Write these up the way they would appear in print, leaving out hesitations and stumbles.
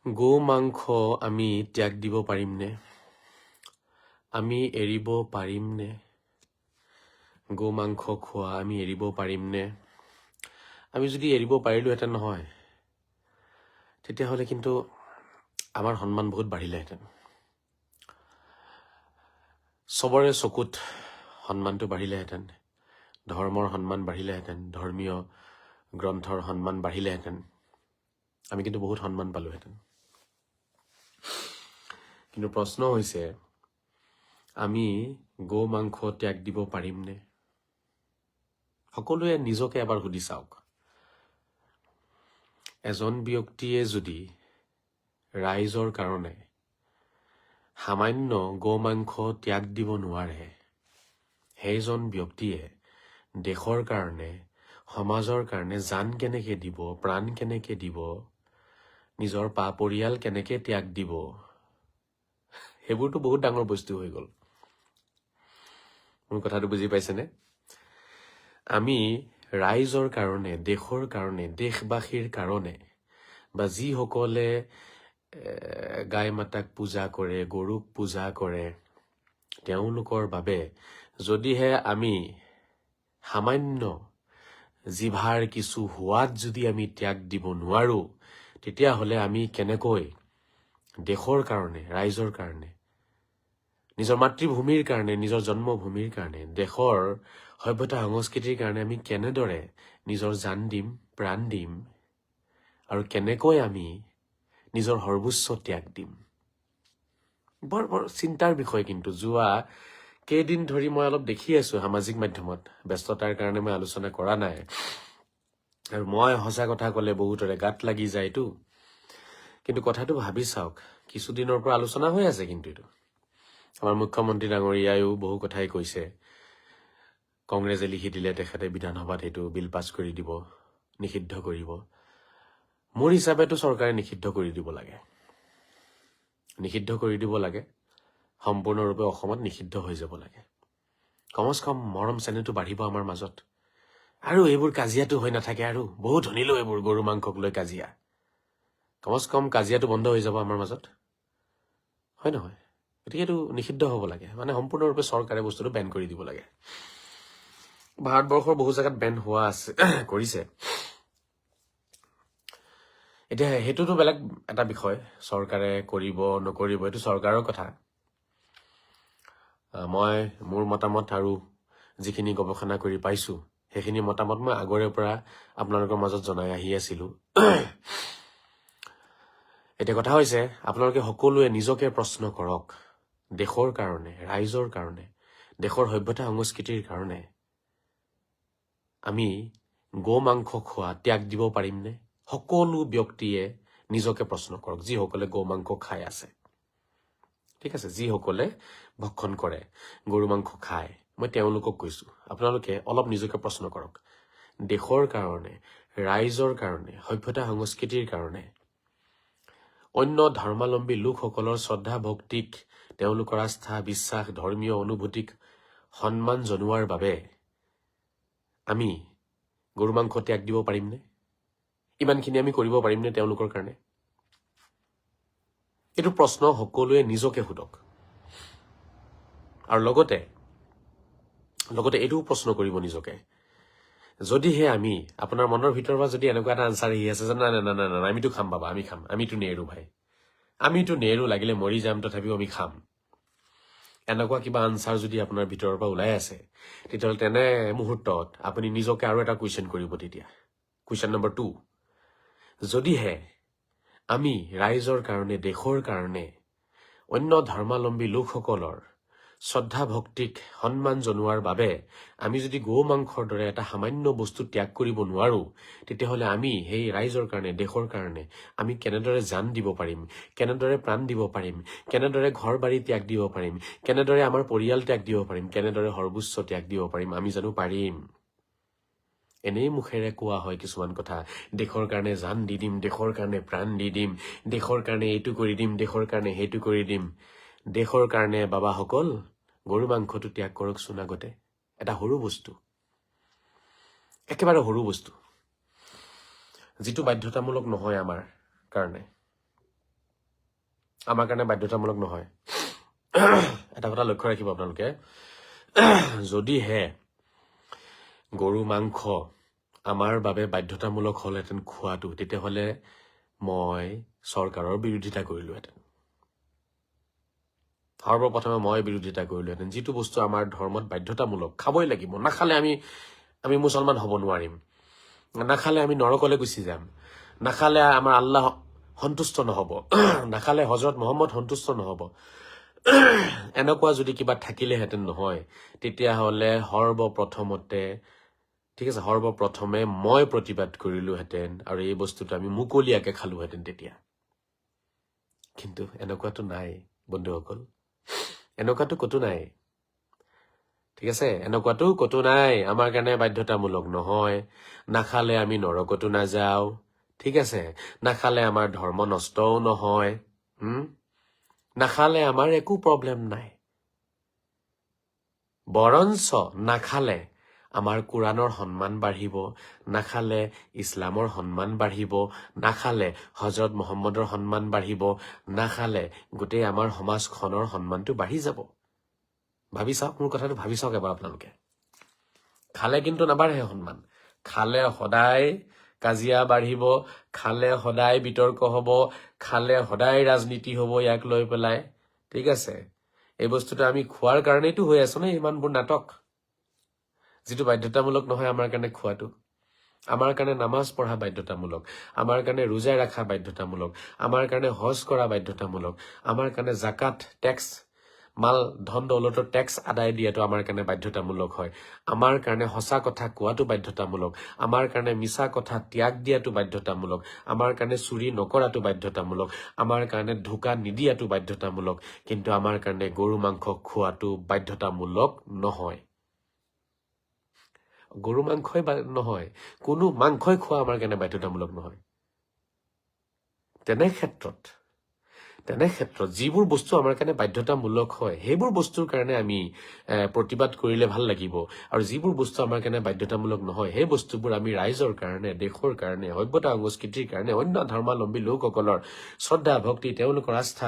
গো মাংস আমি ত্যাগ দিব পাৰিমনে? আমি এৰিব পাৰিমনে? গো মাংস খোৱা আমি এৰিব পাৰিমনে? আমি যদি এৰিব পাৰিলোহেঁতেন নহয়, তেতিয়াহ'লে কিন্তু আমাৰ সন্মান বহুত বাঢ়িলেহেঁতেন। চবৰে চকুত সন্মানটো বাঢ়িলেহেঁতেন, ধৰ্মৰ সন্মান বাঢ়িলেহেঁতেন, ধৰ্মীয় গ্ৰন্থৰ সন্মান বাঢ়িলেহেঁতেন। আমি কিন্তু বহুত সন্মান পালোহেঁতেন। কিন্তু প্ৰশ্ন হৈছে, আমি গো মাংস ত্যাগ দিব পাৰিমনে? সকলোৱে নিজকে এবাৰ সুধি চাওক। এজন ব্যক্তিয়ে যদি ৰাইজৰ কাৰণে সামান্য গো মাংস ত্যাগ দিব নোৱাৰে, সেইজন ব্যক্তিয়ে দেশৰ কাৰণে, সমাজৰ কাৰণে জান কেনেকে দিব, প্ৰাণ কেনেকে দিব, নিজৰ পৰিয়াল কেনেকে ত্যাগ দিব, সেইবোৰতো বহুত ডাঙৰ বস্তু হৈ গ'ল। মোৰ কথাটো বুজি পাইছেনে? আমি ৰাইজৰ কাৰণে, দেশৰ কাৰণে, দেশবাসীৰ কাৰণে, বা যিসকলে গাই মাতাক পূজা কৰে, গৰুক পূজা কৰে, তেওঁলোকৰ বাবে যদিহে আমি সামান্য জিভাৰ কিছু সোৱাদ যদি আমি ত্যাগ দিব নোৱাৰো, তেতিয়াহ'লে আমি কেনেকৈ দেশৰ কাৰণে, ৰাইজৰ কাৰণে, নিজৰ মাতৃভূমিৰ কাৰণে, নিজৰ জন্মভূমিৰ কাৰণে, দেশৰ সভ্যতা সংস্কৃতিৰ কাৰণে আমি কেনেদৰে নিজৰ জান দিম, প্ৰাণ দিম, আৰু কেনেকৈ আমি নিজৰ সৰ্বোচ্চ ত্যাগ দিম? বৰ বৰ চিন্তাৰ বিষয়। কিন্তু যোৱা কেইদিন ধৰি মই অলপ দেখি আছো সামাজিক মাধ্যমত, ব্যস্ততাৰ কাৰণে মই আলোচনা কৰা নাই, আৰু মই সঁচা কথা ক'লে বহুতৰে গাত লাগি যায়তো। কিন্তু কথাটো ভাবি চাওক, কিছুদিনৰ পৰা আলোচনা হৈ আছে। কিন্তু এইটো আমাৰ মুখ্যমন্ত্ৰী ডাঙৰীয়ায়ো বহু কথাই কৈছে। কংগ্ৰেছে লিখি দিলে, তেখেতে বিধানসভাত সেইটো বিল পাছ কৰি দিব, নিষিদ্ধ কৰিব। মোৰ হিচাপেতো চৰকাৰে নিষিদ্ধ কৰি দিব লাগে, নিষিদ্ধ কৰি দিব লাগে, সম্পূৰ্ণৰূপে অসমত নিষিদ্ধ হৈ যাব লাগে। কমচ কম মৰম চেনেহটো বাঢ়িব আমাৰ মাজত, আৰু এইবোৰ কাজিয়াটো হৈ নাথাকে। আৰু বহুত শুনিলো এইবোৰ গৰু মাংসক লৈ কাজিয়া, কমচ কম কাজিয়াটো বন্ধ হৈ যাব আমাৰ মাজত, হয় নহয়? গতিকে এইটো নিষিদ্ধ হ'ব লাগে, মানে সম্পূৰ্ণৰূপে চৰকাৰে বস্তুটো বেন কৰি দিব লাগে। ভাৰতবৰ্ষৰ বহু জেগাত বেন হোৱা আছে, কৰিছে। এতিয়া সেইটোতো বেলেগ এটা বিষয়, চৰকাৰে কৰিব নকৰিব এইটো চৰকাৰৰ কথা। মই মোৰ মতামত আৰু যিখিনি গৱেষণা কৰি পাইছো, সেইখিনি মতামত মই আগৰে পৰা আপোনালোকৰ মাজত জনাই আহি আছিলো। এতিয়া কথা হৈছে, আপোনালোকে সকলোৱে নিজকে প্ৰশ্ন কৰক, দেশৰ কাৰণে, ৰাইজৰ কাৰণে, দেশৰ সভ্যতা সংস্কৃতিৰ কাৰণে আমি গো মাংস খোৱা ত্যাগ দিব পাৰিমনে? সকলো ব্যক্তিয়ে নিজকে প্ৰশ্ন কৰক, যিসকলে গো মাংস খাই আছে। ঠিক আছে, যিসকলে ভক্ষণ কৰে, গৰু মাংস খায়, মই তেওঁলোকক কৈছো, আপোনালোকে অলপ নিজকে প্ৰশ্ন কৰক। দেশৰ কাৰণে, ৰাইজৰ কাৰণে, সভ্যতা সংস্কৃতিৰ কাৰণে, অন্য ধৰ্মাৱলম্বী লোকসকলৰ শ্ৰদ্ধা ভক্তিক, তেওঁলোকৰ আস্থা বিশ্বাস, ধৰ্মীয় অনুভূতিক সন্মান জনোৱাৰ বাবে আমি গৰু মাংস ত্যাগ দিব পাৰিমনে? ইমানখিনি আমি কৰিব পাৰিমনে তেওঁলোকৰ কাৰণে? এইটো প্ৰশ্ন সকলোৱে নিজকে সোধক। আৰু লগতে এইটোও প্ৰশ্ন কৰিব নিজকে, যদিহে আমি, আপোনাৰ মনৰ ভিতৰৰ পৰা যদি এনেকুৱা এটা আনচাৰ আহি আছে যে নাই নাই নাই নাই আমিতো খাম বাবা, আমি খাম, আমিতো নেৰো ভাই, আমিতো নেৰো, লাগিলে মৰি যাম তথাপিও আমি খাম, এনেকুৱা কিবা আনচাৰ যদি আপোনাৰ ভিতৰৰ পৰা ওলাই আছে, তেতিয়াহ'লে তেনে মুহূৰ্তত আপুনি নিজকে আৰু এটা কুৱেশ্যন কৰিব। তেতিয়া কুৱেশ্যন নম্বৰ 2, যদিহে আমি ৰাইজৰ কাৰণে, দেশৰ কাৰণে, অন্য ধৰ্মাৱলম্বী লোকসকলৰ শ্ৰদ্ধা ভক্তিক সন্মান জনোৱাৰ বাবে আমি যদি গো মাংসৰ দৰে এটা সামান্য বস্তু ত্যাগ কৰিব নোৱাৰো, তেতিয়াহ'লে আমি সেই ৰাইজৰ কাৰণে, দেশৰ কাৰণে আমি কেনেদৰে জান দিব পাৰিম, কেনেদৰে প্ৰাণ দিব পাৰিম, কেনেদৰে ঘৰ বাৰী ত্যাগ দিব পাৰিম, কেনেদৰে আমাৰ পৰিয়াল ত্যাগ দিব পাৰিম, কেনেদৰে সৰ্বোচ্চ ত্যাগ দিব পাৰিম? আমি জানো পাৰিম? এনেই মুখেৰে কোৱা হয় কিছুমান কথা, দেশৰ কাৰণে জান দি দিম, দেশৰ কাৰণে প্ৰাণ দি দিম, দেশৰ কাৰণে এইটো কৰি দিম, দেশৰ কাৰণে সেইটো কৰি দিম। দেশৰ কাৰণে বাবাসকল গৰু মাংসটো ত্যাগ কৰকচোন। আগতে এটা সৰু বস্তু, একেবাৰে সৰু বস্তু, যিটো বাধ্যতামূলক নহয় আমাৰ কাৰণে, আমাৰ কাৰণে বাধ্যতামূলক নহয় এটা কথা লক্ষ্য ৰাখিব আপোনালোকে যদিহে গৰু মাংস আমাৰ বাবে বাধ্যতামূলক হলহেঁতেন খোৱাটো তেতিয়াহ'লে মই চৰকাৰৰ বিৰোধিতা কৰিলোহেঁতেন সৰ্বপ্ৰথমে মই বিৰোধিতা কৰিলোহেঁতেন যিটো বস্তু আমাৰ ধৰ্মত বাধ্যতামূলক খাবই লাগিব নাখালে আমি মুছলমান হ'ব নোৱাৰিম নাখালে আমি নৰকলৈ গুচি যাম নাখালে আমাৰ আল্লাহ সন্তুষ্ট নহব নাখালে হজৰত মহম্মদ সন্তুষ্ট নহব এনেকুৱা যদি কিবা থাকিলেহেঁতেন নহয় তেতিয়াহ'লে সৰ্বপ্ৰথমতে ঠিক আছে সৰ্বপ্ৰথমে মই প্ৰতিবাদ কৰিলোহেঁতেন আৰু এই বস্তুটো আমি মুকলিয়াকে খালোহেঁতেন তেতিয়া কিন্তু এনেকুৱাটো নাই বন্ধুসকল এনেকুৱাটো কতো নাই ঠিক আছে এনেকুৱাটো কতো নাই আমাৰ কাৰণে বাধ্যতামূলক নহয় নাখালে আমি নৰকতো নাযাওঁ ঠিক আছে নাখালে আমাৰ ধৰ্ম নষ্টও নহয় নাখালে আমাৰ একো প্ৰব্লেম নাই বৰঞ্চ নাখালে আমাৰ কোৰাণৰ সন্মান বাঢ়িব নাখালে ইছলামৰ সন্মান বাঢ়িব নাখালে হজৰত মহম্মদৰ সন্মান বাঢ়িব নাখালে গোটেই আমাৰ সমাজখনৰ সন্মানটো বাঢ়ি যাব ভাবি চাওক মোৰ কথাটো ভাবি চাওক এবাৰ আপোনালোকে খালে কিন্তু নাবাঢ়ে সন্মান খালে সদায় কাজিয়া বাঢ়িব খালে সদায় বিতৰ্ক হ'ব খালে সদায় ৰাজনীতি হ'ব ইয়াক লৈ পেলাই ঠিক আছে এই বস্তুটো আমি খোৱাৰ কাৰণেইতো হৈ আছো ন ইমানবোৰ নাটক যিটো বাধ্যতামূলক নহয় আমাৰ কাৰণে খোৱাটো আমাৰ কাৰণে নামাজ পঢ়া বাধ্যতামূলক আমাৰ কাৰণে ৰোজা ৰখা বাধ্যতামূলক আমাৰ কাৰণে হজ কৰা বাধ্যতামূলক আমাৰ কাৰণে জাকাত টেক্স মাল ধন দৌলতৰ টেক্স আদায় দিয়াটো আমাৰ কাৰণে বাধ্যতামূলক হয় আমাৰ কাৰণে সঁচা কথা কোৱাটো বাধ্যতামূলক আমাৰ কাৰণে মিছা কথা ত্যাগ দিয়াটো বাধ্যতামূলক আমাৰ কাৰণে চুৰি নকৰাটো বাধ্যতামূলক আমাৰ কাৰণে ধোকা নিদিয়াটো বাধ্যতামূলক কিন্তু আমাৰ কাৰণে গৰু মাংস খোৱাটো বাধ্যতামূলক নহয় গৰু মাংসই নহয় কোনো মাংসই খোৱা আমাৰ কাৰণে বাধ্যতামূলক নহয় তেনে ক্ষেত্ৰত যিবোৰ বস্তু আমাৰ কাৰণে বাধ্যতামূলক হয় সেইবোৰ বস্তুৰ কাৰণে আমি প্ৰতিবাদ কৰিলে ভাল লাগিব আৰু যিবোৰ বস্তু আমাৰ কাৰণে বাধ্যতামূলক নহয় সেই বস্তুবোৰ আমি ৰাইজৰ কাৰণে দেশৰ কাৰণে সভ্যতা সংস্কৃতিৰ কাৰণে অন্য ধৰ্মাৱলম্বী লোকসকলৰ শ্ৰদ্ধা ভক্তি তেওঁলোকৰ আস্থা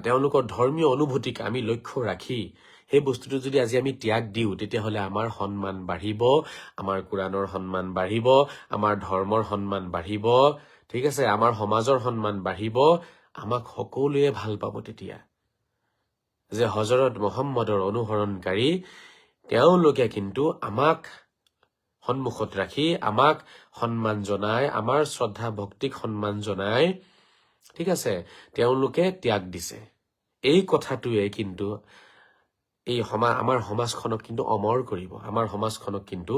তেওঁলোকৰ ধৰ্মীয় অনুভূতিক আমি লক্ষ্য ৰাখি সেই বস্তুটো যদি আজি আমি ত্যাগ দিওঁ তেতিয়াহ'লে আমাৰ সন্মান বাঢ়িব আমাৰ কোৰাণৰ সন্মান বাঢ়িব আমাৰ ধৰ্মৰ সন্মান বাঢ়িব ঠিক আছে আমাৰ সমাজৰ সন্মান বাঢ়িব আমাক সকলোৱে ভাল পাব তেতিয়া যে হজৰত মহম্মদৰ অনুসৰণকাৰী তেওঁলোকে কিন্তু আমাক সন্মুখত ৰাখি আমাক সন্মান জনাই আমাৰ শ্ৰদ্ধা ভক্তিক সন্মান জনাই ঠিক আছে তেওঁলোকে ত্যাগ দিছে এই কথাটোৱে কিন্তু আমাৰ সমাজখনক কিন্তু অমৰ কৰিব আমাৰ সমাজখনক কিন্তু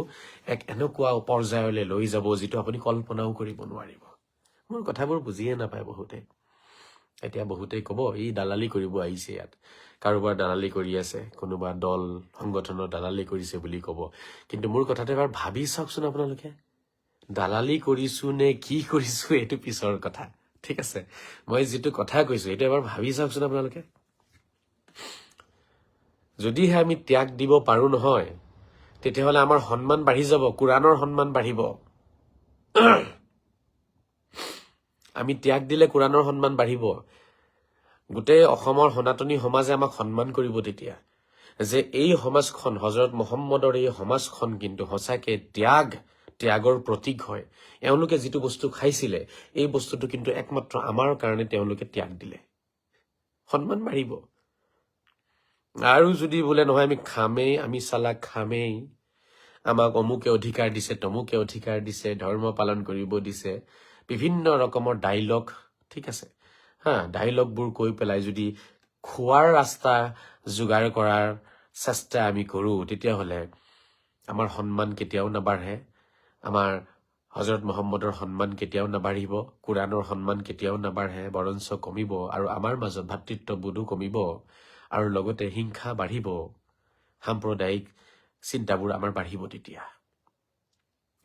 এক এনেকুৱা পৰ্যায়লৈ লৈ যাব যিটো আপুনি কল্পনাও কৰিব নোৱাৰিব মোৰ কথাবোৰ বুজিয়ে নাপায় বহুতে এতিয়া বহুতেই ক'ব ই দালালি কৰিব আহিছে ইয়াত কাৰোবাৰ দালালি কৰি আছে কোনোবা দল সংগঠনৰ দালালি কৰিছে বুলি ক'ব কিন্তু মোৰ কথাটো এবাৰ ভাবি চাওকচোন আপোনালোকে দালালি কৰিছো নে কি কৰিছো এইটো পিছৰ কথা ঠিক আছে মই যিটো কথা কৈছো এইটো এবাৰ ভাবি চাওকচোন আপোনালোকে যদিহে আমি ত্যাগ দিব পাৰো নহয় তেতিয়াহ'লে আমাৰ সন্মান বাঢ়ি যাব কোৰাণৰ সন্মান বাঢ়িব আমি ত্যাগ দিলে কোৰাণৰ সন্মান বাঢ়িব গোটেই অসমৰ সনাতনী সমাজে আমাক সন্মান কৰিব তেতিয়া যে এই সমাজখন হজৰত মহম্মদৰ এই সমাজখন কিন্তু সঁচাকে ত্যাগৰ প্ৰতীক হয় এওঁলোকে যিটো বস্তু খাইছিলে এই বস্তুটো কিন্তু একমাত্ৰ আমাৰ কাৰণে তেওঁলোকে ত্যাগ দিলে সন্মান বাঢ়িব আৰু যদি বোলে নহয় আমি খামেই আমি চালা খামেই আমাক অমুকে অধিকাৰ দিছে তমুকে অধিকাৰ দিছে ধৰ্ম পালন কৰিব দিছে বিভিন্ন ৰকমৰ ডাইলগ ঠিক আছে ডাইলগবোৰ কৈ পেলাই যদি খোৱাৰ ৰাস্তা যোগাৰ কৰাৰ চেষ্টা আমি কৰো তেতিয়াহ'লে আমাৰ সন্মান কেতিয়াও নাবাঢ়ে আমাৰ হজৰত মহম্মদৰ সন্মান কেতিয়াও নাবাঢ়িব কোৰাণৰ সন্মান কেতিয়াও নাবাঢ়ে বৰঞ্চ কমিব আৰু আমাৰ মাজত ভাতৃত্ববোধো কমিব আৰু লগতে হিংসা বাঢ়িব সাম্প্ৰদায়িক চিন্তাবোৰ আমাৰ বাঢ়িব তেতিয়া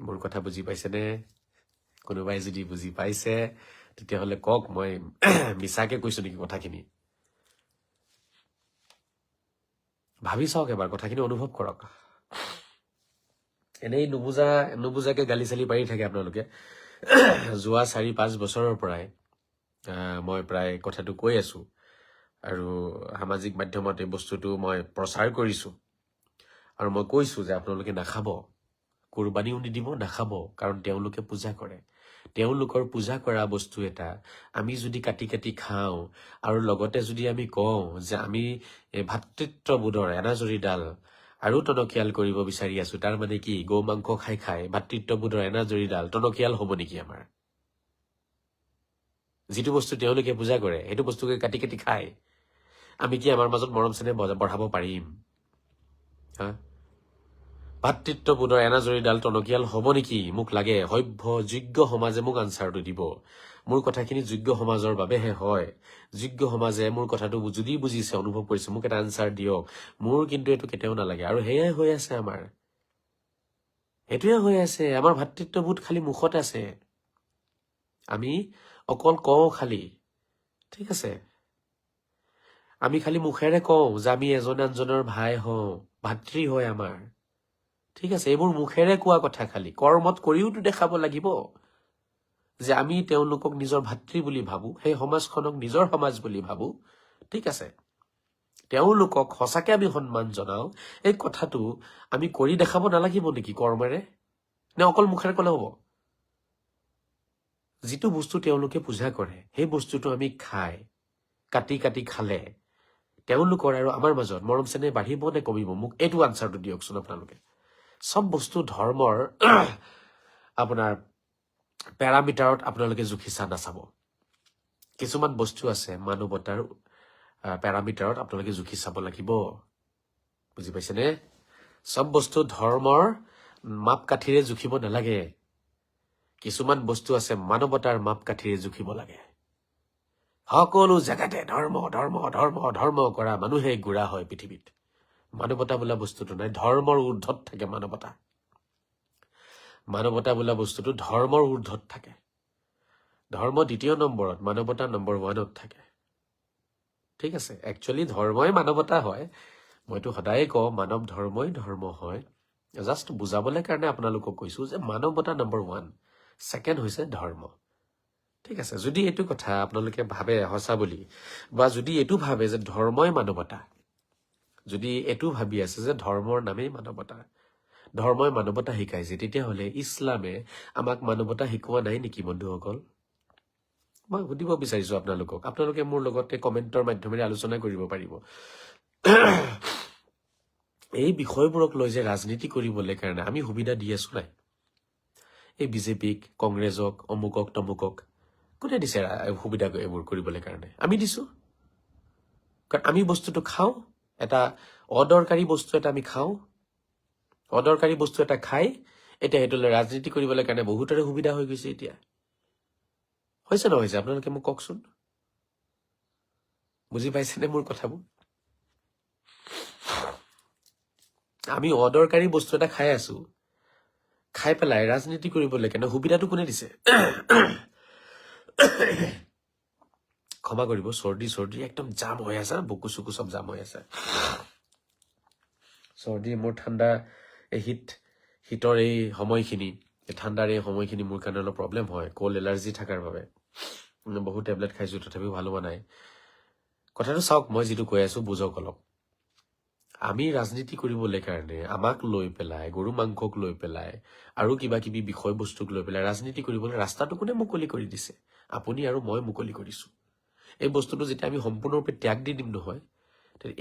মোৰ কথা বুজি পাইছেনে কোনোবাই যদি বুজি পাইছে তেতিয়াহ'লে কওক মই মিছাকে কৈছো নেকি কথাখিনি ভাবি চাওক এবাৰ কথাখিনি অনুভৱ কৰক এনেই নুবুজাকে গালি চালি পাৰি থাকে আপোনালোকে যোৱা 4-5 বছৰৰ পৰাই মই প্ৰায় কথাটো কৈ আছো আৰু সামাজিক মাধ্যমত এই বস্তুটো মই প্ৰচাৰ কৰিছো আৰু মই কৈছো যে আপোনালোকে নাখাব কুৰবানীও নিদিব নাখাব কাৰণ তেওঁলোকে পূজা কৰে তেওঁলোকৰ পূজা কৰা বস্তু এটা আমি যদি কাটি কাটি খাওঁ আৰু লগতে যদি আমি কওঁ যে আমি ভাতৃত্ববোধৰ এনাজৰীডাল আৰু টনকিয়াল কৰিব বিচাৰি আছো তাৰ মানে কি গৌ মাংস খাই খাই ভাতৃত্ববোধৰ এনাজৰীডাল টনকিয়াল হ'ব নেকি আমাৰ যিটো বস্তু তেওঁলোকে পূজা কৰে সেইটো বস্তুকে কাটি কাটি খায় আমি কি আমাৰ মাজত মৰম চেনেহ বঢ়াব পাৰিম হা ভাতৃত্ববোধৰ এনাজৰীডাল টনকিয়াল হ'ব নেকি মোক লাগে সভ্য যোগ্য সমাজে মোক আনচাৰটো দিব মোৰ কথাখিনি যোগ্য সমাজৰ বাবেহে হয় যোগ্য সমাজে মোৰ কথাটো যদি বুজিছে অনুভৱ কৰিছে মোক এটা আনচাৰ দিয়ক মোৰ কিন্তু এইটো কেতিয়াও নালাগে আৰু সেয়াই হৈ আছে আমাৰ সেইটোৱে হৈ আছে আমাৰ ভাতৃত্ববোধ খালি মুখত আছে আমি অকল কওঁ খালি ঠিক আছে আমি খালি মুখেৰে কওঁ যে আমি এজন আনজনৰ ভাই হওঁ ভাতৃ হয় আমাৰ ঠিক আছে এইবোৰ মুখেৰে কোৱা কথা খালি কৰ্মত কৰিওতো দেখাব লাগিব যে আমি তেওঁলোকক নিজৰ ভাতৃ বুলি ভাবো সেই সমাজখনক নিজৰ সমাজ বুলি ভাবো ঠিক আছে তেওঁলোকক সঁচাকে আমি সন্মান জনাও এই কথাটো আমি কৰি দেখাব নালাগিব নেকি কৰ্মেৰে নে অকল মুখেৰে ক'লে হ'ব যিটো বস্তু তেওঁলোকে পূজা কৰে সেই বস্তুটো আমি খাই কাটি কাটি খালে তেওঁলোকৰ আৰু আমাৰ মাজত মৰম চেনেহ বাঢ়িব নে কমিব মোক এইটো আনচাৰটো দিয়কচোন আপোনালোকে সব বস্তু ধৰ্মৰ আপোনাৰ পেৰামিটাৰত আপোনালোকে জুখি চা নাচাব কিছুমান বস্তু আছে মানৱতাৰ পেৰামিটাৰত আপোনালোকে জুখি চাব লাগিব বুজি পাইছেনে সব বস্তু ধৰ্মৰ মাপকাঠিৰে জুখিব নালাগে কিছুমান বস্তু আছে মানৱতাৰ মাপকাঠিৰে জুখিব লাগে সকলো জেগাতে ধৰ্ম ধৰ্ম ধৰ্ম ধৰ্ম কৰা মানুহে গুড়া হয় পৃথিৱীত মানৱতা বোলা বস্তুটো নাই ধৰ্মৰ ঊৰ্ধত থাকে মানৱতা মানৱতা বোলা বস্তুটো ধৰ্মৰ ঊৰ্ধত থাকে ধৰ্ম দ্বিতীয় নম্বৰত মানৱতা নম্বৰ 1ত থাকে ঠিক আছে একচুৱেলি ধৰ্মই মানৱতা হয় মইতো সদায় কওঁ মানৱ ধৰ্মই ধৰ্ম হয় জাষ্ট বুজাবলৈ কাৰণে আপোনালোকক কৈছো যে মানৱতা নম্বৰ 1 সেকেন্ড হৈছে ধৰ্ম ঠিক আছে যদি এইটো কথা আপোনালোকে ভাবে সঁচা বুলি বা যদি এইটো ভাবে যে ধৰ্মই মানৱতা যদি এইটো ভাবি আছে যে ধৰ্মৰ নামেই মানৱতা ধৰ্মই মানৱতা শিকাইছে তেতিয়াহ'লে ইছলামে আমাক মানৱতা শিকোৱা নাই নেকি বন্ধুসকল মই সুধিব বিচাৰিছো আপোনালোকে মোৰ লগতে কমেন্টৰ মাধ্যমেৰে আলোচনা কৰিব পাৰিব এই বিষয়বোৰক লৈ যে ৰাজনীতি কৰিবলৈ কাৰণে আমি সুবিধা দি আছো নাই এই বিজেপিক কংগ্ৰেছক অমুকক তমুকক কোনে দিছে সুবিধা এইবোৰ কৰিবলৈ কাৰণে আমি দিছো কাৰণ আমি বস্তুটো খাওঁ এটা অদৰকাৰী বস্তু এটা আমি খাওঁ অদৰকাৰী বস্তু এটা খাই এতিয়া সেইটো ৰাজনীতি কৰিবলৈ কাৰণে বহুতৰে সুবিধা হৈ গৈছে এতিয়া হৈছে নহৈছে আপোনালোকে মোক কওকচোন বুজি পাইছেনে মোৰ কথাবোৰ আমি অদৰকাৰী বস্তু এটা খাই আছো খাই পেলাই ৰাজনীতি কৰিবলৈ কাৰণে সুবিধাটো কোনে দিছে ক্ষমা কৰিব চৰ্দি একদম জাম হৈ আছে বুকু চুকু সব জাম হৈ আছে চৰ্দি মোৰ ঠাণ্ডা এই শীতৰ এই সময়খিনি ঠাণ্ডাৰ এই সময়খিনি মোৰ কাৰণে অলপ প্ৰব্লেম হয় কোল্ড এলাৰ্জি থকাৰ বাবে বহুত টেবলেট খাইছো তথাপিও ভাল হোৱা নাই কথাটো চাওক মই যিটো কৈ আছো বুজক অলপ আমি ৰাজনীতি কৰিবলৈ কাৰণে আমাক লৈ পেলাই গৰু মাংসক লৈ পেলাই আৰু কিবা কিবি বিষয়বস্তুক লৈ পেলাই ৰাজনীতি কৰিবলৈ ৰাস্তাটো কোনে মুকলি কৰি দিছে আপুনি আৰু মই মুকলি কৰিছো এই বস্তুটো যেতিয়া আমি সম্পূৰ্ণৰূপে ত্যাগ দি দিম নহয়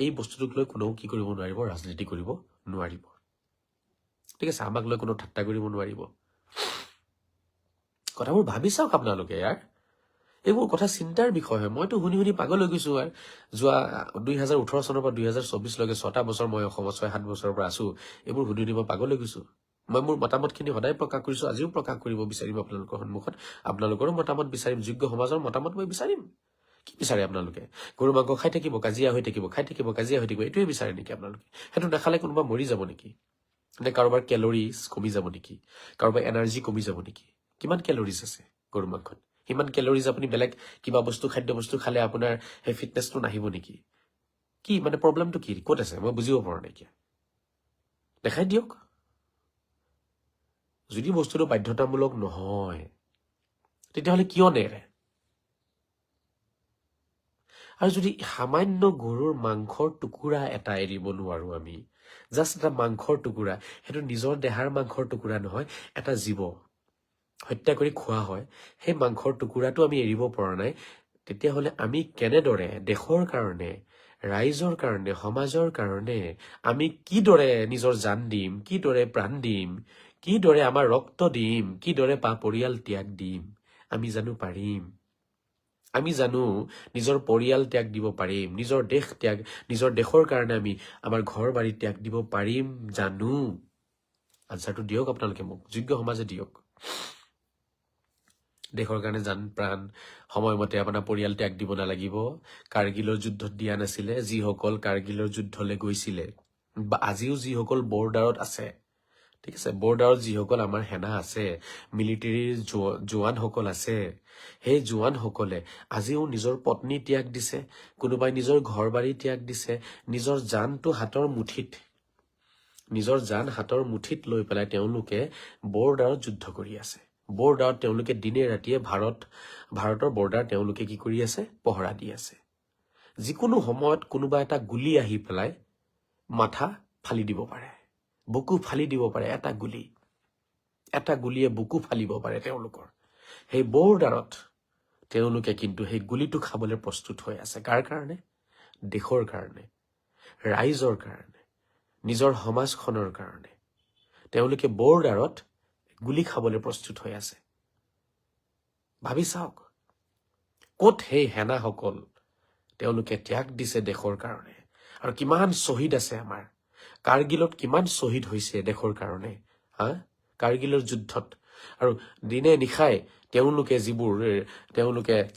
এই বস্তুটোক লৈ কোনেও কি কৰিব নোৱাৰিব ৰাজনীতি কৰিব নোৱাৰিব ঠিক আছে আমাক লৈ কোনো ঠাট্টা কৰিব নোৱাৰিব কথাবোৰ ভাবি চাওক আপোনালোকে ইয়াৰ এইবোৰ কথা চিন্তাৰ বিষয় হয় মইতো শুনি শুনি পাগল হৈ গৈছো আৰু যোৱা 2018 চনৰ পৰা 2024 লৈকে 6টা বছৰ মই অসমত 6-7 বছৰৰ পৰা আছো এইবোৰ শুনি শুনি মই পাগল হৈ গৈছো মই মোৰ মতামতখিনি সদায় প্ৰকাশ কৰিছো আজিও প্ৰকাশ কৰিব বিচাৰিম আপোনালোকৰ সন্মুখত আপোনালোকৰো মতামত বিচাৰিম যোগ্য সমাজৰ মতামত মই বিচাৰিম কি বিচাৰে আপোনালোকে গৰু মাংস খাই থাকিব কাজিয়া হৈ থাকিব এইটোৱে বিচাৰে নেকি আপোনালোকে সেইটো নাখালে কোনোবা মৰি যাব নেকি নে কাৰোবাৰ কেলৰিজ কমি যাব নেকি কাৰোবাৰ এনাৰ্জি কমি যাব নেকি কিমান কেলৰিজ আছে গৰু মাংসত সিমান কেলৰিজ আপুনি বেলেগ কিবা বস্তু খাদ্য বস্তু খালে আপোনাৰ সেই ফিটনেছটো নাহিব নেকি কি মানে প্ৰব্লেমটো কি ক'ত আছে মই বুজিব পৰা নাই কিয় দেখাই দিয়ক যদি বস্তুটো বাধ্যতামূলক নহয় তেতিয়াহ'লে কিয় নেৰে আৰু যদি সামান্য গৰুৰ মাংসৰ টুকুৰা এটা এৰিব নোৱাৰো আমি, জাষ্ট এটা মাংসৰ টুকুৰা, সেইটো নিজৰ দেহাৰ মাংসৰ টুকুৰা নহয়, এটা জীৱ হত্যা কৰি খোৱা হয়, সেই মাংসৰ টুকুৰাটো আমি এৰিব পৰা নাই, তেতিয়াহ'লে আমি কেনেদৰে দেশৰ কাৰণে, ৰাইজৰ কাৰণে, সমাজৰ কাৰণে আমি কিদৰে নিজৰ জান দিম, কিদৰে প্ৰাণ দিম, কিদৰে আমাৰ ৰক্ত দিম, কিদৰে পৰিয়াল ত্যাগ দিম? আমি জানো পাৰিম? আমি জানো নিজৰ পৰিয়াল ত্যাগ দিব পাৰিম, নিজৰ দেশৰ কাৰণে আমি আমাৰ ঘৰ বাৰী ত্যাগ দিব পাৰিম জানো? আনচাৰটো দিয়ক আপোনালোকে মোক, যোগ্য সমাজে দিয়ক। দেশৰ কাৰণে জান প্ৰাণ সময়মতে আপোনাৰ পৰিয়াল ত্যাগ দিব নালাগিব। কাৰ্গিলৰ যুদ্ধত দিয়া নাছিলে, যিসকল কাৰ্গিলৰ যুদ্ধলৈ গৈছিলে বা আজিও যিসকল বৰ্ডাৰত আছে, ঠিক আছে, বৰ্ডাৰত যিসকল আমাৰ সেনা আছে, মিলিটাৰীৰ জোৱানসকল আছে, সেই জোৱানসকলে আজিও নিজৰ পত্নী ত্যাগ দিছে, কোনোবাই নিজৰ ঘৰ বাৰী ত্যাগ দিছে, নিজৰ জানটো হাতৰ মুঠিত লৈ পেলাই তেওঁলোকে বৰ্ডাৰত যুদ্ধ কৰি আছে। বৰ্ডাৰত তেওঁলোকে দিনে ৰাতিয়ে ভাৰতৰ বৰ্ডাৰ তেওঁলোকে কি কৰি আছে? পহৰা দি আছে। যিকোনো সময়ত কোনোবা এটা গুলি আহি পেলাই মাথা ফালি দিব পাৰে, বুকু ফালি দিব পাৰে। এটা গুলিয়ে বুকু ফালিব পাৰে তেওঁলোকৰ। সেই বৰ্ডাৰত তেওঁলোকে কিন্তু সেই গুলিটো খাবলৈ প্ৰস্তুত হৈ আছে। কাৰ কাৰণে? দেশৰ কাৰণে, ৰাইজৰ কাৰণে, নিজৰ সমাজখনৰ কাৰণে তেওঁলোকে বৰ্ডাৰত গুলি খাবলৈ প্ৰস্তুত হৈ আছে। ভাবি চাওক, ক'ত সেই সেনাসকল তেওঁলোকে ত্যাগ দিছে দেশৰ কাৰণে, আৰু কিমান শ্বহীদ আছে আমাৰ। কাৰ্গিলত কিমান শ্বহীদ হৈছে দেশৰ কাৰণে, কাৰ্গিলৰ যুদ্ধত। আৰু দিনে নিশাই তেওঁলোকে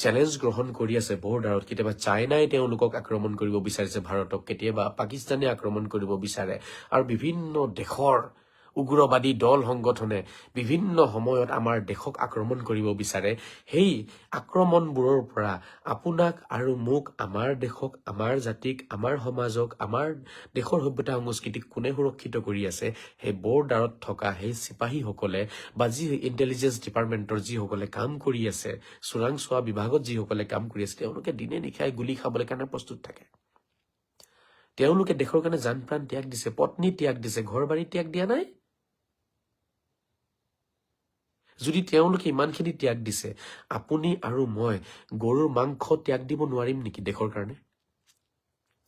চেলেঞ্জ গ্ৰহণ কৰি আছে বৰ্ডাৰত। কেতিয়াবা চাইনাই তেওঁলোকক আক্ৰমণ কৰিব বিচাৰিছে ভাৰতক, কেতিয়াবা পাকিস্তানে আক্ৰমণ কৰিব বিচাৰে, আৰু বিভিন্ন দেশৰ উগ্ৰবাদী দল সংগঠনে বিভিন্ন সময়ত আমাৰ দেশক আক্ৰমণ কৰিব বিচাৰে। সেই আক্ৰমণবোৰৰ পৰা আপোনাক আৰু মোক, আমাৰ দেশক, আমাৰ জাতিক, আমাৰ সমাজক, আমাৰ দেশৰ সভ্যতা সংস্কৃতিক কোনে সুৰক্ষিত কৰি আছে? সেই বৰ্ডাৰত থকা সেই চিপাহীসকলে বা যি ইণ্টেলিজেন্স ডিপাৰ্টমেণ্টৰ যিসকলে কাম কৰি আছে, চোৰাংচোৱা বিভাগত যিসকলে কাম কৰি আছে, তেওঁলোকে দিনে নিশাই গুলি খাবলৈ কাৰণে প্ৰস্তুত থাকে। তেওঁলোকে দেশৰ কাৰণে জান প্ৰাণ ত্যাগ দিছে, পত্নী ত্যাগ দিছে, ঘৰ বাৰী ত্যাগ দিয়া নাই? যদি তেওঁলোকে ইমানখিনি ত্যাগ দিছে, আপুনি আৰু মই গৰুৰ মাংস ত্যাগ দিব নোৱাৰিম নেকি দেশৰ কাৰণে?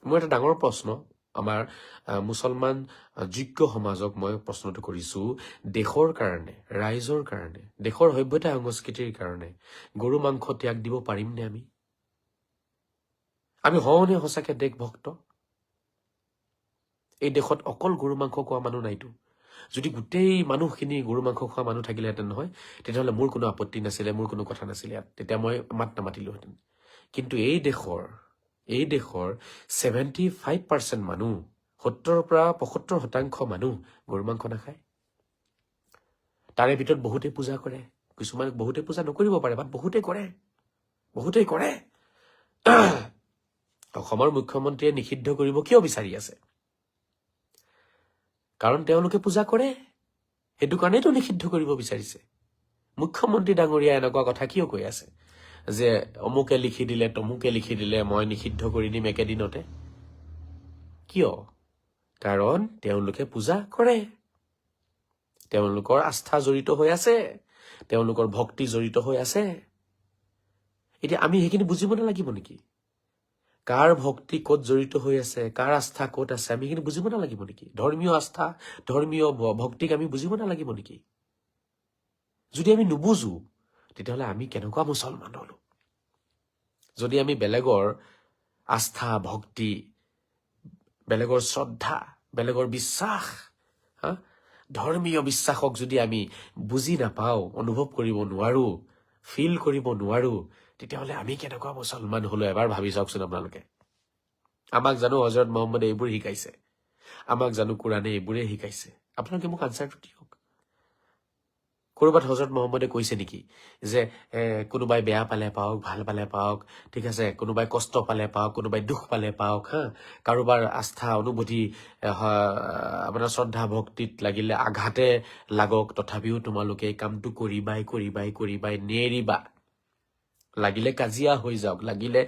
মোৰ এটা ডাঙৰ প্ৰশ্ন, আমাৰ মুছলমান যোগ্য সমাজক মই প্ৰশ্নটো কৰিছো, দেশৰ কাৰণে, ৰাইজৰ কাৰণে, দেশৰ সভ্যতা সংস্কৃতিৰ কাৰণে গৰু মাংস ত্যাগ দিব পাৰিমনে আমি? আমি হওঁনে সঁচাকে দেশভক্ত? এই দেশত অকল গৰু মাংস খোৱা মানুহ নাইতো। যদি গোটেই মানুহখিনি গৰু মাংস খোৱা মানুহ থাকিলেহেঁতেন নহয়, তেতিয়াহ'লে মোৰ কোনো আপত্তি নাছিলে, মোৰ কোনো কথা নাছিলে ইয়াত, তেতিয়া মই মাত নামাতিলোহেঁতেন। কিন্তু এই দেশৰ 75% মানুহ, 70 পৰা 75% মানুহ গৰু মাংস নাখায়। তাৰে ভিতৰত বহুতে পূজা কৰে, কিছুমান বহুতে পূজা নকৰিব পাৰে, বাট বহুতেই কৰে। অসমৰ মুখ্যমন্ত্ৰীয়ে নিষিদ্ধ কৰিব কিয় বিচাৰি আছে? কাৰণ তেওঁলোকে পূজা কৰে, সেইটো কাৰণেতো নিষিদ্ধ কৰিব বিচাৰিছে। মুখ্যমন্ত্ৰী ডাঙৰীয়া এনেকুৱা কথা কিয় কৈ আছে যে অমুকে লিখি দিলে, তমুকে লিখি দিলে, মই নিষিদ্ধ কৰি দিম একেদিনতে? কিয়? কাৰণ তেওঁলোকে পূজা কৰে, তেওঁলোকৰ আস্থা জড়িত হৈ আছে, তেওঁলোকৰ ভক্তি জড়িত হৈ আছে। এতিয়া আমি সেইখিনি বুজিব নালাগিব নেকি? কাৰ ভক্তি ক'ত জড়িত হৈ আছে, কাৰ আস্থা ক'ত আছে, আমি সেইখিনি বুজিব নালাগিব নেকি? ধৰ্মীয় আস্থা, ধৰ্মীয় ভক্তিক আমি বুজিব নালাগিব নেকি? যদি আমি নুবুজো, তেতিয়াহ'লে আমি কেনেকুৱা মুছলমান হলো? যদি আমি বেলেগৰ আস্থা, ভক্তি, বেলেগৰ শ্ৰদ্ধা, বেলেগৰ বিশ্বাস, ধৰ্মীয় বিশ্বাসক যদি আমি বুজি নাপাওঁ, অনুভৱ কৰিব নোৱাৰো, ফিল কৰিব নোৱাৰো, তেতিয়াহ'লে আমি কেনেকুৱা মুছলমান হলো? এবাৰ ভাবি চাওকচোন আপোনালোকে। আমাক জানো হজৰত মহম্মদে এইবোৰ শিকাইছে? আমাক জানো কোৰাণে এইবোৰে শিকাইছে? আপোনালোকে মোক আনচাৰটো দিয়ক। ক'ৰবাত হজৰত মহম্মদে কৈছে নেকি যে কোনোবাই বেয়া পালে পাওক, ভাল পালে পাওক, ঠিক আছে, কোনোবাই কষ্ট পালে পাওক, কোনোবাই দুখ পালে পাওক, কাৰোবাৰ আস্থা, অনুভূতি, আপোনাৰ শ্ৰদ্ধা ভক্তিত লাগিলে আঘাতে লাগক, তথাপিও তোমালোকে এই কামটো কৰিবাই নেৰিবা? লাগিলে কাজিয়া হৈ যাওক, লাগিলে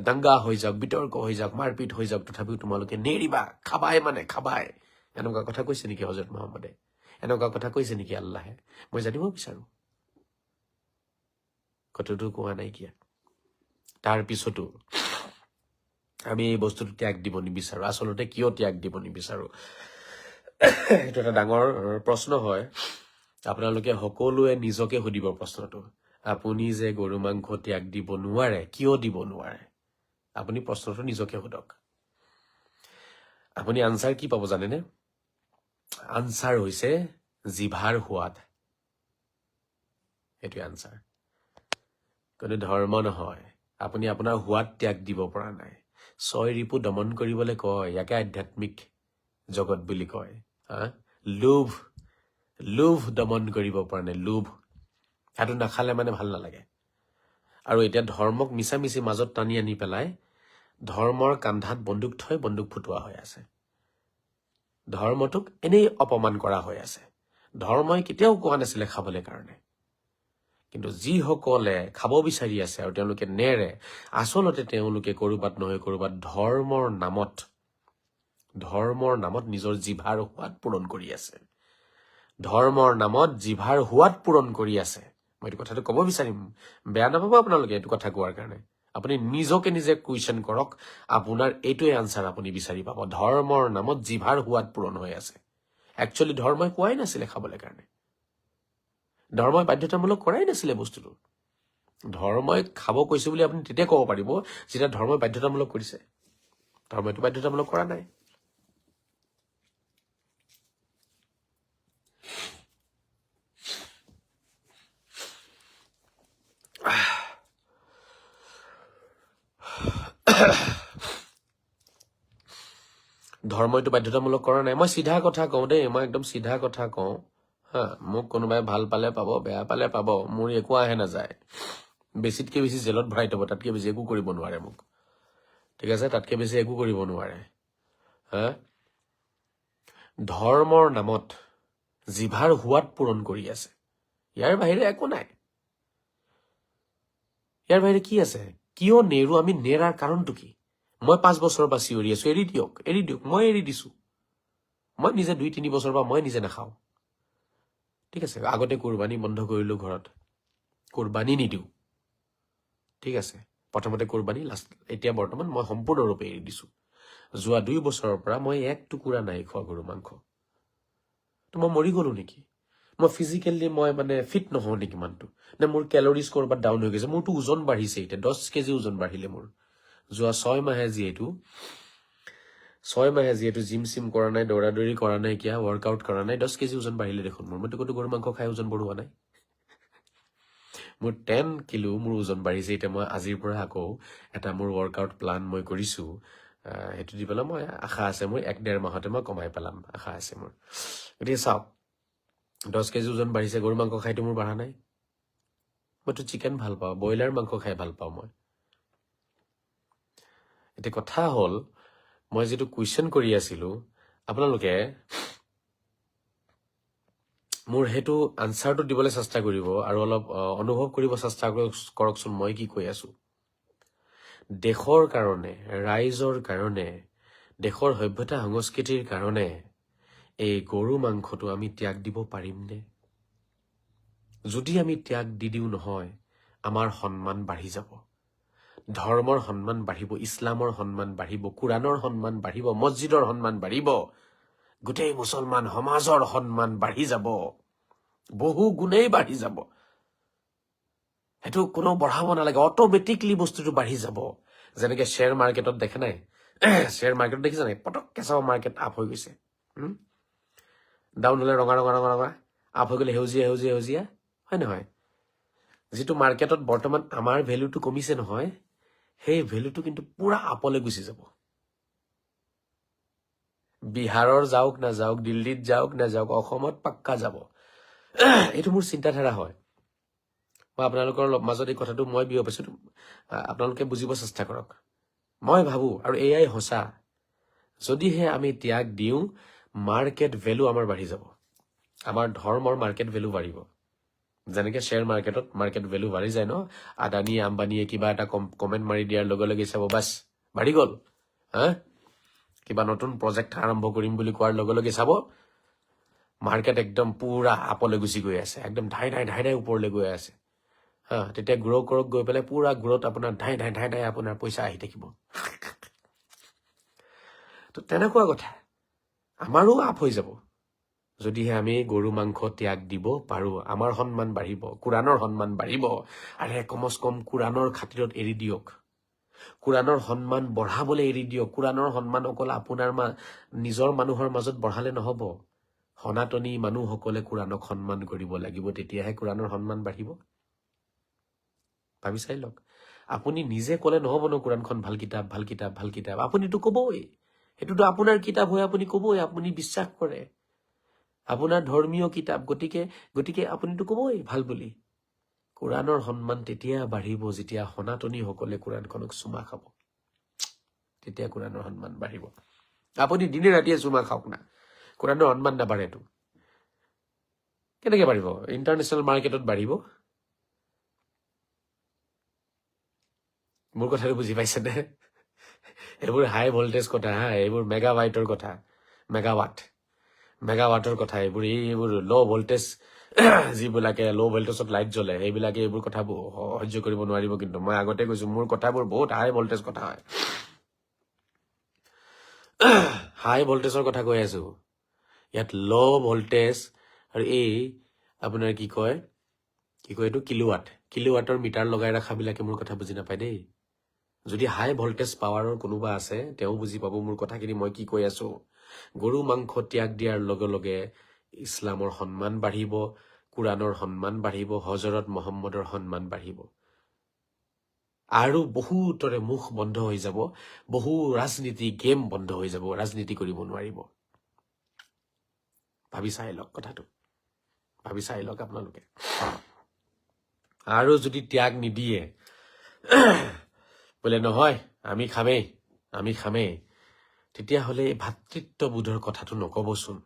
দাংগা হৈ যাওক, বিতৰ্ক হৈ যাওক, মাৰপিট হৈ যাওক, তথাপিও তোমালোকে নেৰিবা, খাবাই মানে খাবাই। এনেকুৱা কথা কৈছে নেকি হজৰত মহম্মদে? এনেকুৱা কথা কৈছে নেকি আল্লাহে? মই জানিব বিচাৰো। কথাটো কোৱা নাইকিয়া। তাৰ পিছতো আমি এই বস্তুটো ত্যাগ দিব নিবিচাৰো। আচলতে কিয় ত্যাগ দিব নিবিচাৰো, এইটো এটা ডাঙৰ প্ৰশ্ন হয়। আপোনালোকে সকলোৱে নিজকে সুধিব প্ৰশ্নটো। আপুনি যে গৰু মাংস ত্যাগ দিব নোৱাৰে, কিয় দিব নোৱাৰে? আপুনি প্ৰশ্নটো নিজকে সোধক। আপুনি আনচাৰ কি পাব জানেনে? আনচাৰ হৈছে জিভাৰ সোৱাদ। এইটোৱে আনচাৰ, কোনো ধৰ্ম নহয়। আপুনি আপোনাৰ সোৱাদ ত্যাগ দিব পৰা নাই। 6 ৰিপু দমন কৰিবলৈ কয়, ইয়াকে আধ্যাত্মিক জগত বুলি কয়। লোভ, লোভ দমন কৰিব পৰা নাই, লোভ। সেইটো নাখালে মানে ভাল নালাগে। আৰু এতিয়া ধৰ্মক মিছামিছি মাজত টানি আনি পেলাই ধৰ্মৰ কান্ধাত বন্দুক থৈ বন্দুক ফুটোৱা হৈ আছে। ধৰ্মটোক এনেই অপমান কৰা হৈ আছে। ধৰ্মই কেতিয়াও কোৱা নাছিলে খাবলৈ কাৰণে, কিন্তু যিসকলে খাব বিচাৰি আছে আৰু তেওঁলোকে নেৰে, আচলতে তেওঁলোকে কৰবাত নহয় কৰবাত ধৰ্মৰ নামত নিজৰ জিভাৰ সোৱাদ পূৰণ কৰি আছে। ধৰ্মৰ নামত জিভাৰ সোৱাদ পূৰণ কৰি আছে। মই এইটো কথাটো ক'ব বিচাৰিম, বেয়া নাপাব আপোনালোকে এইটো কথা কোৱাৰ কাৰণে। আপুনি নিজকে নিজে কুৱেশ্যন কৰক, আপোনাৰ এইটোৱে আনচাৰ আপুনি বিচাৰি পাব। ধৰ্মৰ নামত জিভাৰ সোৱাদ পূৰণ হৈ আছে। একচুৱেলি ধৰ্মই কোৱাই নাছিলে খাবলৈ কাৰণে। ধৰ্মই বাধ্যতামূলক কৰাই নাছিলে বস্তুটো। ধৰ্মই খাব কৈছে বুলি আপুনি তেতিয়া ক'ব পাৰিব যেতিয়া ধৰ্মই বাধ্যতামূলক কৰিছে। ধৰ্মইটো বাধ্যতামূলক কৰা নাই। ধৰ্মইটো বাধ্যতামূলক কৰা নাই। মই চিধা কথা কওঁ দেই, মই একদম চিধা কথা কওঁ। মোক কোনোবাই ভাল পালে পাব, বেয়া পালে পাব, মোৰ একো আহে নাযায়। বেছিতকে বেছি জেলত ভৰাই থব, তাতকে বেছি একো কৰিব নোৱাৰে মোক। ঠিক আছে, তাতকে বেছি একো কৰিব নোৱাৰে। ধৰ্মৰ নামত জিভাৰ সোৱাদ পূৰণ কৰি আছে। ইয়াৰ বাহিৰে একো নাই। ইয়াৰ বাহিৰে কি আছে? কিয় নেৰো? আমি নেৰাৰ কাৰণটো কি? মই 5 বছৰৰ পৰা চিঞৰি আছো, এৰি দিয়ক, এৰি দিয়ক। মই এৰি দিছো। মই নিজে 2-3 বছৰৰ পৰা মই নিজে নাখাওঁ। ঠিক আছে, আগতে কোৰবানী বন্ধ কৰিলো ঘৰত, কোৰবানী নিদিওঁ। ঠিক আছে, প্ৰথমতে কোৰবানী, এতিয়া বৰ্তমান মই সম্পূৰ্ণৰূপে এৰি দিছো। যোৱা 2 বছৰৰ পৰা মই 1 টুকুৰা নাই খোৱা গৰু মাংস। তো মই মৰি গলো নেকি? মই ফিজিকেলি মই মানে ফিট নহওঁ নেকি মানুহটো? নে মোৰ কেলৰিজ কৰবাত ডাউন হৈ গৈছে? মোৰতো ওজন বাঢ়িছে, এতিয়া 10 কেজি ওজন বাঢ়িলে মোৰ। যোৱা 6 মাহে যিহেতু জিম চিম কৰা নাই, দৌৰা দৌৰি কৰা নাই, কিয়া ৱৰ্কআউট কৰা নাই, 10 কেজি ওজন বাঢ়িলে দেখোন মোৰ। মইতো ক'তো গৰু মাংস খাই ওজন বঢ়োৱা নাই। মোৰ 10 কিলো মোৰ ওজন বাঢ়িছে। এতিয়া মই আজিৰ পৰা আকৌ এটা মোৰ ৱৰ্কআউট প্লান মই কৰিছো। সেইটো দি পেলাই মই আশা আছে মোৰ 1-1.5 মাহতে মই কমাই পেলাম, আশা আছে মোৰ। গতিকে চাওক, 10 কেজি ওজন বাঢ়িছে, গৰু মাংস খাইতো মোৰ বাঢ়া নাই। মইতো চিকেন ভাল পাওঁ, ব্ৰইলাৰ মাংস খাই ভাল পাওঁ মই। এতিয়া কথা হ'ল, মই যিটো কুৱেশ্যন কৰি আছিলো, আপোনালোকে মোৰ সেইটো আনচাৰটো দিবলৈ চেষ্টা কৰিব আৰু অলপ অনুভৱ কৰিব চেষ্টা কৰকচোন মই কি কৈ আছো। দেশৰ কাৰণে, ৰাইজৰ কাৰণে, দেশৰ সভ্যতা সংস্কৃতিৰ কাৰণে এই গৰু মাংসটো আমি ত্যাগ দিব পাৰিমনে? যদি আমি ত্যাগ দি দিওঁ নহয়, আমাৰ সন্মান বাঢ়ি যাব। ধৰ্মৰ সন্মান বাঢ়িব, ইছলামৰ সন্মান বাঢ়িব, কোৰাণৰ সন্মান বাঢ়িব, মছজিদৰ সন্মান বাঢ়িব, গোটেই মুছলমান সমাজৰ সন্মান বাঢ়ি যাব, বহু গুণেই বাঢ়ি যাব। সেইটো কোনো বঢ়াব নালাগে, অট'মেটিকলি বস্তুটো বাঢ়ি যাব। যেনেকে শ্বেয়াৰ মাৰ্কেটত দেখে নাই, শ্বেয়াৰ মাৰ্কেটত দেখিছে নাই, পটককে চাব মাৰ্কেট আপ হৈ গৈছে, ডাউন হলে ৰঙা ৰঙা ৰঙা ৰঙা, আপ হৈ গলে সেউজীয়া সেউজীয়া সেউজীয়া, হয় নহয়? যিটো মাৰ্কেটত বৰ্তমান আমাৰ ভেলুটো কমিছে নহয়, সেই ভেলুটো কিন্তু পুৰা আপলে গুচি যাব। বিহাৰৰ যাওক নাযাওক, দিল্লীত যাওক নাযাওক, অসমত পাক্কা যাব। এইটো মোৰ চিন্তাধাৰা হয়। মই আপোনালোকৰ মাজত এই কথাটো মই বিয়পাইছো, আপোনালোকে বুজিব চেষ্টা কৰক। মই ভাবো, আৰু এয়াই সঁচা, যদিহে আমি ত্যাগ দিওঁ, মাৰ্কেট ভেলু আমাৰ বাঢ়ি যাব। আমাৰ ধৰ্মৰ মাৰ্কেট ভেলু বাঢ়িব। যেনেকে শ্বেয়াৰ মাৰ্কেট ভেলু বাঢ়ি যায় ন, আদানী আম্বানীয়ে কিবা এটা কমেণ্ট মাৰি দিয়াৰ লগে লগে চাব বাছ বাঢ়ি গ'ল। হা, কিবা নতুন প্ৰজেক্ট আৰম্ভ কৰিম বুলি কোৱাৰ লগে লগে চাব মাৰ্কেট একদম পুৰা আপলৈ গুচি গৈ আছে, একদম ধাই ধাই ওপৰলৈ গৈ আছে। হা, তেতিয়া গ্ৰ' গৈ পেলাই পুৰা গ্ৰ'ত আপোনাৰ ধাই ধাই আপোনাৰ পইচা আহি থাকিব। তো তেনেকুৱা কথা, আমাৰো আপ হৈ যাব যদিহে আমি গৰু মাংস ত্যাগ দিব পাৰো। আমাৰ সন্মান বাঢ়িব, কোৰাণৰ সন্মান বাঢ়িব। আৰে কমচ কম কোৰাণৰ খাতিৰত এৰি দিয়ক, কোৰাণৰ সন্মান বঢ়াবলৈ এৰি দিয়ক। কোৰাণৰ সন্মান অকল আপোনাৰ নিজৰ মানুহৰ মাজত বঢ়ালে নহব, সনাতনী মানুহসকলে কোৰাণক সন্মান কৰিব লাগিব, তেতিয়াহে কোৰাণৰ সন্মান বাঢ়িব। ভাবি চাই লওক। আপুনি নিজে কলে নহব ন কোৰাণখন ভাল কিতাপ ভাল কিতাপ ভাল কিতাপ, আপুনিতো কবই, সেইটোতো আপোনাৰ কিতাপ হৈ আপুনি কবই, আপুনি বিশ্বাস কৰে, আপোনাৰ ধৰ্মীয় কিতাপ, গতিকে আপুনিতো কবই ভাল বুলি। কোৰাণৰ সন্মান তেতিয়া বাঢ়িব যেতিয়া সনাতনীসকলে কোৰাণখনক চুমা খাব, তেতিয়া কোৰাণৰ সন্মান বাঢ়িব। আপুনি দিনে ৰাতিয়ে চুমা খাওক না, কোৰাণৰ সন্মান নাবাঢ়েতো। কেনেকে বাঢ়িব? ইণ্টাৰনেশ্যনেল মাৰ্কেটত বাঢ়িব। মোৰ কথাটো বুজি পাইছেনে? এইবোৰ হাই ভল্টেজ কথা, হা, এইবোৰ মেগাৱাইটৰ কথা, মেগাৱাটৰ কথা, এইবোৰ ল' ভল্টেজ যিবিলাকে ল' ভল্টেজত লাইট জ্বলে সেইবিলাকে এইবোৰ কথাবোৰ সহ্য কৰিব নোৱাৰিব। কিন্তু মই আগতে কৈছো মোৰ কথাবোৰ বহুত হাই ভল্টেজ কথা হয়। হাই ভল্টেজৰ কথা কৈ আছো, ইয়াত ল' ভল্টেজ আৰু এই আপোনাৰ কি কয় এইটো কিলোৱাটৰ মিটাৰ লগাই ৰখাবিলাকে মোৰ কথা বুজি নাপায় দেই। যদি হাই ভল্টেজ পাৱাৰৰ কোনোবা আছে তেওঁ বুজি পাব মোৰ কথাখিনি মই কি কৈ আছো। গৰু মাংস ত্যাগ দিয়াৰ লগে লগে ইছলামৰ সন্মান বাঢ়িব, কোৰাণৰ সন্মান বাঢ়িব, হজৰত মহম্মদৰ সন্মান বাঢ়িব, আৰু বহুতৰে মুখ বন্ধ হৈ যাব, বহু ৰাজনীতি গেম বন্ধ হৈ যাব, ৰাজনীতি কৰিব নোৱাৰিব। ভাবি চাই লওক কথাটো, ভাবি চাই লওক আপোনালোকে। আৰু যদি ত্যাগ নিদিয়ে বোলে নহয় আমি খামেই, তেতিয়াহ'লে এই ভাতৃত্ববোধৰ কথাটো নকবচোন।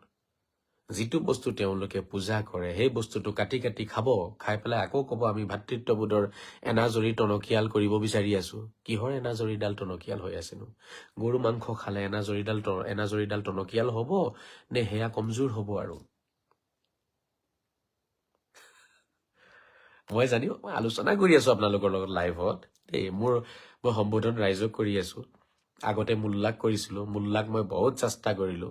যিটো বস্তু তেওঁলোকে পূজা কৰে সেই বস্তুটো কাটি খাব, খাই পেলাই আকৌ কব আমি ভাতৃত্ববোধৰ এনাজৰী টনকিয়াল কৰিব বিচাৰি আছো। কিহৰ এনাজৰীডাল টনকিয়াল হৈ আছেনো? গৰু মাংস খালে এনাজৰীডাল টনকিয়াল হব নে সেয়া কমজোৰ হব? আৰু মই আলোচনা কৰি আছো আপোনালোকৰ লগত লাইভত দেই। মই সম্বোধন ৰাইজক কৰি আছো। আগতে মোল্লাক কৰিছিলো, মোল্লাক মই বহুত চেষ্টা কৰিলো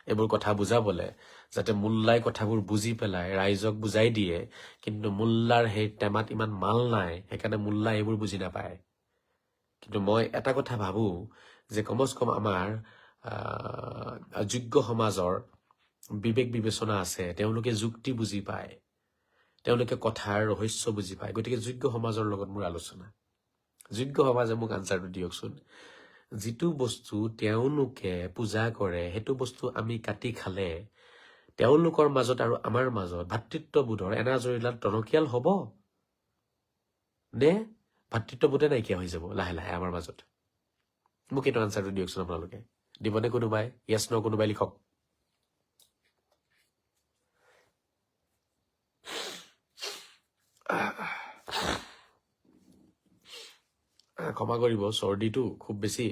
এইবোৰ কথা বুজাবলে, যাতে মোল্লাই কথাবোৰ বুজি পেলাই ৰাইজক বুজাই দিয়ে। কিন্তু মোল্লাৰ সেই টেমাত ইমান মাল নাই, সেইকাৰণে মোল্লাই এইবোৰ বুজি নাপায়। কিন্তু মই এটা কথা ভাবো যে কমচ কম আমাৰ যোগ্য সমাজৰ বিবেক বিবেচনা আছে, তেওঁলোকে যুক্তি বুজি পায়, তেওঁলোকে কথাৰ ৰহস্য বুজি পায়। গতিকে যোগ্য সমাজৰ লগত মোৰ আলোচনা, যোগ্য সমাজে মোক আনচাৰটো দিয়কচোন। যিটো বস্তু তেওঁলোকে পূজা কৰে সেইটো বস্তু আমি কাটি খালে তেওঁলোকৰ মাজত আৰু আমাৰ মাজত ভাতৃত্ববোধৰ এনাজৰীডাল টনকিয়াল হব নে ভাতৃত্ববোধে নাইকিয়া হৈ যাব লাহে লাহে আমাৰ মাজত? মোক এইটো আনচাৰটো দিয়কচোন আপোনালোকে। দিবনে কোনোবাই? য়েছ ন কোনোবাই লিখক। ক্ষমা কৰিব, চৰ্দিটো খুব বেছি।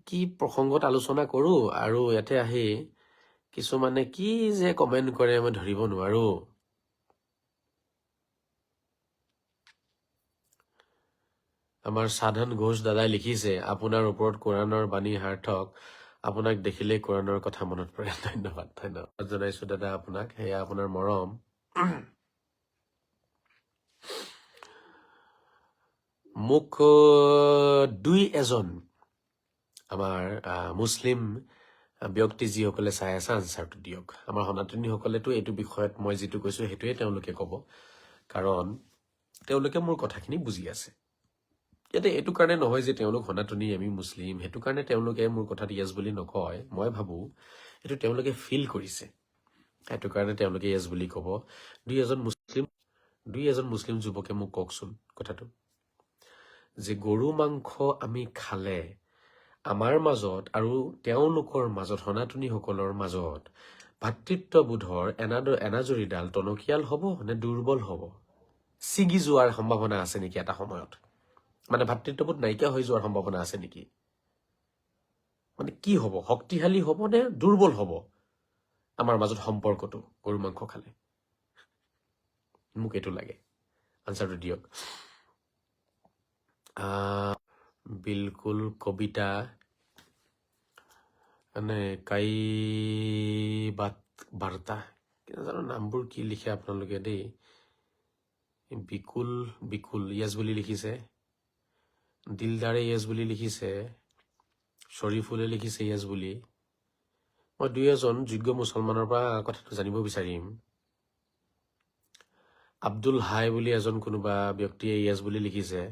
কি প্ৰসংগত আলোচনা কৰো আৰু ইয়াতে আহি কিছুমানে কি যে কমেণ্ট কৰে মই ধৰিব নোৱাৰো। আমাৰ সাধন ঘোষ দাদাই লিখিছে, আপোনাৰ ওপৰত কোৰাণৰ বাণী সাৰ্থক, আপোনাক দেখিলে কোৰাণৰ কথা মনত পৰে। ধন্যবাদ জনাইছো দাদা আপোনাক, সেয়া আপোনাৰ মৰম। মোক দুই এজন আমাৰ মুছলিম ব্যক্তি যিসকলে চাই আছে আনচাৰটো দিয়ক। আমাৰ সনাতনীসকলেতো এইটো বিষয়ত মই যিটো কৈছো সেইটোৱে তেওঁলোকে কব, কাৰণ তেওঁলোকে মোৰ কথাখিনি বুজি আছে। ইয়াতে এইটো কাৰণে নহয় যে তেওঁলোক সনাতনী আমি মুছলিম, সেইটো কাৰণে তেওঁলোকে মোৰ কথাত য়েছ বুলি নকয়। মই ভাবো এইটো তেওঁলোকে ফিল কৰিছে, সেইটো কাৰণে তেওঁলোকে য়েছ বুলি কব। দুই এজন মুছলিম যুৱকে মোক কওকচোন কথাটো, যে গৰু মাংস আমি খালে আমাৰ মাজত আৰু তেওঁলোকৰ মাজত সনাতনীসকলৰ মাজত ভাতৃত্ববোধৰ এনাজৰীডাল টনকিয়াল হ'ব নে দুৰ্বল হ'ব, ছিগি যোৱাৰ সম্ভাৱনা আছে নেকি এটা সময়ত, মানে ভাতৃত্ববোধ নাইকিয়া হৈ যোৱাৰ সম্ভাৱনা আছে নেকি, মানে কি হ'ব, শক্তিশালী হ'ব নে দুৰ্বল হ'ব আমাৰ মাজত সম্পৰ্কটো গৰু মাংস খালে? মোক এইটো লাগে, আনচাৰটো দিয়ক। বিলকুল কবিতা মানে কাই বাৰ্তা জানো নামবোৰ কি লিখে আপোনালোকে দেই। বিকুল বিকুল য়েছ বুলি লিখিছে, দিলদাৰে য়েছ বুলি লিখিছে, শ্বৰীফুলে লিখিছে য়েছ বুলি। মই দুই এজন যোগ্য মুছলমানৰ পৰা কথাটো জানিব বিচাৰিম। আব্দুল হাই বুলি এজন কোনোবা ব্যক্তিয়ে য়েছ বুলি লিখিছে।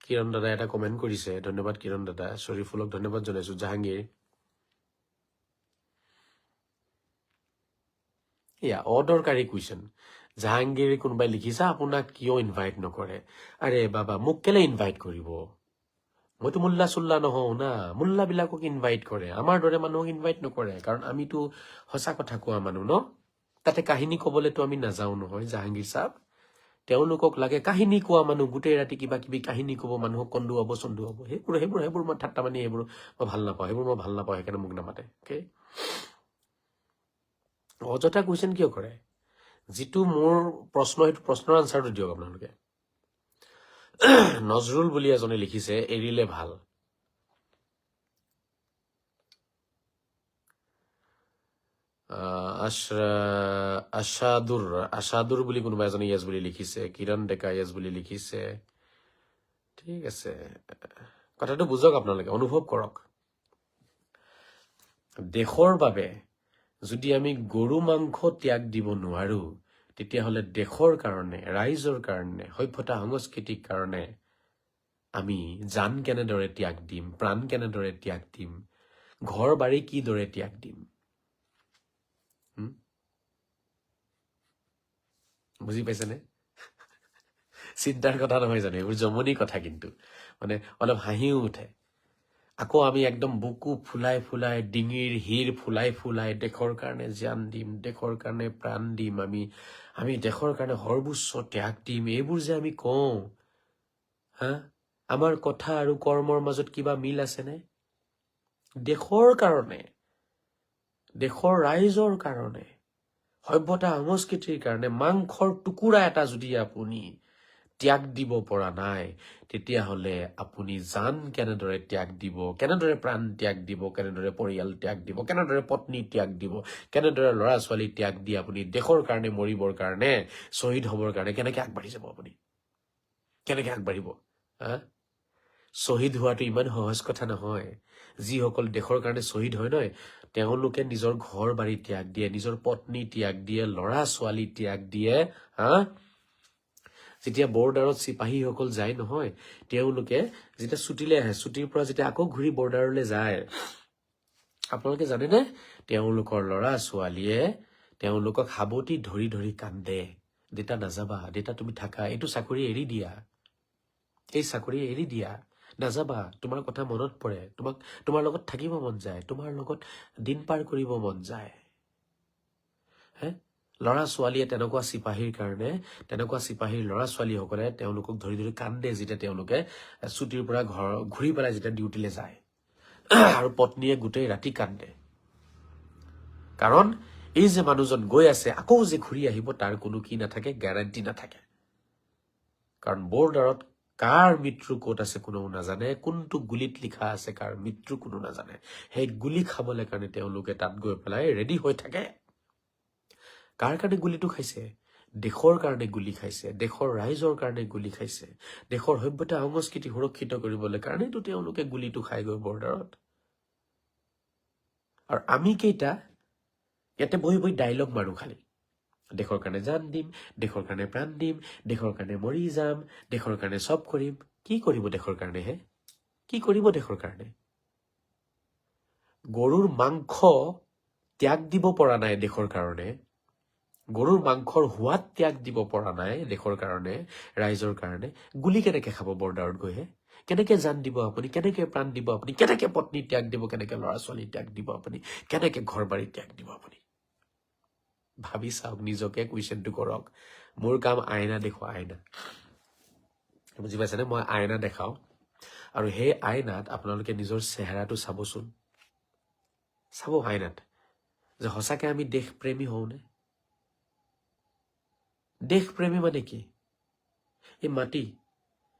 কিৰণ দাদা এটা কমেণ্ট কৰিছে, ধন্যবাদ কিৰণ দাদা। শ্বৰীফুলক ধন্যবাদ জনাইছো। জাহাংগীৰ এয়া অদৰকাৰী কুৱেশ্যন। জাহাংগীৰ কোনোবাই লিখিছে আপোনাক কিয় ইনভাইট নকৰে। আৰে বাবা মোক কেলে ইনভাইট কৰিব, মইতো মুল্লা চুল্লা নহওঁ না। মুল্লাবিলাকক ইনভাইট কৰে, আমাৰ দৰে মানুহক ইনভাইট নকৰে, কাৰণ আমিতো সঁচা কথা কোৱা মানুহ ন। তাতে কাহিনী কবলেতো আমি নাযাওঁ নহয় জাহাংগীৰ চাহাব। তেওঁলোকক লাগে কাহিনী কোৱা মানুহ, গোটেই ৰাতি কিবা কিবি কাহিনী কব, মানুহক কন্দুৱাব চন্দুৱাব। সেইবোৰ মই ঠাট্টা মানি সেইবোৰ মই ভাল নাপাওঁ, সেইকাৰণে মোক নামাতে। অ'কে, অযথা কুৱেশ্যন কিয় কৰে? যিটো মোৰ প্ৰশ্ন সেইটো প্ৰশ্নৰ আনচাৰটো দিয়ক আপোনালোকে। নজৰুল বুলি এজনে লিখিছে এৰিলে ভাল। আশাদুৰ বুলি কোনোবা এজনে য়েছ বুলি লিখিছে। কিৰণ ডেকা য়েছ বুলি লিখিছে। ঠিক আছে, কথাটো বুজক আপোনালোকে, অনুভৱ কৰক। দেশৰ বাবে যদি আমি গৰু মাংস ত্যাগ দিব নোৱাৰো, তেতিয়াহ'লে দেশৰ কাৰণে, ৰাইজৰ কাৰণে, সভ্যতা সংস্কৃতিৰ কাৰণে আমি জান কেনেদৰে ত্যাগ দিম, প্ৰাণ কেনেদৰে ত্যাগ দিম, ঘৰ বাৰী কিদৰে ত্যাগ দিম? বুজি পাইছেনে? চিন্তাৰ কথা নহয় জানো, এইবোৰ জমনি কথা, কিন্তু মানে অলপ হাঁহিও উঠে। আকৌ আমি একদম বুকু ফুলাই ফুলাই, ডিঙিৰ হিৰ ফুলাই ফুলাই দেশৰ কাৰণে জান দিম, দেশৰ কাৰণে প্ৰাণ দিম, আমি দেশৰ কাৰণে সৰ্বোচ্চ ত্যাগ দিম, এইবোৰ যে আমি কওঁ, হা, আমাৰ কথা আৰু কৰ্মৰ মাজত কিবা মিল আছেনে? দেশৰ কাৰণে, দেশৰ ৰাইজৰ কাৰণে, সভ্যতা সংস্কৃতিৰ কাৰণে মাংসৰ টুকুৰা এটা যদি আপুনি ত্যাগ দিব পৰা নাই, তেতিয়াহ'লে আপুনি জান কেনেদৰে ত্যাগ দিব, কেনেদৰে প্ৰাণ ত্যাগ দিব, কেনেদৰে পৰিয়াল ত্যাগ দিব, কেনেদৰে পত্নী ত্যাগ দিব, কেনেদৰে ল'ৰা ছোৱালী ত্যাগ দি আপুনি দেশৰ কাৰণে মৰিবৰ কাৰণে, শ্বহীদ হ'বৰ কাৰণে কেনেকে আগবাঢ়ি যাব? আপুনি কেনেকে আগবাঢ়িব? শ্বহীদ হোৱাটো ইমান সহজ কথা নহয়। যিসকল দেশৰ কাৰণে শ্বহীদ হয় নহয়, তেওঁলোকে নিজৰ ঘৰ বাৰী ত্যাগ দিয়ে, নিজৰ পত্নী ত্যাগ দিয়ে, ল'ৰা ছোৱালী ত্যাগ দিয়ে। যেতিয়া বৰ্ডাৰত চিপাহীসকল যায় নহয়, তেওঁলোকে যেতিয়া ছুটীলৈ আহে, ছুটীৰ পৰা যেতিয়া আকৌ ঘূৰি বৰ্ডাৰলৈ যায়, আপোনালোকে জানেনে, তেওঁলোকৰ ল'ৰা ছোৱালীয়ে তেওঁলোকক সাৱটি ধৰি ধৰি কান্দে। দেউতা নাযাবা, দেউতা তুমি থাকা, এইটো চাকৰি এৰি দিয়া, এই চাকৰি এৰি দিয়া, নাযাবা, তোমাৰ কথা মনত পৰে, তোমাৰ লগত থাকিব মন যায়, তোমাৰ লগত দিন পাৰ কৰিব মন যায়। ল'ৰা ছোৱালীয়ে তেনেকুৱা চিপাহীৰ কাৰণে, তেনেকুৱা চিপাহীৰ ল'ৰা ছোৱালীসকলে তেওঁলোকক ধৰি ধৰি কান্দে, যেতিয়া তেওঁলোকে ছুটীৰ পৰা ঘূৰি পেলাই যেতিয়া ডিউটিলৈ যায়, আৰু পত্নীয়ে গোটেই ৰাতি কান্দে। কাৰণ এই যে মানুহজন গৈ আছে, আকৌ যে ঘূৰি আহিব, তাৰ কোনো কি নাথাকে, গ্যাৰাণ্টি নাথাকে। কাৰণ বৰ্ডাৰত কাৰ মৃত্যু ক'ত আছে কোনেও নাজানে, কোনটো গুলিত লিখা আছে কাৰ মৃত্যু কোনো নাজানে। সেই গুলি খাবলৈ কাৰণে তেওঁলোকে তাত গৈ পেলাই ৰেডি হৈ থাকে। কাৰ কাৰণে গুলিটো খাইছে? দেশৰ কাৰণে গুলি খাইছে, দেশৰ ৰাইজৰ কাৰণে গুলি খাইছে, দেশৰ সভ্যতা সংস্কৃতি সুৰক্ষিত কৰিবলৈ কাৰণেতো তেওঁলোকে গুলিটো খাই গৈ বৰ্ডাৰত। আৰু আমি কেইটা ইয়াতে বহি বহি ডাইলগ মাৰো খালি, দেশৰ কাৰণে জান দিম, দেশৰ কাৰণে প্ৰাণ দিম, দেশৰ কাৰণে মৰি যাম, দেশৰ কাৰণে চব কৰিম। কি কৰিব দেশৰ কাৰণে? কি কৰিব দেশৰ কাৰণে? গৰুৰ মাংস ত্যাগ দিব পৰা নাই দেশৰ কাৰণে, গৰুৰ মাংসৰ সোৱাদ ত্যাগ দিব পৰা নাই দেশৰ কাৰণে, ৰাইজৰ কাৰণে, গুলি কেনেকে খাব বৰ্ডাৰত গৈহে? কেনেকে জান দিব আপুনি? কেনেকে প্ৰাণ দিব আপুনি? কেনেকে পত্নী ত্যাগ দিব? কেনেকে ল'ৰা ছোৱালী ত্যাগ দিব আপুনি? কেনেকে ঘৰ বাৰী ত্যাগ দিব আপুনি? ভাবি চাওক, নিজকে কুৱেশ্যনটো কৰক। মোৰ কাম আইনা দেখুওৱা, আইনা। বুজি পাইছেনে? মই আইনা দেখাও আৰু সেই আইনাত আপোনালোকে নিজৰ চেহেৰাটো চাবচোন। চাব আইনাত যে সঁচাকে আমি দেশপ্ৰেমী হওঁনে? দেশপ্ৰেমী মানে কি? এই মাটি,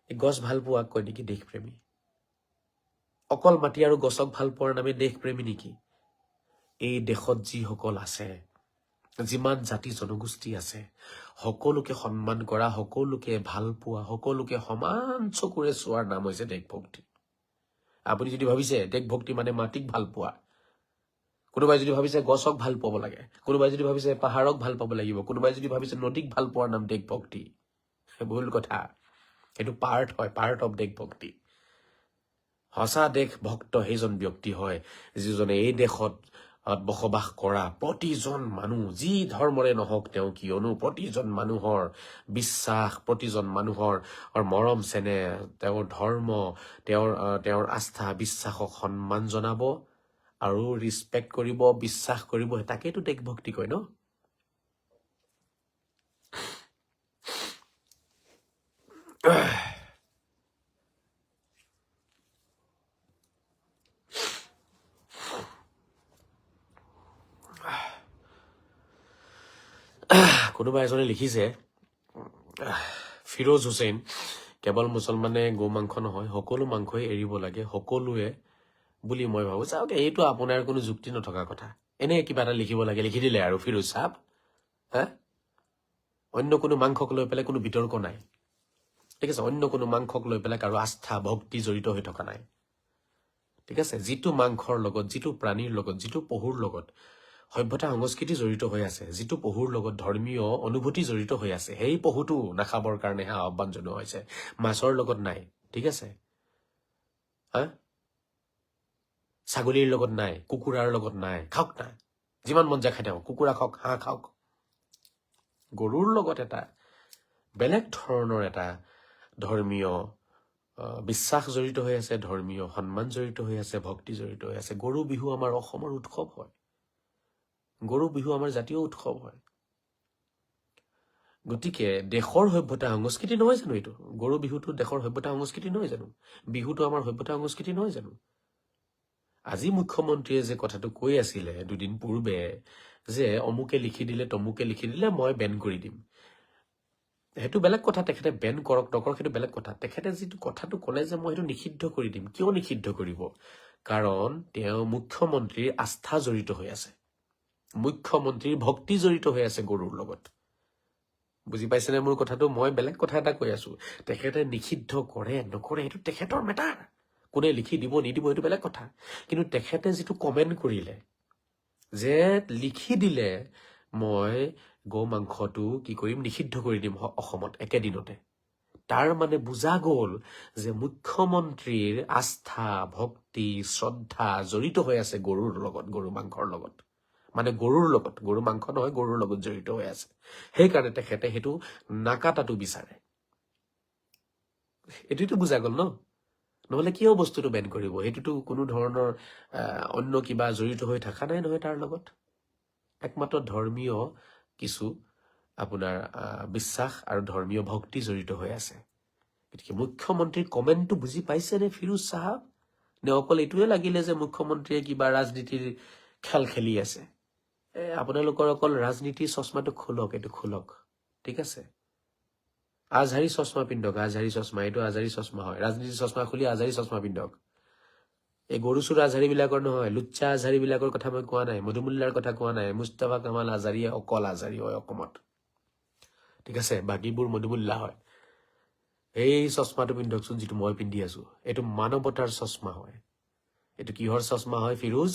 এই গছ ভাল পোৱাক কয় নেকি দেশপ্ৰেমী? অকল মাটি আৰু গছক ভাল পোৱাৰ নামে দেশপ্ৰেমী নেকি? এই দেশত যিসকল আছে, যিমান জাতি জনগোষ্ঠী আছে, সকলোকে সন্মান কৰা, সকলোকে ভাল পোৱা, সকলোকে সমান চকুৰে চোৱাৰ নাম হৈছে দেশভক্তি। আপুনি যদি ভাবিছে দেশভক্তি মানে মাটিক ভাল পোৱা, কোনোবাই যদি ভাবিছে গছক ভাল পাব লাগে, কোনোবাই যদি ভাবিছে পাহাৰক ভাল পাব লাগিব, কোনোবাই যদি ভাবিছে নদীক ভাল পোৱাৰ নাম দেশভক্তি, ভুল কথা। এইটো পাৰ্ট হয়, পাৰ্ট অফ দেশভক্তি। সঁচা দেশ ভক্ত সেইজন ব্যক্তি হয় যিজনে এই দেশত বসবাস কৰা প্ৰতিজন মানুহ, যি ধৰ্মৰে নহওক তেওঁ কিয়নো, প্ৰতিজন মানুহৰ বিশ্বাস, প্ৰতিজন মানুহৰ মৰম চেনেহ, তেওঁৰ ধৰ্ম, তেওঁৰ আস্থা বিশ্বাসক সন্মান জনাব আৰু ৰিছপেক্ট কৰিব, বিশ্বাস কৰিব। তাকেইতো দেশভক্তি কয় ন? কোনোবা এজনে লিখিছে, ফিৰোজ হুছেইন, কেৱল মুছলমানে গো মাংস নহয়, সকলো মাংসই এৰিব লাগে সকলোৱে বুলি মই ভাবো। চাওক, এইটো আপোনাৰ কোনো যুক্তি নথকা কথা। এনে কিবা এটা লিখিব লাগে, লিখি দিলে আৰু ফিৰোজ চাহাব। হা, অন্য কোনো মাংসক লৈ পেলাই কোনো বিতৰ্ক নাই, ঠিক আছে? অন্য কোনো মাংসক লৈ পেলাই কাৰো আস্থা ভক্তি জড়িত হৈ থকা নাই, ঠিক আছে? যিটো মাংসৰ লগত, যিটো প্ৰাণীৰ লগত, যিটো পহুৰ লগত সভ্যতা সংস্কৃতি জড়িত হৈ আছে, যিটো পহুৰ লগত ধৰ্মীয় অনুভূতি জড়িত হৈ আছে, সেই পহুটো নাখাবৰ কাৰণেহে আহ্বান জনোৱা হৈছে, মাছৰ লগত নাই, ঠিক আছে? হা, ছাগলীৰ লগত নাই, কুকুৰাৰ লগত নাই, খাওক না, যিমান মন যায় খাই থাকক, কুকুৰা খাওক, হাঁহ খাওক। গৰুৰ লগত এটা বেলেগ ধৰণৰ এটা ধৰ্মীয় বিশ্বাস জড়িত হৈ আছে, ধৰ্মীয় সন্মান জড়িত হৈ আছে, ভক্তি জড়িত হৈ আছে। গৰু বিহু আমাৰ অসমৰ উৎসৱ হয়, গৰু বিহু আমাৰ জাতীয় উৎসৱ হয়। গতিকে দেশৰ সভ্যতা সংস্কৃতি নহয় জানো এইটো? গৰু বিহুটো দেশৰ সভ্যতা সংস্কৃতি নহয় জানো? বিহুটো আমাৰ সভ্যতা সংস্কৃতি নহয় জানো? আজি মুখ্যমন্ত্ৰীয়ে যে কথাটো কৈ আছিলে দুদিন পূৰ্বে, যে অমুকে লিখি দিলে তমুকে লিখি দিলে মই বেন কৰি দিম, সেইটো বেলেগ কথা। তেখেতে বেন কৰক নকৰক সেইটো বেলেগ কথা। তেখেতে যিটো কথাটো ক'লে যে মই সেইটো নিষিদ্ধ কৰি দিম, কিয় নিষিদ্ধ কৰিব? কাৰণ তেওঁ মুখ্যমন্ত্ৰীৰ আস্থা জড়িত হৈ আছে, মুখ্যমন্ত্ৰীৰ ভক্তি জড়িত হৈ আছে গৰুৰ লগত। বুজি পাইছেনে মোৰ কথাটো? মই বেলেগ কথা এটা কৈ আছো। তেখেতে নিষিদ্ধ কৰে নকৰে সেইটো তেখেতৰ মেটাৰ, কোনে লিখি দিব নিদিব এইটো বেলেগ কথা। কিন্তু তেখেতে যিটো কমেণ্ট কৰিলে যে লিখি দিলে মই গো মাংসটো কি কৰিম, নিষিদ্ধ কৰি দিম অসমত একেদিনতে, তাৰ মানে বুজা গ'ল যে মুখ্যমন্ত্ৰীৰ আস্থা ভক্তি শ্ৰদ্ধা জড়িত হৈ আছে গৰুৰ লগত, গৰু মাংসৰ লগত, মানে গৰুৰ লগত, গৰু মাংস নহয় গৰুৰ লগত জড়িত হৈ আছে। সেইকাৰণে তেখেতে সেইটো নাকাটাটো বিচাৰে। এইটোতো বুজা গ'ল ন? নহলে কিয় বস্তুটো বেন কৰিব? সেইটোতো কোনো ধৰণৰ অন্য কিবা জড়িত হৈ থকা নাই নহয় তাৰ লগত, একমাত্ৰ ধৰ্মীয় কিছু আপোনাৰ বিশ্বাস আৰু ধৰ্মীয় ভক্তি জড়িত হৈ আছে। গতিকে মুখ্যমন্ত্ৰীৰ কমেণ্টটো বুজি পাইছেনে ফিৰোজ চাহাব? নে অকল এইটোৱে লাগিলে যে মুখ্যমন্ত্ৰীয়ে কিবা ৰাজনীতিৰ খেল খেলি আছে? আপোনালোকৰ অকল ৰাজনীতিৰ চশমাটো খোলক, এইটো খোলক, ঠিক আছে? আজহাৰী চশমা পিন্ধক, আজহাৰী চশমা, এইটো আজহাৰী চশমা হয়। ৰাজনীতিৰ চশমা খুলি আজহাৰী চশমা পিন্ধক। এই গৰু চুৰ আজহাৰী বিলাকৰ নহয়, লুচ্চা আজহাৰী বিলাকৰ কথা মই কোৱা নাই, মধুমুল্লাৰ কথা কোৱা নাই। মুস্তাফা কামাল আজহাৰীয়ে অকল আজহাৰী হয় অসমত, ঠিক আছে? বাকীবোৰ মধুমুল্লা হয়। এই চশমাটো পিন্ধকচোন যিটো মই পিন্ধি আছো, এইটো মানৱতাৰ চশমা হয়। এইটো কিহৰ চশমা হয় ফিৰোজ?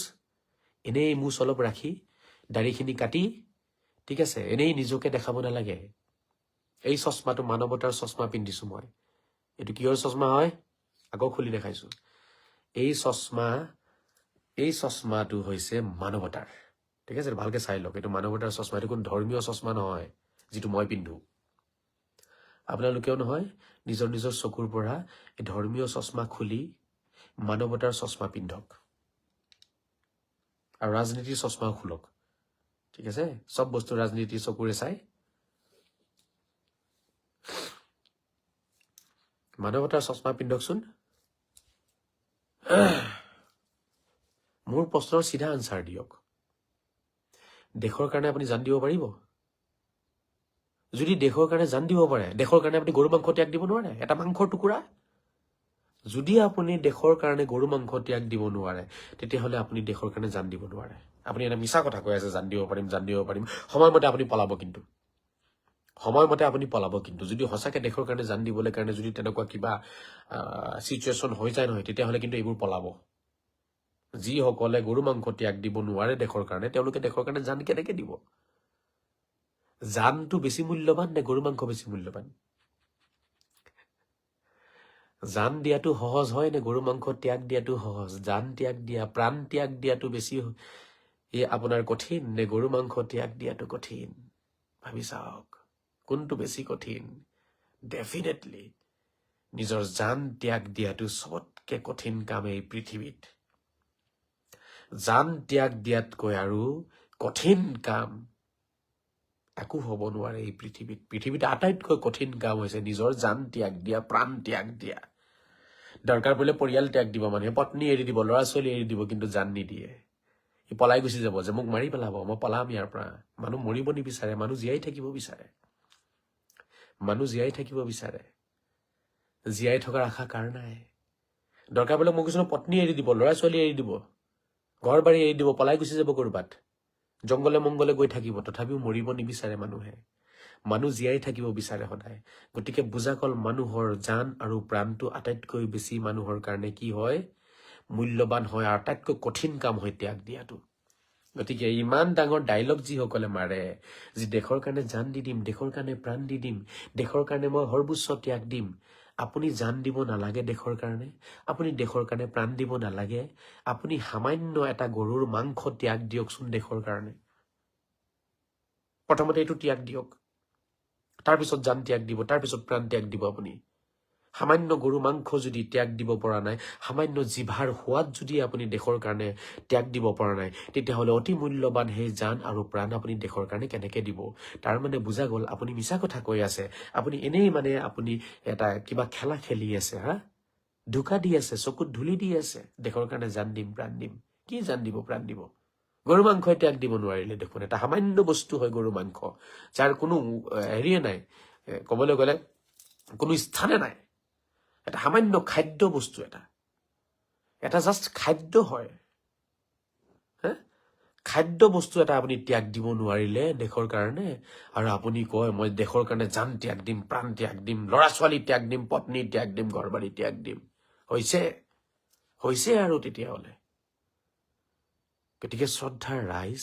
এনেই মুছ অলপ ৰাখি দাড়িখিনি কাটি, ঠিক আছে, এনেই নিজকে দেখাব নালাগে। এই চশমাটো মানৱতাৰ চশমা পিন্ধিছো মই। এইটো কিহৰ চশমা হয়? আকৌ খুলি দেখাইছো। এই চশমাটো হৈছে মানৱতাৰ। ঠিক আছে ভালকে চাই লওক এইটো মানৱতাৰ চশমা এইটো কোনো ধৰ্মীয় চশমা নহয় যিটো মই পিন্ধো আপোনালোকেও নহয় নিজৰ নিজৰ চকুৰ পৰা এই ধৰ্মীয় চশমা খুলি মানৱতাৰ চশমা পিন্ধক আৰু ৰাজনীতিৰ চশমাও খুলক ঠিক আছে সব বস্তু ৰাজনীতিৰ চকুৰে চাই মানৱতাৰ চশমা পিন্ধকচোন মোৰ প্ৰশ্নৰ চিধা আনসাৰ দিয়ক দেশৰ কাৰণে আপুনি জান দিব পাৰিব যদি দেশৰ কাৰণে জান দিব পাৰে দেশৰ কাৰণে আপুনি গৰু মাংস ত্যাগ দিব নোৱাৰে এটা মাংসৰ টুকুৰা যদি আপুনি দেশৰ কাৰণে গৰু মাংস ত্যাগ দিব নোৱাৰে তেতিয়াহলে আপুনি দেশৰ কাৰণে জান দিব নোৱাৰে আপুনি এটা মিছা কথা কৈ আছে জান দিব পাৰিম সময়মতে আপুনি পলাব কিন্তু সময়মতে আপুনি পলাব কিন্তু যদি হসাকে দেশৰ কাৰণে জান দিবলৈ কাৰণে যদি তেনেকুৱা কিবা সিচুৱেশন হৈ যায় নহয় তেতিয়াহলে কিন্তু এইবোৰ পলাব যিসকলে গৰু মাংস ত্যাগ দিব নোৱাৰে দেশৰ কাৰণে তেওঁলোকে দেশৰ কাৰণে জান কেনেকৈ দিব জানটো বেছি মূল্যৱান নে গৰু মাংস বেছি মূল্যৱান জান দিয়াটো সহজ হয় নে গৰু মাংস ত্যাগ দিয়াটো সহজ জান ত্যাগ দিয়া প্ৰাণ ত্যাগ দিয়াটো বেছি আপোনাৰ কঠিন নে গৰু মাংস ত্যাগ দিয়াটো কঠিন ভাবি চাওক কোনটো বেছি কঠিন ডেফিনেটলি নিজৰ জান ত্যাগ দিয়াটো সবতকে কঠিন কাম এই পৃথিৱীত জান ত্যাগ দিয়াতকৈ আৰু কঠিন কাম একো হ'ব নোৱাৰে এই পৃথিৱীত আটাইতকৈ কঠিন কাম হৈছে নিজৰ জান ত্যাগ দিয়া প্ৰাণ ত্যাগ দিয়া দৰকাৰ পৰিলে পৰিয়াল ত্যাগ দিব মানুহে পত্নী এৰি দিব ল'ৰা ছোৱালী এৰি দিব কিন্তু জান নিদিয়ে ই পলাই গুচি যাব যে মোক মাৰি পেলাব মই পলাম ইয়াৰ পৰা মানুহ মৰিব নিবিচাৰে মানুহ জীয়াই থাকিব বিচাৰে জীয়াই থকাৰ আশা কাৰ নাই দৰকাৰ পৰিলে মোক কিছুমান পত্নী এৰি দিব ল'ৰা ছোৱালী এৰি দিব ঘৰ বাৰী এৰি দিব পলাই গুচি যাব কৰবাত জংগলে মংগলে গৈ থাকিব তথাপিও মৰিব নিবিচাৰে মানুহ জীয়াই থাকিব বিচাৰে সদায় গতিকে বুজাকল মানুহৰ জান আৰু প্ৰাণটো আটাইতকৈ বেছি মানুহৰ কাৰণে কি হয় মূল্যৱান হয় আৰু আটাইতকৈ কঠিন কাম হয় ত্যাগ দিয়াটো গতিকে ইমান ডাঙৰ ডায়লগ যিসকলে মাৰে যে দেশৰ কাৰণে জান দি দিম দেশৰ কাৰণে প্ৰাণ দি দিম দেশৰ কাৰণে মই সৰ্বোচ্চ ত্যাগ দিম আপুনি জান দিব নালাগে দেশৰ কাৰণে আপুনি দেশৰ কাৰণে প্ৰাণ দিব নালাগে আপুনি সামান্য এটা গৰুৰ মাংস ত্যাগ দিয়কচোন দেশৰ কাৰণে প্ৰথমতে এইটো ত্যাগ দিয়ক তাৰপিছত জান ত্যাগ দিব তাৰপিছত প্ৰাণ ত্যাগ দিব আপুনি সামান্য গৰু মাংস যদি ত্যাগ দিব পৰা নাই সামান্য জিভাৰ সোৱাদ যদি আপুনি দেশৰ কাৰণে ত্যাগ দিব পৰা নাই তেতিয়াহলে অতি মূল্যৱান সেই জান আৰু প্ৰাণ আপুনি দেশৰ কাৰণে কেনেকে দিব তাৰ মানে বুজা গল আপুনি মিছা কথা কৈ আছে আপুনি এনেই মানে আপুনি এটা কিবা খেলা খেলি আছে হা ধোকা দি আছে চকুত ধুলি দি আছে দেশৰ কাৰণে জান দিম প্ৰাণ দিম কি জান দিব প্ৰাণ দিব গৰু মাংস ত্যাগ দিব নোৱাৰিলে দেখোন এটা সামান্য বস্তু হয় গৰু মাংস যাৰ কোনো হেৰিয়ে নাই ক'বলৈ গ'লে কোনো স্থানে নাই এটা সামান্য খাদ্য বস্তু এটা জাষ্ট খাদ্য হয় খাদ্য বস্তু এটা আপুনি ত্যাগ দিব নোৱাৰিলে দেশৰ কাৰণে আৰু আপুনি কয় মই দেশৰ কাৰণে জান ত্যাগ দিম প্ৰাণ ত্যাগ দিম ল'ৰা ছোৱালী ত্যাগ দিম পত্নী ত্যাগ দিম ঘৰ বাৰী ত্যাগ দিম হৈছে আৰু তেতিয়াহলে গতিকে শ্ৰদ্ধাৰ ৰাইজ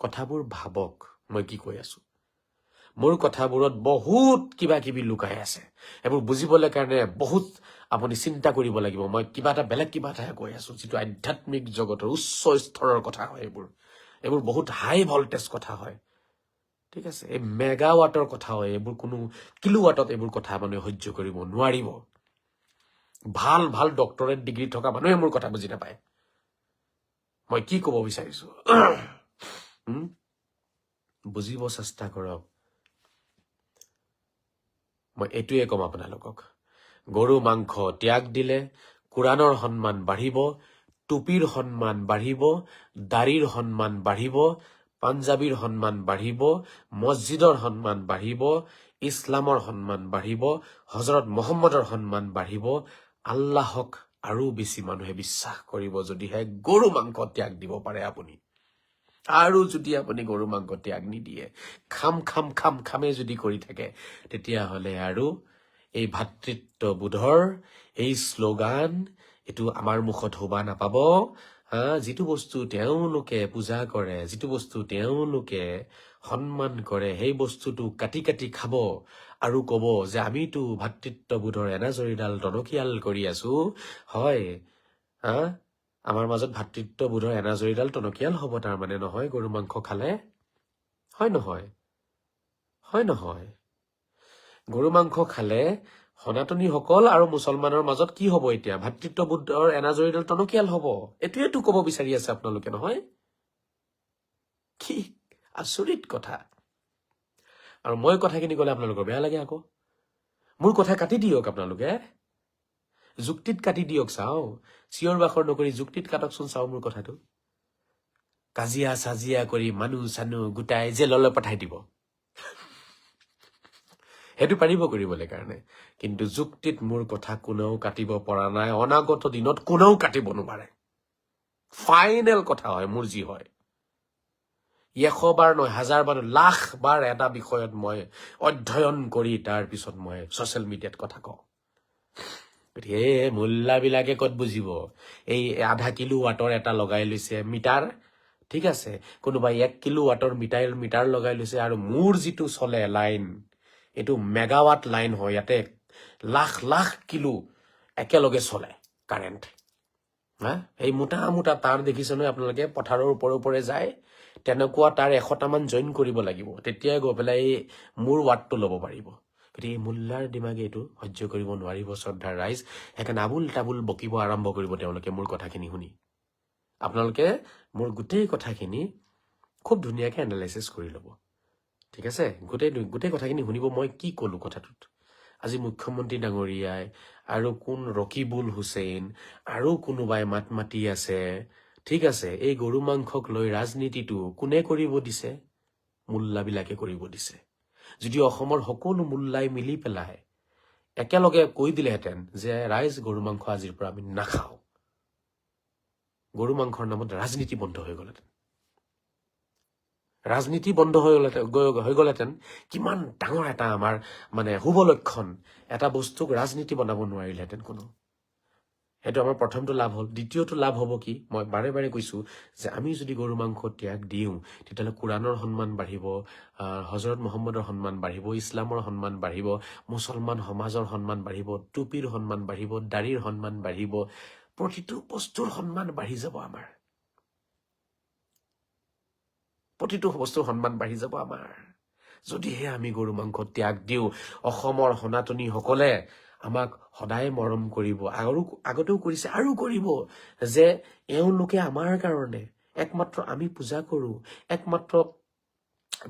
কথাবোৰ ভাবক মই কি কৈ আছো মোৰ কথাবোৰত বহুত কিবা কিবি লুকাই আছে এইবোৰ বুজিবলৈ কাৰণে বহুত আপুনি চিন্তা কৰিব লাগিব মই কিবা এটা বেলেগ কিবা এটা কৈ আছো যিটো আধ্যাত্মিক জগতৰ উচ্চ স্তৰৰ কথা হয় এইবোৰ বহুত হাই ভল্টেজ কথা হয় ঠিক আছে এই মেগাৱাটৰ কথা হয় এইবোৰ কোনো কিলোৱাটত এইবোৰ কথা মানুহে সহ্য কৰিব নোৱাৰিব ভাল ভাল ডক্টৰেট ডিগ্ৰী থকা মানুহে মোৰ কথা বুজি নাপায় মই কি ক'ব বিচাৰিছো বুজিব চেষ্টা কৰক মই এইটোৱে কম আপোনালোকক গৰু মাংস ত্যাগ দিলে কোৰাণৰ সন্মান বাঢ়িব টুপিৰ সন্মান বাঢ়িব দাড়িৰ সন্মান বাঢ়িব পাঞ্জাবীৰ সন্মান বাঢ়িব মছজিদৰ সন্মান বাঢ়িব ইছলামৰ সন্মান বাঢ়িব হজৰত মহম্মদৰ সন্মান বাঢ়িব আল্লাহক আৰু বেছি মানুহে বিশ্বাস কৰিব যদিহে গৰু মাংস ত্যাগ দিব পাৰে আপুনি আৰু যদি আপুনি গৰু মাংস ত্যাগ নিদিয়ে খামে যদি কৰি থাকে তেতিয়াহলে আৰু এই ভাতৃত্ববোধৰ এই শ্লোগান এইটো আমাৰ মুখত শোভা নাপাব যিটো বস্তু তেওঁলোকে পূজা কৰে যিটো বস্তু তেওঁলোকে সন্মান কৰে সেই বস্তুটো কাটি কাটি খাব আৰু কব যে আমিতো ভাতৃত্ববোধৰ এনাজৰীডাল টনকিয়াল কৰি আছো হয় আমাৰ মাজত ভাতৃত্ববোধৰ এনাজৰীডাল টনকিয়াল হ'ব তাৰমানে নহয় গৰু মাংস খালে? হয় নহয়? হয় নহয়? গৰু মাংস খালে সনাতনীসকল আৰু মুছলমানৰ মাজত কি হ'ব এতিয়া? ভাতৃত্ববোধৰ এনাজৰীডাল টনকিয়াল হ'ব। এইটোৱেতো ক'ব বিচাৰি আছে আপোনালোকে, নহয়? কি আচৰিত কথা। আৰু মই কথাখিনি ক'লে আপোনালোকৰ বেয়া লাগে আকৌ। মোৰ কথা কাটি দিয়ক আপোনালোকে, যুক্তিত কাটি দিয়ক, চাওঁ। চিঞৰ বাখৰ নকৰি যুক্তিত কাটকচোন, চাওঁ মোৰ কথাটো। কাজিয়া চাজিয়া কৰি মানুহ চানুহ গোটাই জেললৈ পঠাই দিব, সেইটো পাৰিব কৰিবলৈ কাৰণে। কিন্তু যুক্তিত মোৰ কথা কোনেও কাটিব পৰা নাই, অনাগত দিনত কোনেও কাটিব নোৱাৰে। ফাইনেল কথা হয় মোৰ যি হয়। 100 বাৰ নহয়, 1000 বাৰ নহয়, লাখ বাৰ এটা বিষয়ত মই অধ্যয়ন কৰি তাৰ পিছত মই ছচিয়েল মিডিয়াত কথা কওঁ। গতিকে এই মোল্লাবিলাকে ক'ত বুজিব? এই আধা কিলো ৱাটৰ এটা লগাই লৈছে মিটাৰ, ঠিক আছে, কোনোবাই 1 কিলো ৱাটৰ মিটাৰ লগাই লৈছে, আৰু মোৰ যিটো চলে লাইন, এইটো মেগাৱাট লাইন হয়। ইয়াতে লাখ লাখ কিলো একেলগে চলে কাৰেণ্ট। হা, এই মোটা মোটা তাঁৰ দেখিছে নহয় আপোনালোকে, পথাৰৰ ওপৰে যায়, তেনেকুৱা তাৰ 100টামান জইন কৰিব লাগিব, তেতিয়াই গৈ পেলাই এই মোৰ ৱাটটো ল'ব পাৰিব। গতিকে এই মোল্লাৰ দিমাগে এইটো সহ্য কৰিব নোৱাৰিব শ্ৰদ্ধাৰ ৰাইজ। সেইকাৰণে আবুল তাবুল বকিব আৰম্ভ কৰিব তেওঁলোকে মোৰ কথাখিনি শুনি। আপোনালোকে মোৰ গোটেই কথাখিনি খুব ধুনীয়াকৈ এনালাইচিছ কৰি ল'ব, ঠিক আছে? গোটেই কথাখিনি শুনিব মই কি ক'লো কথাটোত। আজি মুখ্যমন্ত্ৰী ডাঙৰীয়াই আৰু কোন ৰকিবুল হুছেইন আৰু কোনোবাই মাত মাতি আছে, ঠিক আছে? এই গৰু মাংসক লৈ ৰাজনীতিটো কোনে কৰিব দিছে? মোল্লাবিলাকে কৰিব দিছে। যদি অসমৰ সকলো মোল্লাই মিলি পেলাই একেলগে কৈ দিলেহেঁতেন যে ৰাইজ গৰু মাংস আজিৰ পৰা আমি নাখাওঁ, গৰু মাংসৰ নামত ৰাজনীতি বন্ধ হৈ গ'লহেঁতেন। ৰাজনীতি বন্ধ হৈ গ'লহেঁতেন, কিমান ডাঙৰ এটা আমাৰ মানে শুভ লক্ষণ। এটা বস্তুক ৰাজনীতি বনাব নোৱাৰিলেহেঁতেন কোনো। সেইটো আমাৰ প্ৰথমটো লাভ হ'ল। দ্বিতীয়টো লাভ হ'ব কি, মই বাৰে বাৰে কৈছো যে আমি যদি গৰু মাংস ত্যাগ দিওঁ, তেতিয়াহ'লে কোৰাণৰ সন্মান বাঢ়িব, হজৰত মহম্মদৰ সন্মান বাঢ়িব, ইছলামৰ সন্মান বাঢ়িব, মুছলমান সমাজৰ সন্মান বাঢ়িব, টুপিৰ সন্মান বাঢ়িব, দাড়িৰ সন্মান বাঢ়িব, প্ৰতিটো বস্তুৰ সন্মান বাঢ়ি যাব আমাৰ। প্ৰতিটো বস্তুৰ সন্মান বাঢ়ি যাব আমাৰ, যদিহে আমি গৰু মাংস ত্যাগ দিওঁ। অসমৰ সনাতনীসকলে আমাক সদায় মৰম কৰিব, আৰু আগতেও কৰিছে আৰু কৰিব, যে এওঁলোকে আমাৰ কাৰণে একমাত্ৰ আমি পূজা কৰো, একমাত্ৰ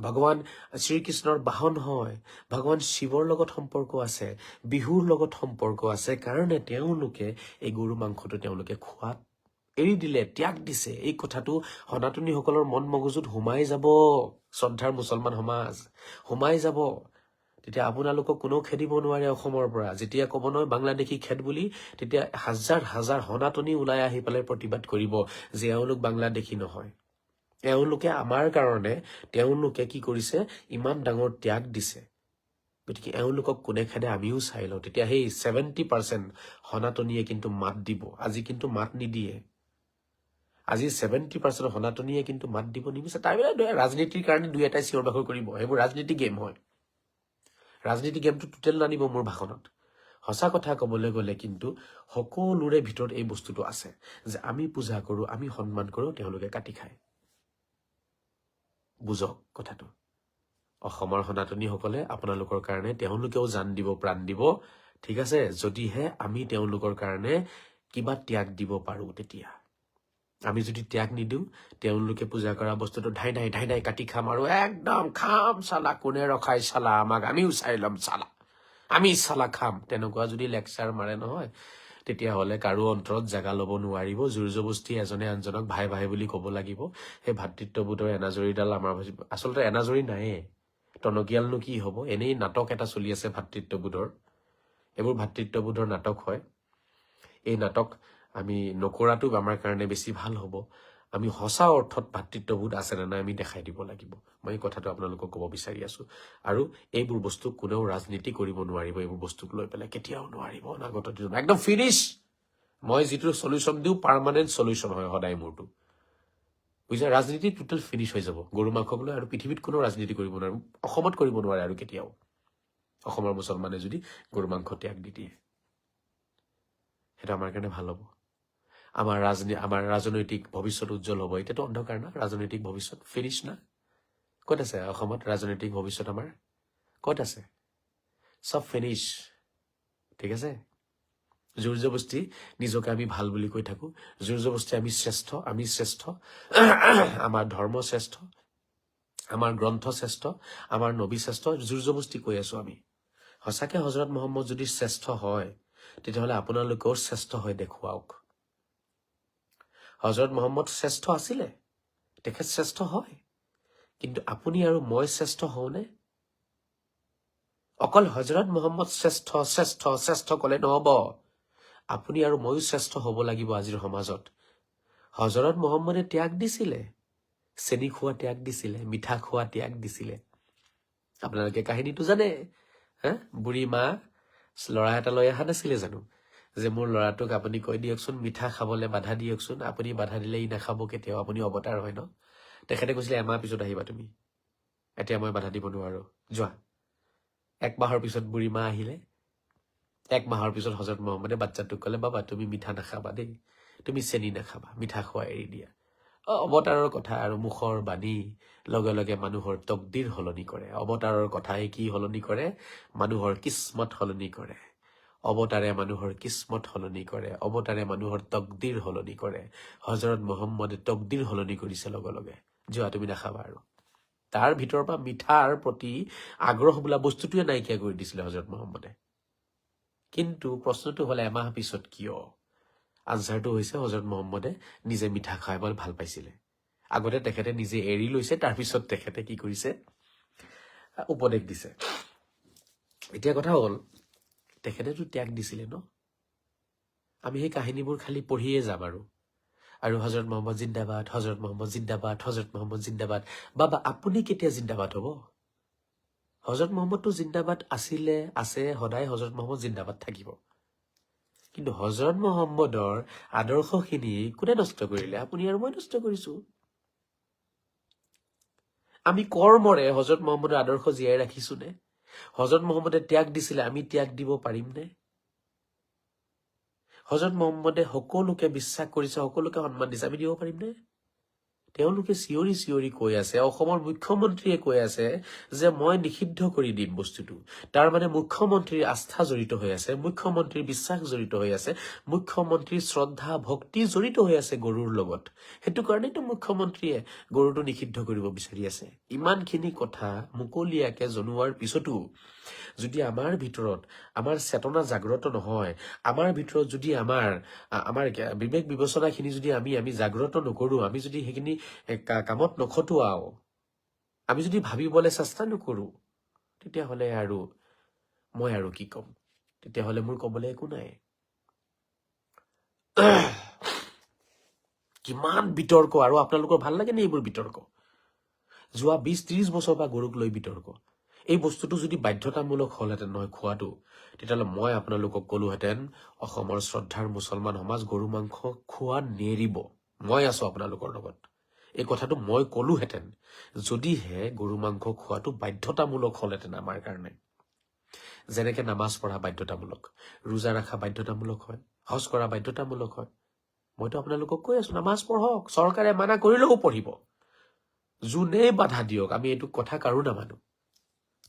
ভগৱান শ্ৰীকৃষ্ণৰ বাহন হয়, ভগৱান শিৱৰ লগত সম্পৰ্ক আছে, বিহুৰ লগত সম্পৰ্ক আছে, কাৰণে তেওঁলোকে এই গৰু মাংসটো তেওঁলোকে খোৱাত এৰি দিলে, ত্যাগ দিছে। এই কথাটো সনাতনীসকলৰ মন মগজুত সোমাই যাব, শ্ৰদ্ধাৰ মুছলমান সমাজ, সোমাই যাব। তেতিয়া আপোনালোকক কোনেও খেদিব নোৱাৰে অসমৰ পৰা। যেতিয়া ক'ব নহয় বাংলাদেশী খেদ বুলি, তেতিয়া হাজাৰ হাজাৰ সনাতনী ওলাই আহি পেলাই প্ৰতিবাদ কৰিব যে এওঁলোক বাংলাদেশী নহয়, এওঁলোকে আমাৰ কাৰণে তেওঁলোকে কি কৰিছে, ইমান ডাঙৰ ত্যাগ দিছে। গতিকে এওঁলোকক কোনে খেদে আমিও চাই লওঁ। তেতিয়া সেই 70% সনাতনীয়ে কিন্তু মাত দিব। আজি কিন্তু মাত নিদিয়ে। আজি 70% সনাতনীয়ে কিন্তু মাত দিব নিবিচাৰে। তাই ৰাজনীতিৰ কাৰণে 2-এটাই চিঞৰ বাখৰ কৰিব, সেইবোৰ ৰাজনীতি গেম হয়। ৰাজনীতি গেমটো টোটেল নানিব মোৰ ভাষণত। সঁচা কথা ক'বলৈ গ'লে কিন্তু সকলোৰে ভিতৰত এই বস্তুটো আছে যে আমি পূজা কৰো, আমি সন্মান কৰো, তেওঁলোকে কাটি খায়। বুজক কথাটো। অসমৰ সনাতনীসকলে আপোনালোকৰ কাৰণে তেওঁলোকেও জান দিব, প্ৰাণ দিব, ঠিক আছে? যদিহে আমি তেওঁলোকৰ কাৰণে কিবা ত্যাগ দিব পাৰো। তেতিয়া আমি যদি ত্যাগ নিদিওঁ, তেওঁলোকে পূজা কৰা বস্তুটো ধাই ধাই কাটি খাম, আৰু একদম খাম চালা, কোনে ৰখাই চালা আমাক, আমিও চাই ল'ম চালা, আমি চালা খাম, তেনেকুৱা যদি লেকচাৰ মাৰে নহয়, তেতিয়াহ'লে কাৰো অন্তৰত জেগা ল'ব নোৱাৰিব। জোৰ জবস্তি এজনে আনজনক ভাই ভাই বুলি ক'ব লাগিব। সেই ভাতৃত্ববোধৰ এনাজৰীডাল আমাৰ আচলতে এনাজৰী নায়ে, টনকিয়ালনো কি হ'ব? এনেই নাটক এটা চলি আছে ভাতৃত্ববোধৰ। এইবোৰ ভাতৃত্ববোধৰ নাটক হয়। এই নাটক আমি নকৰাটো আমাৰ কাৰণে বেছি ভাল হ'ব। আমি সঁচা অৰ্থত ভাতৃত্ববোধ আছে নে নাই আমি দেখাই দিব লাগিব। মই এই কথাটো আপোনালোকক ক'ব বিচাৰি আছো। আৰু এইবোৰ বস্তু কোনেও ৰাজনীতি কৰিব নোৱাৰিব, এইবোৰ বস্তুক লৈ পেলাই কেতিয়াও নোৱাৰিব অনাগত দিনত। একদম ফিনিছ। মই যিটো চলিউশ্যন দিওঁ পাৰ্মানেণ্ট চলিউশ্যন হয় সদায় মোৰটো, বুজিছে? ৰাজনীতি টোটেল ফিনিছ হৈ যাব গৰু মাংসক লৈ, আৰু পৃথিৱীত কোনো ৰাজনীতি কৰিব নোৱাৰে, অসমত কৰিব নোৱাৰে আৰু কেতিয়াও, অসমৰ মুছলমানে যদি গৰু মাংস ত্যাগ দি দিয়ে। সেইটো আমাৰ কাৰণে ভাল হ'ব। আমাৰ ৰাজনৈতিক ভৱিষ্যত উজ্জ্বল হ'ব। এতিয়াতো অন্ধকাৰ না ৰাজনৈতিক ভৱিষ্যত, ফিনিছ না। ক'ত আছে অসমত ৰাজনৈতিক ভৱিষ্যত আমাৰ? ক'ত আছে? চব ফিনিছ। ঠিক আছে? জোৰ জবস্তি নিজকে আমি ভাল বুলি কৈ থাকো, জোৰ জবস্তি আমি শ্ৰেষ্ঠ, আমাৰ ধৰ্ম শ্ৰেষ্ঠ, আমাৰ গ্ৰন্থ শ্ৰেষ্ঠ, আমাৰ নবী শ্ৰেষ্ঠ, জোৰ জবস্তি কৈ আছো আমি। সঁচাকে হজৰত মহম্মদ যদি শ্ৰেষ্ঠ হয়, তেতিয়াহ'লে আপোনালোকেও শ্ৰেষ্ঠ হৈ দেখুৱাওক। হজৰত মহম্মদ শ্ৰেষ্ঠ আছিলে, তেখেত শ্ৰেষ্ঠ হয়, কিন্তু আপুনি আৰু মই শ্ৰেষ্ঠ হওঁনে? অকল হজৰত মহম্মদ শ্ৰেষ্ঠ কলে নহব। আপুনি আৰু ময়ো শ্ৰেষ্ঠ হব লাগিব আজিৰ সমাজত। হজৰত মহম্মদে ত্যাগ দিছিলে, চেনি খোৱা ত্যাগ দিছিলে, মিঠা খোৱা ত্যাগ দিছিলে। আপোনালোকে কাহিনীটো জানে। বুঢ়ী মা ল'ৰা এটা লৈ অহা নাছিলে জানো, যে মোৰ ল'ৰাটোক আপুনি কৈ দিয়কচোন মিঠা খাবলৈ বাধা দিয়কচোন, আপুনি বাধা দিলে ই নাখাব কেতিয়াও, আপুনি অৱতাৰ হয় ন। তেখেতে কৈছিলে এমাহ পিছত আহিবা তুমি, এতিয়া মই বাধা দিব নোৱাৰো, যোৱা। 1 মাহৰ পিছত বুঢ়ী মা আহিলে। 1 মাহৰ পিছত হজৰত মহম্মদে বাচ্চাটোক ক'লে, বাবা তুমি মিঠা নাখাবা দেই, তুমি চেনি নাখাবা, মিঠা খোৱা এৰি দিয়া। অৱতাৰৰ কথা আৰু মুখৰ বাণী লগে লগে মানুহৰ তকদিৰ সলনি কৰে। অৱতাৰৰ কথাই কি সলনি কৰে? মানুহৰ কিস্মত সলনি কৰে। অৱতাৰে মানুহৰ কিস্মত সলনি কৰে, অৱতাৰে মানুহৰ তকদিৰ সলনি কৰে। হজৰত মহম্মদে তকদিৰ সলনি কৰিছে লগে লগে। যোৱা তুমি নাখাবা আৰু। তাৰ ভিতৰৰ পৰা মিঠাৰ প্ৰতি আগ্ৰহ বোলা বস্তুটোৱে নাইকিয়া কৰি দিছিলে হজৰত মহম্মদে। কিন্তু প্ৰশ্নটো হলে এমাহ পিছত কিয়? আনচাৰটো হৈছে হজৰত মহম্মদে নিজে মিঠা খাই ভাল পাইছিলে। আগতে তেখেতে নিজে এৰি লৈছে, তাৰপিছত তেখেতে কি কৰিছে? উপদেশ দিছে। এতিয়া কথা হল তেখেতেতো ত্যাগ দিছিলে ন। আমি সেই কাহিনীবোৰ খালি পঢ়িয়ে যাম আৰু হজৰত মহম্মদ জিন্দাবাদ, হজৰত মহম্মদ জিন্দাবাদ, হজৰত মহম্মদ জিন্দাবাদ। বাবা আপুনি কেতিয়া জিন্দাবাদ হব? হজৰত মহম্মদটো জিন্দাবাদ আছিলে, আছে, সদায় হজৰত মহম্মদ জিন্দাবাদ থাকিব। কিন্তু হজৰত মহম্মদৰ আদৰ্শখিনি কোনে নষ্ট কৰিলে? আপুনি আৰু মই নষ্ট কৰিছো। আমি কৰ্মৰে হজৰত মহম্মদৰ আদৰ্শ জীয়াই ৰাখিছো নে? হজৰত মহম্মদে ত্যাগ দিছিলে, আমি ত্যাগ দিব পাৰিম নে? হজৰত মহম্মদে সকলোকে বিশ্বাস কৰিছে, সকলোকে সন্মান দিছে, আমি দিব পাৰিম নে? তেওঁলোকে চিঞৰি চিঞৰি কৈ আছে, অসমৰ মুখ্যমন্ত্ৰীয়ে কৈ আছে যে মই নিষিদ্ধ কৰি দিম বস্তুটো। তাৰ মানে মুখ্যমন্ত্ৰীৰ আস্থা জড়িত হৈ আছে, মুখ্যমন্ত্ৰীৰ বিশ্বাস জড়িত হৈ আছে, মুখ্যমন্ত্ৰীৰ শ্ৰদ্ধা ভক্তি জড়িত হৈ আছে গৰুৰ লগত। সেইটো কাৰণেতো মুখ্যমন্ত্ৰীয়ে গৰুটো নিষিদ্ধ কৰিব বিচাৰি আছে। ইমানখিনি কথা মুকলিয়াকে জনোৱাৰ পিছতো যদি আমাৰ ভিতৰত আমাৰ চেতনা জাগ্ৰত নহয়, আমাৰ ভিতৰত যদি আমাৰ বিবেক বিবেচনাখিনি যদি আমি জাগ্ৰত নকৰো, আমি যদি সেইখিনি কামত নখটুৱাও, আমি যদি ভাবিবলৈ চেষ্টা নকৰো, তেতিয়াহ'লে আৰু মই আৰু কি কম? তেতিয়াহ'লে মোৰ কবলৈ একো নাই। কিমান বিতৰ্ক, আৰু আপোনালোকৰ ভাল লাগে নে এইবোৰ বিতৰ্ক? যোৱা 20-30 বছৰ পৰা গৰুক লৈ বিতৰ্ক। এই বস্তুটো যদি বাধ্যতামূলক হলহেঁতেন নহয় খোৱাটো, তেতিয়াহ'লে মই আপোনালোকক কলোহেঁতেন অসমৰ শ্ৰদ্ধাৰ মুছলমান সমাজ গৰু মাংস খোৱা নেৰিব। মই আছো আপোনালোকৰ লগত। এই কথাটো মই কলোহেঁতেন যদিহে গৰু মাংস খোৱাটো বাধ্যতামূলক হলহেঁতেন আমাৰ কাৰণে। যেনেকে নামাজ পঢ়া বাধ্যতামূলক, ৰোজা ৰখা বাধ্যতামূলক হয়, হজ কৰা বাধ্যতামূলক হয়। মইতো আপোনালোকক কৈ আছো নামাজ পঢ়ক, চৰকাৰে মানা কৰিলেও পঢ়িব। যোনেই বাধা দিয়ক, আমি এইটো কথা কাৰো নামানো।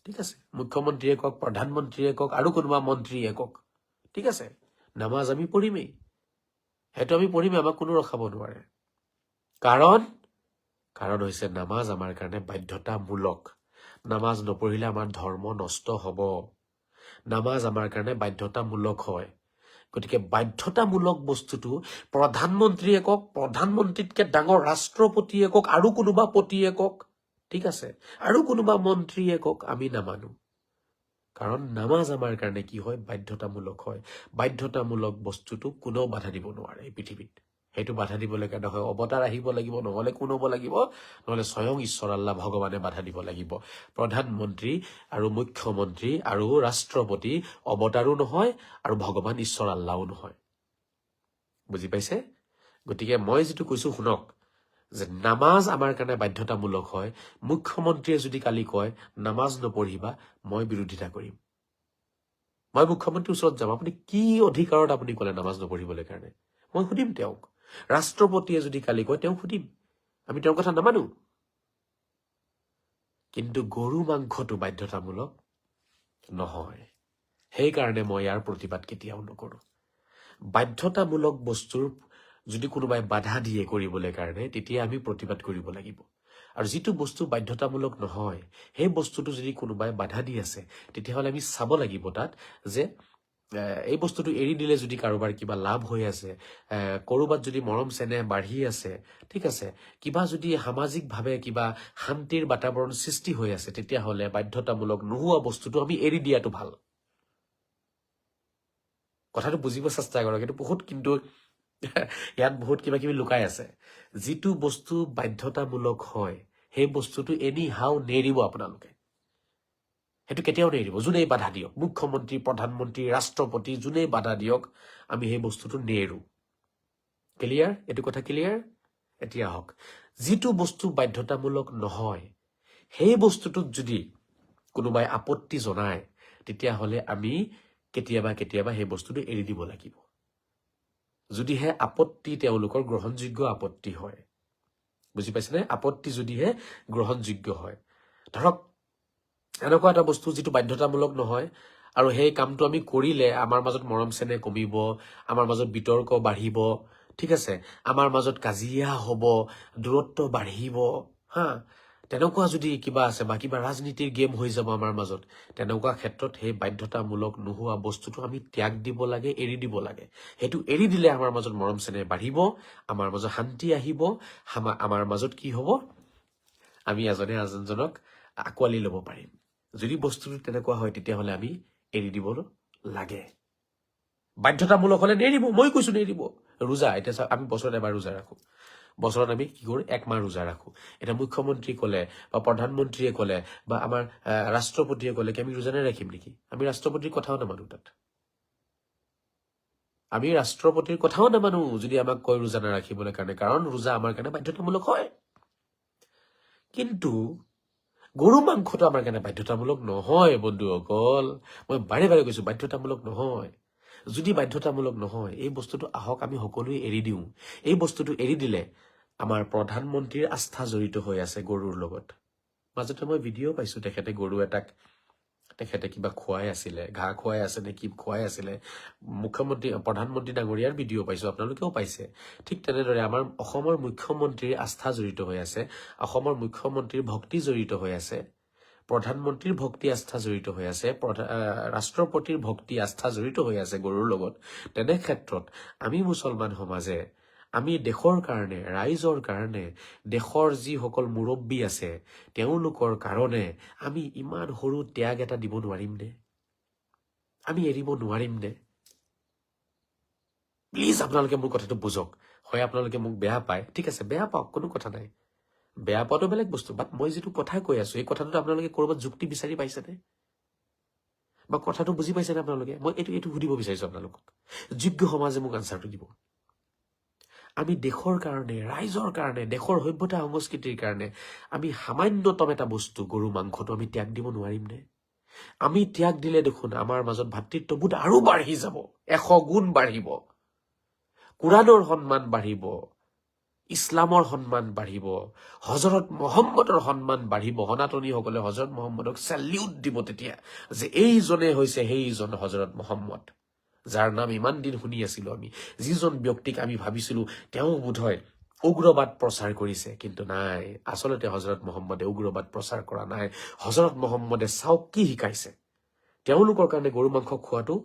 ঠিক আছে, মুখ্যমন্ত্ৰীয়ে কওক, প্ৰধানমন্ত্ৰীয়ে কওক, আৰু কোনোবা মন্ত্ৰীয়ে কওক, ঠিক আছে, নামাজ আমি পঢ়িমেই। সেইটো আমি পঢ়িমেই, আমাক কোনো ৰখাব নোৱাৰে। কাৰণ হৈছে নামাজ আমাৰ কাৰণে বাধ্যতামূলক। নামাজ নপঢ়িলে আমাৰ ধৰ্ম নষ্ট হব। নামাজ আমাৰ কাৰণে বাধ্যতামূলক হয়। গতিকে বাধ্যতামূলক বস্তুটো প্ৰধানমন্ত্ৰীয়ে কওক, প্ৰধানমন্ত্ৰীতকে ডাঙৰ ৰাষ্ট্ৰপতিয়ে কওক, আৰু কোনোবা পতিয়ে কওক, ঠিক আছে, আৰু কোনোবা মন্ত্ৰীয়ে কওক, আমি নামানো। কাৰণ নামাজ আমাৰ কাৰণে কি হয়? বাধ্যতামূলক হয়। বাধ্যতামূলক বস্তুটো কোনেও বাধা দিব নোৱাৰে এই পৃথিৱীত। সেইটো বাধা দিবলৈ কাৰণে হয় অৱতাৰ আহিব লাগিব, নহলে কোন হব লাগিব? নহলে স্বয়ং ঈশ্বৰ আল্লাহ ভগৱানে বাধা দিব লাগিব। প্ৰধানমন্ত্ৰী আৰু মুখ্যমন্ত্ৰী আৰু ৰাষ্ট্ৰপতি অৱতাৰো নহয়, আৰু ভগৱান ঈশ্বৰ আল্লাহও নহয়। বুজি পাইছে? গতিকে মই যিটো কৈছো শুনক, যে নামাজ আমাৰ কাৰণে বাধ্যতামূলক হয়। মুখ্যমন্ত্ৰীয়ে যদি কালি কয় নামাজ নপঢ়িবা, মই বিৰোধিতা কৰিম। মই মুখ্যমন্ত্ৰীৰ ওচৰত যাম, আপুনি কি অধিকাৰত আপুনি কলে নামাজ নপঢ়িবলৈ কাৰণে? মই সুধিম তেওঁক, ৰাষ্ট্ৰপতিয়ে যদি কালি কয় তেওঁক সুধিম, আমি তেওঁৰ কথা নামানো। কিন্তু গৰু মাংসটো বাধ্যতামূলক নহয়। সেইকাৰণে মই ইয়াৰ প্ৰতিবাদ কেতিয়াও নকৰো। বাধ্যতামূলক বস্তুৰ যদি কোনোবাই বাধা দিয়ে কৰিবলৈ কাৰণে, তেতিয়া আমি প্ৰতিবাদ কৰিব লাগিব। আৰু যিটো বস্তু বাধ্যতামূলক নহয়, সেই বস্তুটো যদি কোনোবাই বাধা দি আছে, তেতিয়াহ'লে আমি চাব লাগিব তাত যে এই বস্তুটো এৰি দিলে যদি কাৰোবাৰ কিবা লাভ হৈ আছে, ক'ৰবাত যদি মৰম চেনেহ বাঢ়ি আছে, ঠিক আছে, কিবা যদি সামাজিকভাৱে কিবা শান্তিৰ বাতাবৰণ সৃষ্টি হৈ আছে, তেতিয়াহ'লে বাধ্যতামূলক নোহোৱা বস্তুটো আমি এৰি দিয়াটো ভাল। কথাটো বুজিব চেষ্টা কৰক, কিন্তু ইয়াত বহুত কিবা কিবি লুকাই আছে। যিটো বস্তু বাধ্যতামূলক হয়, সেই বস্তুটো এনি হাও নেৰিব আপোনালোকে। সেইটো কেতিয়াও নেৰিব, যোনেই বাধা দিয়ক, মুখ্যমন্ত্ৰী, প্ৰধানমন্ত্ৰী, ৰাষ্ট্ৰপতি, যোনেই বাধা দিয়ক, আমি সেই বস্তুটো নেৰো। ক্লিয়াৰ? এইটো কথা ক্লিয়াৰ? এতিয়া হওক, যিটো বস্তু বাধ্যতামূলক নহয়, সেই বস্তুটোত যদি কোনোবাই আপত্তি জনায়, তেতিয়াহ'লে আমি কেতিয়াবা কেতিয়াবা সেই বস্তুটো এৰি দিব লাগিব। যদিহে আপত্তি তেওঁলোকৰ গ্ৰহণযোগ্য আপত্তি হয়, বুজি পাইছেনে? আপত্তি যদিহে গ্ৰহণযোগ্য হয়। ধৰক এনেকুৱা এটা বস্তু যিটো বাধ্যতামূলক নহয়, আৰু সেই কামটো আমি কৰিলে আমাৰ মাজত মৰম চেনেহ কমিব, আমাৰ মাজত বিতৰ্ক বাঢ়িব, ঠিক আছে, আমাৰ মাজত কাজিয়া হ'ব, দূৰত্ব বাঢ়িব, হা, তেনেকুৱা যদি কিবা আছে বা কিবা ৰাজনীতিৰ গেম হৈ যাব আমাৰ মাজত, তেনেকুৱা ক্ষেত্ৰত সেই বাধ্যতামূলক নোহোৱা বস্তুটো আমি ত্যাগ দিব লাগে, এৰি দিব লাগে। সেইটো এৰি দিলে আমাৰ মাজত মৰম চেনেহ বাঢ়িব, আমাৰ মাজত শান্তি আহিব, আমাৰ মাজত কি হ'ব, আমি এজনে আনজনক আঁকোৱালি ল'ব পাৰিম। যদি বস্তুটো তেনেকুৱা হয়, তেতিয়াহ'লে আমি এৰি দিব লাগে। বাধ্যতামূলক হ'লে নেৰিব, মই কৈছো নেৰিব। ৰোজা, এতিয়া আমি বছৰত এবাৰ ৰোজা ৰাখো, বছৰত আমি কি কৰো, 1 মাহ ৰোজা ৰাখো। এতিয়া মুখ্যমন্ত্ৰী ক'লে বা প্ৰধানমন্ত্ৰীয়ে ক'লে বা আমাৰ ৰাষ্ট্ৰপতিয়ে ক'লে কি আমি ৰোজা নাৰাখিম নেকি? আমি ৰাষ্ট্ৰপতিৰ কথাও নামানো তাত। আমি ৰাষ্ট্ৰপতিৰ কথাও নামানো যদি আমাক কয় ৰোজা নাৰাখিবলৈ কাৰণে, কাৰণ ৰোজা আমাৰ কাৰণে বাধ্যতামূলক হয়। কিন্তু গৰু মাংসটো আমাৰ কাৰণে বাধ্যতামূলক নহয় বন্ধুসকল। মই বাৰে বাৰে কৈছো বাধ্যতামূলক নহয়। যদি বাধ্যতামূলক নহয়, এই বস্তুটো আহক আমি সকলোৱে এৰি দিওঁ। এই বস্তুটো এৰি দিলে আমাৰ প্ৰধানমন্ত্ৰীৰ আস্থা জড়িত হৈ আছে গৰুৰ লগত। মাজতে মই ভিডিঅ' পাইছো, গৰু এটাক তেখেতে কিবা খুৱাই আছিলে, ঘাঁহ খুৱাই আছে নে কি খুৱাই আছিলে, প্ৰধানমন্ত্ৰী ডাঙৰীয়াৰ ভিডিঅ' পাইছো, আপোনালোকেও পাইছে। ঠিক তেনেদৰে আমাৰ অসমৰ মুখ্যমন্ত্ৰীৰ আস্থা জড়িত হৈ আছে, অসমৰ মুখ্যমন্ত্ৰীৰ ভক্তি জড়িত হৈ আছে, প্ৰধানমন্ত্ৰীৰ ভক্তি আস্থা জড়িত হৈ আছে, ৰাষ্ট্ৰপতিৰ ভক্তি আস্থা জড়িত হৈ আছে গৰুৰ লগত। তেনে ক্ষেত্ৰত আমি মুছলমান সমাজে আমি দেশৰ কাৰণে, ৰাইজৰ কাৰণে, দেশৰ যিসকল মুৰব্বী আছে তেওঁলোকৰ কাৰণে আমি ইমান সৰু ত্যাগ এটা দিব নোৱাৰিম নে? আমি এৰিব নোৱাৰিম নে? প্লিজ আপোনালোকে মোৰ কথাটো বুজক। হয় আপোনালোকে মোক বেয়া পায়, ঠিক আছে, বেয়া পাওক, কোনো কথা নাই। বেয়া পোৱাটো বেলেগ বস্তু, বাট মই যিটো কথা কৈ আছো, এই কথাটোত আপোনালোকে ক'ৰবাত যুক্তি বিচাৰি পাইছেনে? বা কথাটো বুজি পাইছেনে আপোনালোকে? মই এইটো সুধিব বিচাৰিছো আপোনালোকক। যোগ্য সমাজে মোক আনচাৰটো দিব। আমি দেশৰ কাৰণে, ৰাইজৰ কাৰণে, দেশৰ সভ্যতা সংস্কৃতিৰ কাৰণে আমি সামান্যতম এটা বস্তু, গৰু মাংসটো আমি ত্যাগ দিব নোৱাৰিম নে? আমি ত্যাগ দিলে দেখোন আমাৰ মাজত ভাতৃত্ববোধ আৰু বাঢ়ি যাব, 100 গুণ বাঢ়িব। কুৰাণৰ সন্মান বাঢ়িব, ইছলামৰ সন্মান বাঢ়িব, হজৰত মহম্মদৰ সন্মান বাঢ়িব। সনাতনীসকলে হজৰত মহম্মদক চেলিউট দিব তেতিয়া, যে এইজনে হৈছে সেইজন হজৰত মহম্মদ, যাৰ নাম ইমান দিন শুনি আছিলো আমি, যিজন ব্যক্তিক আমি ভাবিছিলো তেওঁ বোধহয় উগ্ৰবাদ প্ৰচাৰ কৰিছে, কিন্তু নাই, আচলতে হজৰত মহম্মদে উগ্ৰবাদ প্ৰচাৰ কৰা নাই। হজৰত মহম্মদে চাওক কি শিকাইছে। তেওঁলোকৰ কাৰণে গৰু মাংস খোৱাটো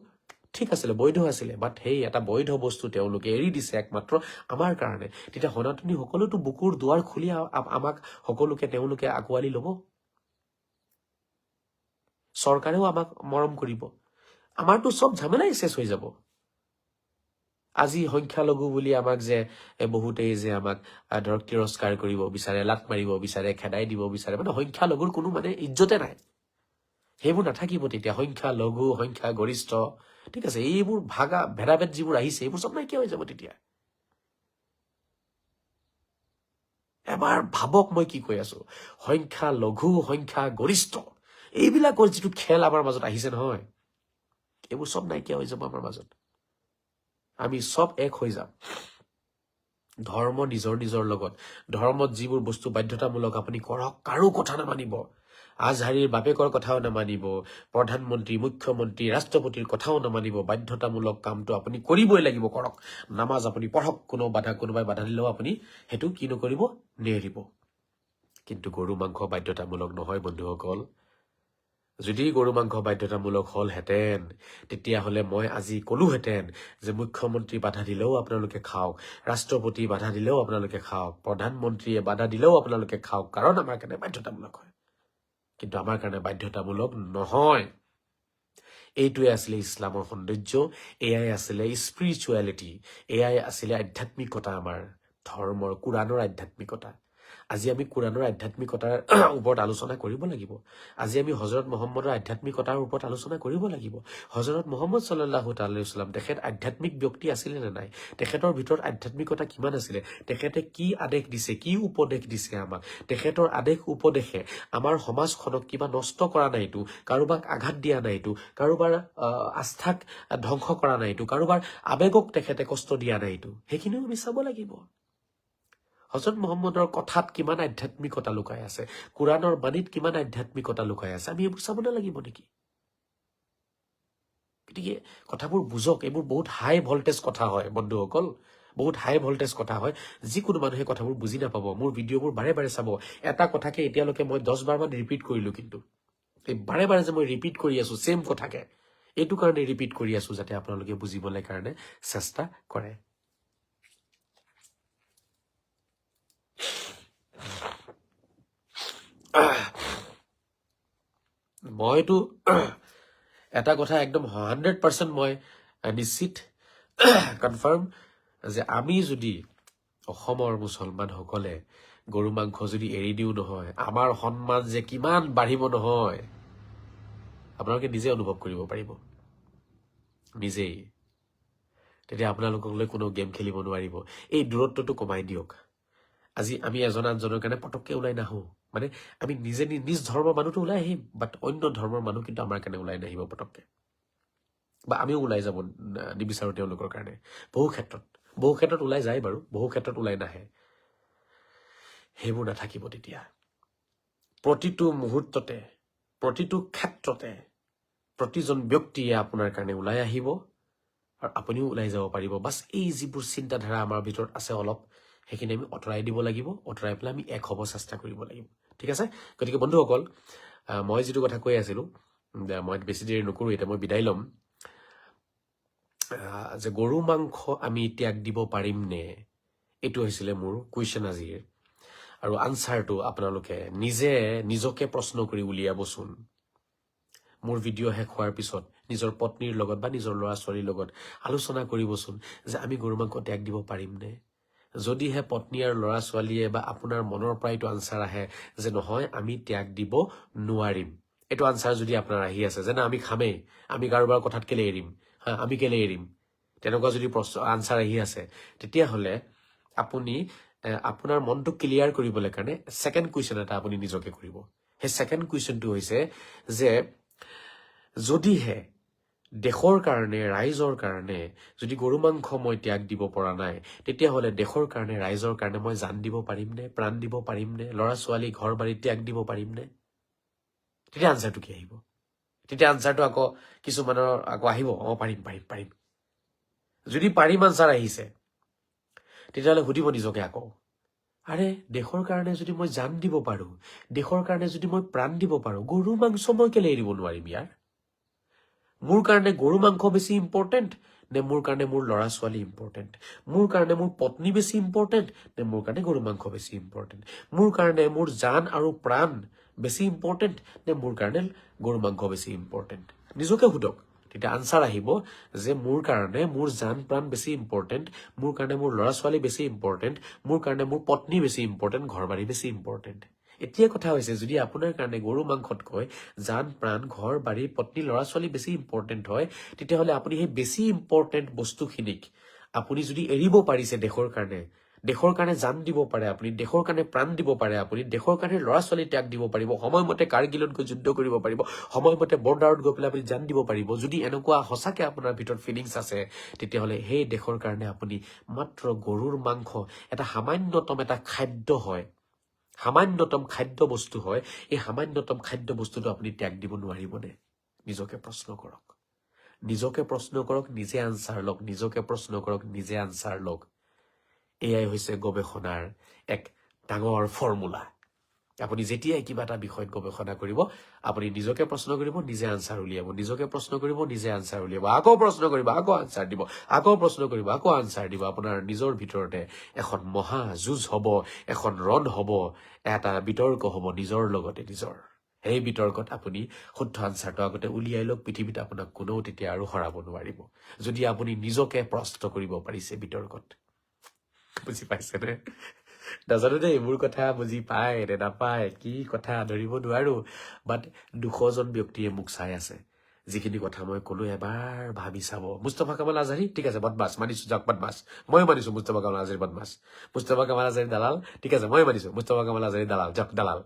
ঠিক আছিলে, বৈধ আছিলে, বাট সেই এটা বৈধ বস্তু তেওঁলোকে এৰি দিছে একমাত্ৰ আমাৰ কাৰণে। তেতিয়া সনাতনী সকলোতো বুকুৰ দুৱাৰ খুলি আমাক সকলোকে তেওঁলোকে আঁকোৱালি ল'ব, চৰকাৰেও আমাক মৰম কৰিব, আমাৰতো চব ঝামেলাই শেষ হৈ যাব। আজি সংখ্যালঘু বুলি আমাক যে বহুতেই যে আমাক ধৰক তিৰস্কাৰ কৰিব বিচাৰে, লাত মাৰিব বিচাৰে, খেদাই দিব বিচাৰে, মানে সংখ্যালঘুৰ কোনো মানে ইজ্জতে নাই। সেইবোৰ নাথাকিব তেতিয়া, সংখ্যালঘু, সংখ্যা গৰিষ্ঠ, ঠিক আছে, এইবোৰ ভেদাভেদ যিবোৰ আহিছে এইবোৰ চব নাইকিয়া হৈ যাব তেতিয়া। এবাৰ ভাবক মই কি কৈ আছো, সংখ্যালঘু, সংখ্যা গৰিষ্ঠ, এইবিলাকৰ যিটো খেল আমাৰ মাজত আহিছে নহয়, এইবোৰ চব নাইকিয়া হৈ যাব আমাৰ মাজত। আমি চব এক হৈ যাম। ধৰ্ম নিজৰ নিজৰ লগত ধৰ্মত যিবোৰ বস্তু বাধ্যতামূলক আপুনি কৰক কাৰো কথা নামানিব আজহাৰীৰ বাপেকৰ কথাও নামানিব প্ৰধানমন্ত্ৰী মুখ্যমন্ত্ৰী ৰাষ্ট্ৰপতিৰ কথাও নামানিব বাধ্যতামূলক কামটো আপুনি কৰিবই লাগিব কৰক নামাজ আপুনি পঢ়ক কোনোবাই বাধা দিলেও আপুনি হেতু কি নকৰিব নেৰিব কিন্তু গৰু মাংস বাধ্যতামূলক নহয় বন্ধুসকল যদি গৰু মাংস বাধ্যতামূলক হলহেঁতেন তেতিয়াহলে মই আজি কলোহেঁতেন যে মুখ্যমন্ত্ৰী বাধা দিলেও আপোনালোকে খাওক ৰাষ্ট্ৰপতি বাধা দিলেও আপোনালোকে খাওক প্ৰধানমন্ত্ৰীয়ে বাধা দিলেও আপোনালোকে খাওক কাৰণ আমাৰ কাৰণে বাধ্যতামূলক হয় কিন্তু আমাৰ কাৰণে বাধ্যতামূলক নহয় এইটোৱে আছিলে ইছলামৰ সৌন্দৰ্য এয়াই আছিলে স্পিৰিচুৱেলিটি এয়াই আছিলে আধ্যাত্মিকতা আমাৰ ধৰ্মৰ কুৰাণৰ আধ্যাত্মিকতা আজি আমি কুৰাণৰ আধ্যাত্মিকতাৰ ওপৰত আলোচনা কৰিব লাগিব আজি আমি হযৰত মুহাম্মদৰ আধ্যাত্মিকতাৰ ওপৰত আলোচনা কৰিব লাগিব হযৰত মুহাম্মদ সাল্লাল্লাহু তাআলা সাল্লাম তেখেত আধ্যাত্মিক ব্যক্তি আছিল নে নাই তেখেতৰ ভিতৰত আধ্যাত্মিকতা কিমান আছিল তেখেতে কি আদেশ দিছে কি উপদেশ দিছে আমাক তেখেতৰ আদেশ উপদেশে আমাৰ সমাজখনক কিবা নষ্ট কৰা নাইতো কাৰোবাক আঘাত দিয়া নাইতো কাৰোবাৰ আস্থাক ধ্বংস কৰা নাইতো কাৰোবাৰ আবেগক তেখেতে কষ্ট দিয়া নাইতো সেইখিনিও আমি চাব লাগিব হযৰত মুহাম্মদৰ কথাত কিমান আধ্যাত্মিকতা লুকাই আছে কুৰাণৰ বাণীত কিমান আধ্যাত্মিকতা লুকাই আছে আমি এইবোৰ চাব নালাগিব নেকি গতিকে কথাবোৰ বুজক এইবোৰ বহুত হাই ভল্টেজ কথা হয় বন্ধুসকল বহুত হাই ভল্টেজ কথা হয় যিকোনো মানুহে কথাবোৰ বুজি নাপাব মোৰ ভিডিঅ'বোৰ বাৰে বাৰে চাব এটা কথাকে এতিয়ালৈকে মই 10 বাৰমান ৰিপিট কৰিলো কিন্তু এই বাৰে বাৰে যে মই ৰিপিট কৰি আছো সেম কথাকে এইটো কাৰণে ৰিপিট কৰি আছো যাতে আপোনালোকে বুজিবলৈ কাৰণে চেষ্টা কৰে মইতো এটা কথা একদম 100% মই নিশ্চিত কনফাৰ্ম যে আমি যদি অসমৰ মুছলমানসকলে গৰু মাংস যদি এৰি দিও নহয় আমাৰ সন্মান যে কিমান বাঢ়িব নহয় আপোনালোকে নিজে অনুভৱ কৰিব পাৰিব নিজেই তেতিয়া আপোনালোকলৈ কোনো গেম খেলিব নোৱাৰিব এই দূৰত্বটো কমাই দিয়ক আজি আমি এজন আনজনৰ কাৰণে পটককে ওলাই নাহো মানে আমি নিজে নিজ ধৰ্মৰ মানুহটো ওলাই আহিম বাট অন্য ধৰ্মৰ মানুহ কিন্তু আমাৰ কাৰণে ওলাই নাহিব পটককে বা আমিও ওলাই যাব নিবিচাৰো তেওঁলোকৰ কাৰণে বহু ক্ষেত্ৰত ওলাই যায় বাৰু বহু ক্ষেত্ৰত ওলাই নাহে সেইবোৰ নাথাকিব তেতিয়া প্ৰতিটো মুহূৰ্ততে প্ৰতিটো ক্ষেত্ৰতে প্ৰতিজন ব্যক্তিয়ে আপোনাৰ কাৰণে ওলাই আহিব আৰু আপুনিও ওলাই যাব পাৰিব বাস এই যিবোৰ চিন্তাধাৰা আমাৰ ভিতৰত আছে অলপ সেইখিনি আমি অতৰাই দিব লাগিব অতৰাই পেলাই আমি এক হ'ব চেষ্টা কৰিব লাগিব ঠিক আছে গতিকে বন্ধুসকল মই যিটো কথা কৈ আছিলো মই বেছি দেৰি নকৰো এটা মই বিদায় লম যে গৰু মাংস আমি ত্যাগ দিব পাৰিম নে এইটো হৈছিলে মোৰ কুৱেশ্যন আজিৰ আৰু আনসাৰটো আপোনালোকে নিজকে প্ৰশ্ন কৰি উলিয়াবচোন মোৰ ভিডিঅ' শেষ হোৱাৰ পিছত নিজৰ পত্নীৰ লগত বা নিজৰ ল'ৰা ছোৱালীৰ লগত আলোচনা কৰিবচোন যে আমি গৰু মাংস ত্যাগ দিব পাৰিম নে যদিহে পত্নী আৰু ল'ৰা ছোৱালীয়ে বা আপোনাৰ মনৰ পৰা এইটো আনসাৰ আহে যে নহয় আমি ত্যাগ দিব নোৱাৰিম এইটো আনসাৰ যদি আপোনাৰ আহি আছে যে না আমি খামেই আমি কাৰোবাৰ কথাত কেলে এৰিম আমি কেলে এৰিম তেনেকুৱা যদি আনসাৰ আহি আছে তেতিয়াহ'লে আপুনি আপোনাৰ মনটো ক্লিয়াৰ কৰিবলৈ কাৰণে সেকেন্ড কুৱেশ্যন এটা আপুনি নিজকে কৰিব সেই সেকেন্ড কুৱেশ্যনটো হৈছে যে যদিহে দেশৰ কাৰণে ৰাইজৰ কাৰণে যদি গৰু মাংস মই ত্যাগ দিব পৰা নাই তেতিয়াহ'লে দেশৰ কাৰণে ৰাইজৰ কাৰণে মই জান দিব পাৰিম নে প্ৰাণ দিব পাৰিম নে ল'ৰা ছোৱালী ঘৰ বাৰী ত্যাগ দিব পাৰিম নে তেতিয়া আনসাৰটো কি আহিব তেতিয়া আনসাৰটো আকৌ কিছুমানৰ আকৌ আহিব পাৰিম যদি পাৰিম আনসাৰ আহিছে তেতিয়াহ'লে সুধিব নিজকে আকৌ আৰে দেশৰ কাৰণে যদি মই জান দিব পাৰো দেশৰ কাৰণে যদি মই প্ৰাণ দিব পাৰো গৰু মাংস মই কেলে এৰিব নোৱাৰিম ইয়াৰ মোৰ কাৰণে গৰু মাংস বেছি ইম্পৰ্টেণ্ট নে মোৰ কাৰণে মোৰ ল'ৰা ছোৱালী ইম্পৰ্টেণ্ট মোৰ কাৰণে মোৰ পত্নী বেছি ইম্পৰ্টেণ্ট নে মোৰ কাৰণে গৰু মাংস বেছি ইম্পৰ্টেণ্ট মোৰ কাৰণে মোৰ জান আৰু প্ৰাণ বেছি ইম্পৰ্টেণ্ট নে মোৰ কাৰণে গৰু মাংস বেছি ইম্পৰ্টেণ্ট নিজকে সোধক তেতিয়া আনসাৰ আহিব যে মোৰ কাৰণে মোৰ জান প্ৰাণ বেছি ইম্পৰ্টেণ্ট মোৰ কাৰণে মোৰ ল'ৰা ছোৱালী বেছি ইম্পৰ্টেণ্ট মোৰ কাৰণে মোৰ পত্নী বেছি ইম্পৰ্টেণ্ট ঘৰ বাৰী বেছি ইম্পৰ্টেণ্ট এতিয়া কথা হৈছে যদি আপোনাৰ কাৰণে গৰু মাংসতকৈ জান প্ৰাণ ঘৰ বাৰী পত্নী ল'ৰা ছোৱালী বেছি ইম্পৰ্টেণ্ট হয় তেতিয়াহ'লে আপুনি সেই বেছি ইম্পৰ্টেণ্ট বস্তুখিনিক আপুনি যদি এৰিব পাৰিছে দেশৰ কাৰণে দেশৰ কাৰণে জান দিব পাৰে আপুনি, দেশৰ কাৰণে প্ৰাণ দিব পাৰে আপুনি, দেশৰ কাৰণে ল'ৰা ছোৱালী ত্যাগ দিব পাৰিব, সময়মতে কাৰ্গিলত গৈ যুদ্ধ কৰিব পাৰিব, সময়মতে বৰ্ডাৰত গৈ পেলাই আপুনি জান দিব পাৰিব। যদি এনেকুৱা সঁচাকে আপোনাৰ ভিতৰত ফিলিংছ আছে, তেতিয়াহ'লে সেই দেশৰ কাৰণে আপুনি মাত্ৰ গৰুৰ মাংস এটা সামান্যতম এটা খাদ্য হয়, সামান্যতম খাদ্য বস্তু হয়, এই সামান্যতম খাদ্য বস্তুটো আপুনি ত্যাগ দিব নোৱাৰিবনে? নিজকে প্ৰশ্ন কৰক, নিজকে প্ৰশ্ন কৰক, নিজে আনচাৰ লওক, নিজকে প্ৰশ্ন কৰক, নিজে আনচাৰ লওক। এয়াই হৈছে গৱেষণাৰ এক ডাঙৰ ফৰ্মুলা। আপুনি যেতিয়াই কিবা এটা বিষয়ত গৱেষণা কৰিব, আপুনি নিজকে প্ৰশ্ন কৰিব, নিজে আনচাৰ উলিয়াব, নিজকে প্ৰশ্ন কৰিব, নিজে আনচাৰ উলিয়াব, আকৌ প্ৰশ্ন কৰিব, আকৌ আনচাৰ দিব, আকৌ প্ৰশ্ন কৰিব, আকৌ আনচাৰ দিব। আপোনাৰ নিজৰ ভিতৰতে এখন মহা যুঁজ হ'ব, এখন ৰণ হ'ব, এটা বিতৰ্ক হ'ব নিজৰ লগতে নিজৰ। সেই বিতৰ্কত আপুনি শুদ্ধ আনচাৰটো আগতে উলিয়াই লওক, পৃথিৱীত আপোনাক কোনেও তেতিয়া আৰু হৰাব নোৱাৰিব, যদি আপুনি নিজকে প্ৰশ্ন কৰিব পাৰিছে বিতৰ্কত। বুজি পাইছেনে? নাজানো দেই এইবোৰ কথা বুজি পায় নে নাপায়, কি কথা ধৰিব নোৱাৰো। বাট 200জন ব্যক্তিয়ে মোক চাই আছে। যিখিনি কথা মই কলো এবাৰ ভাবি চাব। মুস্তফা কামাল আজহাৰী ঠিক আছে বদমাছ, মানিছো যাওক বদমাছ, মই মানিছো মুস্তফা কামাল আজহাৰী বদমাছ, মুস্তফা কামাল আজহাৰী দালাল ঠিক আছে মই মানিছো, মুস্তফা কামাল আজহাৰী দালাল যাওক দালাল,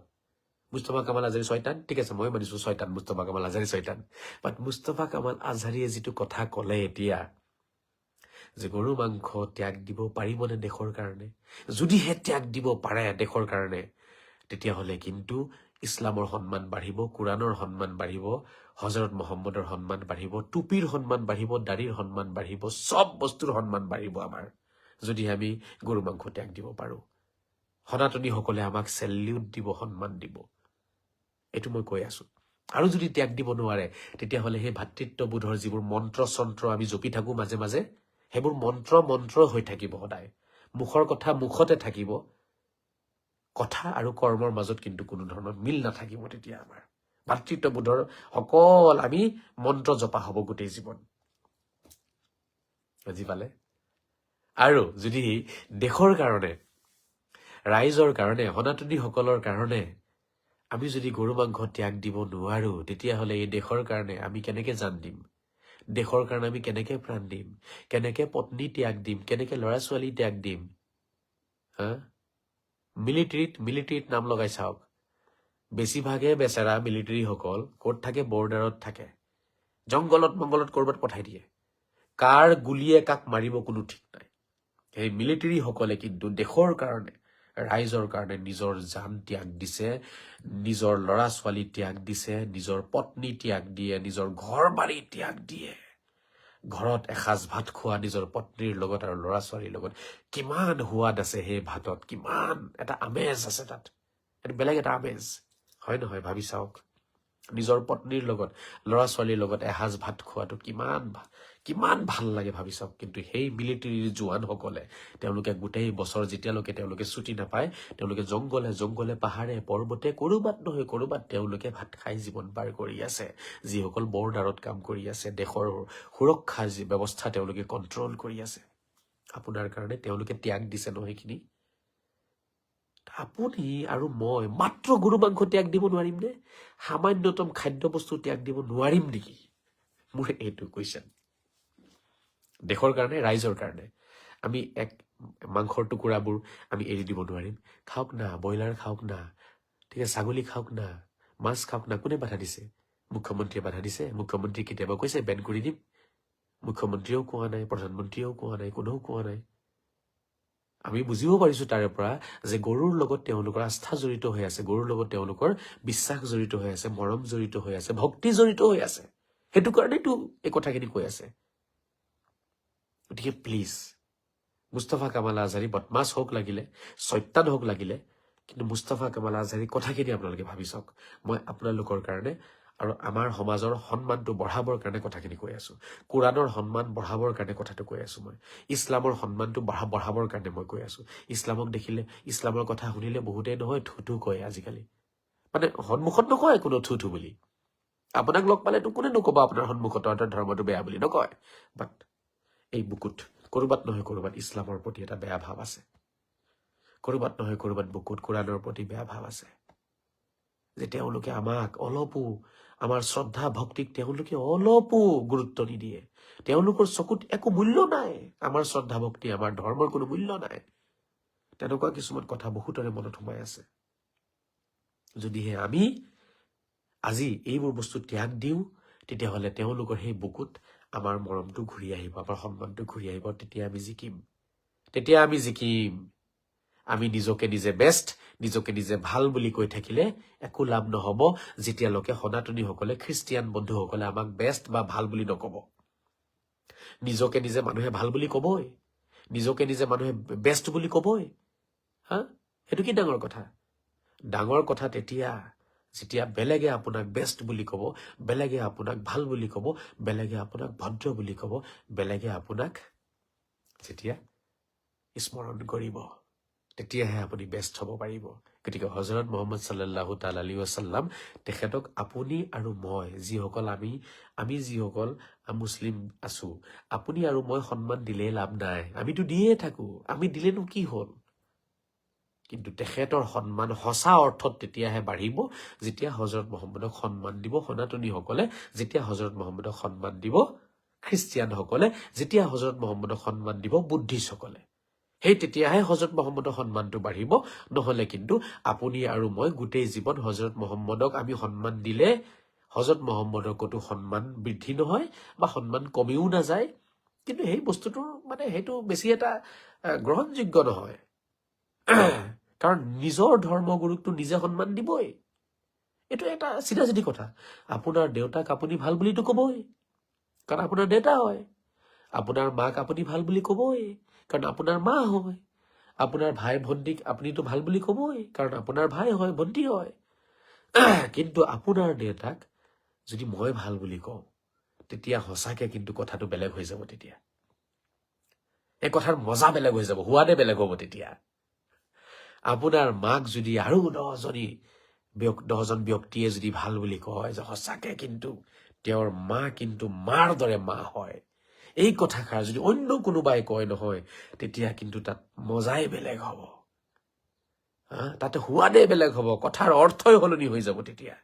মুস্তফা কামাল আজহাৰী ছয়তান ঠিক আছে মই মানিছো ছয়তান, মুস্তফা কামাল আজহাৰী ছয়তান। বাট মুস্তফা কামাল আজহাৰীয়ে যিটো কথা কলে এতিয়া, যে গৰু মাংস ত্যাগ দিব পাৰিবনে দেশৰ কাৰণে, যদিহে ত্যাগ দিব পাৰে দেশৰ কাৰণে, তেতিয়াহ'লে কিন্তু ইছলামৰ সন্মান বাঢ়িব, কোৰাণৰ সন্মান বাঢ়িব, হজৰত মহম্মদৰ সন্মান বাঢ়িব, টুপিৰ সন্মান বাঢ়িব, দাড়িৰ সন্মান বাঢ়িব, চব বস্তুৰ সন্মান বাঢ়িব আমাৰ, যদি আমি গৰু মাংস ত্যাগ দিব পাৰো। সনাতনীসকলে আমাক চেলিউট দিব, সন্মান দিব, এইটো মই কৈ আছো। আৰু যদি ত্যাগ দিব নোৱাৰে, তেতিয়াহ'লে সেই ভাতৃত্ববোধৰ যিবোৰ মন্ত্ৰ চন্ত্ৰ আমি জপি থাকো মাজে মাজে, সেইবোৰ মন্ত্ৰ হৈ থাকিব সদায়, মুখৰ কথা মুখতে থাকিব, কথা আৰু কৰ্মৰ মাজত কিন্তু কোনো ধৰণৰ মিল নাথাকিব। তেতিয়া আমাৰ ভাতৃত্ববোধৰ সকল আমি মন্ত্ৰ জপা হব গোটেই জীৱন। বুজি পালে? আৰু যদি দেশৰ কাৰণে, ৰাইজৰ কাৰণে, সনাতনীসকলৰ কাৰণে আমি যদি গৰু মাংস ত্যাগ দিব নোৱাৰো, তেতিয়াহ'লে এই দেশৰ কাৰণে আমি কেনেকে জান দিম, দেশৰ কাৰণে আমি কেনেকে প্ৰাণ দিম, কেনেকে পত্নী ত্যাগ দিম, কেনেকে ল'ৰা ছোৱালী ত্যাগ দিম? হা, মিলিটাৰীত নাম লগাই চাওক, বেছিভাগে বেচেৰা মিলিটাৰীসকল ক'ত থাকে? বৰ্ডাৰত থাকে, জংগলত মংগলত কৰবাত পঠাই দিয়ে, কাৰ গুলিয়ে কাক মাৰিব কোনো ঠিক নাই। সেই মিলিটাৰীসকলে কিন্তু দেশৰ কাৰণে, ৰাইজৰ কাৰণে নিজৰ জান ত্যাগ দিছে, নিজৰ ল'ৰা ছোৱালী ত্যাগ দিছে, নিজৰ পত্নী ত্যাগ দিয়ে, নিজৰ ঘৰ বাৰী ত্যাগ দিয়ে। ঘৰত এসাঁজ ভাত খোৱা নিজৰ পত্নীৰ লগত আৰু ল'ৰা ছোৱালীৰ লগত, কিমান সোৱাদ আছে সেই ভাতত, কিমান এটা আমেজ আছে তাত, এটা বেলেগ এটা আমেজ, হয় নহয়? ভাবি চাওক, নিজৰ পত্নীৰ লগত ল'ৰা ছোৱালীৰ লগত এসাঁজ ভাত খোৱাটো কিমান ভাল লাগে ভাবি চাওক। কিন্তু সেই মিলিটাৰীৰ জোৱানসকলে তেওঁলোকে গোটেই বছৰ যেতিয়ালৈকে তেওঁলোকে ছুটি নাপায়, তেওঁলোকে জংগলে জংগলে পাহাৰে পৰ্বতে কৰবাত নহয় কৰবাত তেওঁলোকে ভাত খাই জীৱন পাৰ কৰি আছে। যিসকল বৰ্ডাৰত কাম কৰি আছে, দেশৰ সুৰক্ষাৰ যি ব্যৱস্থা তেওঁলোকে কণ্ট্ৰল কৰি আছে, আপোনাৰ কাৰণে তেওঁলোকে ত্যাগ দিছে নহয় সেইখিনি। আপুনি আৰু মই মাত্ৰ গৰু মাংস ত্যাগ দিব নোৱাৰিম নে? সামান্যতম খাদ্য বস্তু ত্যাগ দিব নোৱাৰিম নেকি? মোৰ এইটো কুৱেশ্যন। দেশৰ কাৰণে, ৰাইজৰ কাৰণে আমি এক মাংসৰ টুকুৰাবোৰ আমি এৰি দিব নোৱাৰিম? খাওক না, ব্ৰইলাৰ খাওক না, ঠিক আছে, ছাগলী খাওক না, মাছ খাওক না। কোনে বাধা দিছে? মুখ্যমন্ত্ৰীয়ে বাধা দিছে? মুখ্যমন্ত্ৰীয়ে কেতিয়াবা কৈছে বেন কৰি দিম? মুখ্যমন্ত্ৰীয়েও কোৱা নাই, প্ৰধানমন্ত্ৰীয়েও কোৱা নাই, কোনেও কোৱা নাই। আমি বুজিব পাৰিছো তাৰে পৰা যে গৰুৰ লগত তেওঁলোকৰ আস্থা জড়িত হৈ আছে, গৰুৰ লগত তেওঁলোকৰ বিশ্বাস জড়িত হৈ আছে, মৰম জড়িত হৈ আছে, ভক্তি জড়িত হৈ আছে। সেইটো কাৰণেতো এই কথাখিনি কৈ আছে। গতিকে প্লিজ, মুস্তফা কামাল আজহাৰী বদমাছ হওক লাগিলে, ছয়তান হওক লাগিলে, কিন্তু মুস্তফা কামাল আজহাৰী কথাখিনি আপোনালোকে ভাবি চাওক। মই আপোনালোকৰ কাৰণে আৰু আমাৰ সমাজৰ সন্মানটো বঢ়াবৰ কাৰণে কথাখিনি কৈ আছো, কোৰাণৰ সন্মান বঢ়াবৰ কাৰণে কথাটো কৈ আছো, মই ইছলামৰ সন্মানটো বঢ়াবৰ কাৰণে মই কৈ আছো। ইছলামক দেখিলে, ইছলামৰ কথা শুনিলে বহুতেই নহয় থু কয় আজিকালি, মানে সন্মুখত নকয় কোনো থু বুলি। আপোনাক লগ পালেতো কোনে নকব আপোনাৰ সন্মুখত ধৰ্মটো বেয়া বুলি, নকয়। বাট এই বুকুত কৰবাত নহয় কৰবাত ইছলামৰ প্ৰতি এটা বেয়া ভাৱ আছে, কৰবাত নহয় কৰবাত বুকুত কোৰাণৰ প্ৰতি বেয়া ভাৱ আছে, যে তেওঁলোকে আমাক অলপো, আমাৰ শ্ৰদ্ধা ভক্তিক তেওঁলোকে অলপো গুৰুত্ব নিদিয়ে। তেওঁলোকৰ চকুত একো মূল্য নাই, আমাৰ শ্ৰদ্ধা ভক্তি, আমাৰ ধৰ্মৰ কোনো মূল্য নাই। তেনেকুৱা কিছুমান কথা বহুতৰে মনত সোমাই আছে। যদিহে আমি আজি এইবোৰ বস্তু ত্যাগ দিওঁ, তেতিয়াহ'লে তেওঁলোকৰ সেই বুকুত আমাৰ মৰমটো ঘূৰি আহিব, আমাৰ সন্মানটো ঘূৰি আহিব। তেতিয়া আমি জিকিম। আমি নিজকে নিজে বেষ্ট, নিজকে নিজে ভাল বুলি কৈ থাকিলে একো লাভ নহব, যেতিয়ালৈকে সনাতনীসকলে, খ্ৰীষ্টিয়ান বন্ধুসকলে আমাক বেষ্ট বা ভাল বুলি নকব। নিজকে নিজে মানুহে ভাল বুলি কবই, নিজকে নিজে মানুহে বেষ্ট বুলি কবই। সেইটো কি ডাঙৰ কথা? ডাঙৰ কথা যেতিয়া বেলেগে আপোনাক বেষ্ট বুলি কব, বেলেগে আপোনাক ভাল বুলি কব, বেলেগে আপোনাক ভদ্ৰ বুলি কব, বেলেগে আপোনাক যেতিয়া স্মৰণ কৰিব, তেতিয়াহে আপুনি বেষ্ট হ'ব পাৰিব। গতিকে হজৰত মুহাম্মদ সাল্লাল্লাহু তাআলা আলাইহি ওয়াসাল্লাম, তেখেতক আপুনি আৰু মই যিসকল আমি যিসকল মুছলিম আছো, আপুনি আৰু মই সন্মান দিলেই লাভ নাই। আমিতো দিয়ে থাকো, আমি দিলেনো কি হ'ল? কিন্তু তেখেতৰ সন্মান সঁচা অৰ্থত তেতিয়াহে বাঢ়িব যেতিয়া হজৰত মুহাম্মদক সন্মান দিব সনাতনীসকলে, যেতিয়া হজৰত মুহাম্মদক সন্মান দিব খ্ৰীষ্টিয়ানসকলে, যেতিয়া হজৰত মুহাম্মদক সন্মান দিব বুদ্ধিষ্টসকলে। সেই তেতিয়াহে হজৰত মুহাম্মদৰ সন্মানটো বাঢ়িব। নহলে কিন্তু আপুনি আৰু মই গোটেই জীৱন হজৰত মুহাম্মদক আমি সন্মান দিলে হজৰত মুহাম্মদৰ কতো সন্মান বৃদ্ধি নহয় বা সন্মান কমিও নাযায়। কিন্তু সেই বস্তুটো সেইটো বেছি এটা গ্ৰহণযোগ্য নহয়। কাৰণ নিজৰ ধৰ্মগুৰুকটো নিজে সন্মান দিবই। এইটো এটা চিধা কথা। আপোনাৰ দেউতাক আপুনি ভাল বুলিতো কবই, কাৰণ আপোনাৰ দেউতা হয়। আপোনাৰ মাক আপুনি ভাল বুলি কবই, কাৰণ আপোনাৰ মা হয়। আপোনাৰ ভাই ভণ্টিক আপুনিতো ভাল বুলি কবই, কাৰণ আপোনাৰ ভাই হয়, ভণ্টি হয়। কিন্তু আপোনাৰ দেউতাক যদি মই ভাল বুলি কওঁ, তেতিয়া সঁচাকে কিন্তু কথাটো বেলেগ হৈ যাব। তেতিয়া এই কথাৰ মজা বেলেগ হৈ যাব, সোৱাদে বেলেগ হ'ব। তেতিয়া আপোনাৰ মাক যদি আৰু 10জন ব্যক্তিয়ে যদি ভাল বুলি কয় যে সঁচাকে কিন্তু তেওঁৰ মা কিন্তু মাৰ দৰে মা হয়, এই কথাষাৰ যদি অন্য কোনোবাই কয় নহয়, তেতিয়া কিন্তু তাত মজাই বেলেগ হ'ব। তাতে সোৱাদে বেলেগ হ'ব, কথাৰ অৰ্থই সলনি হৈ যাব। তেতিয়া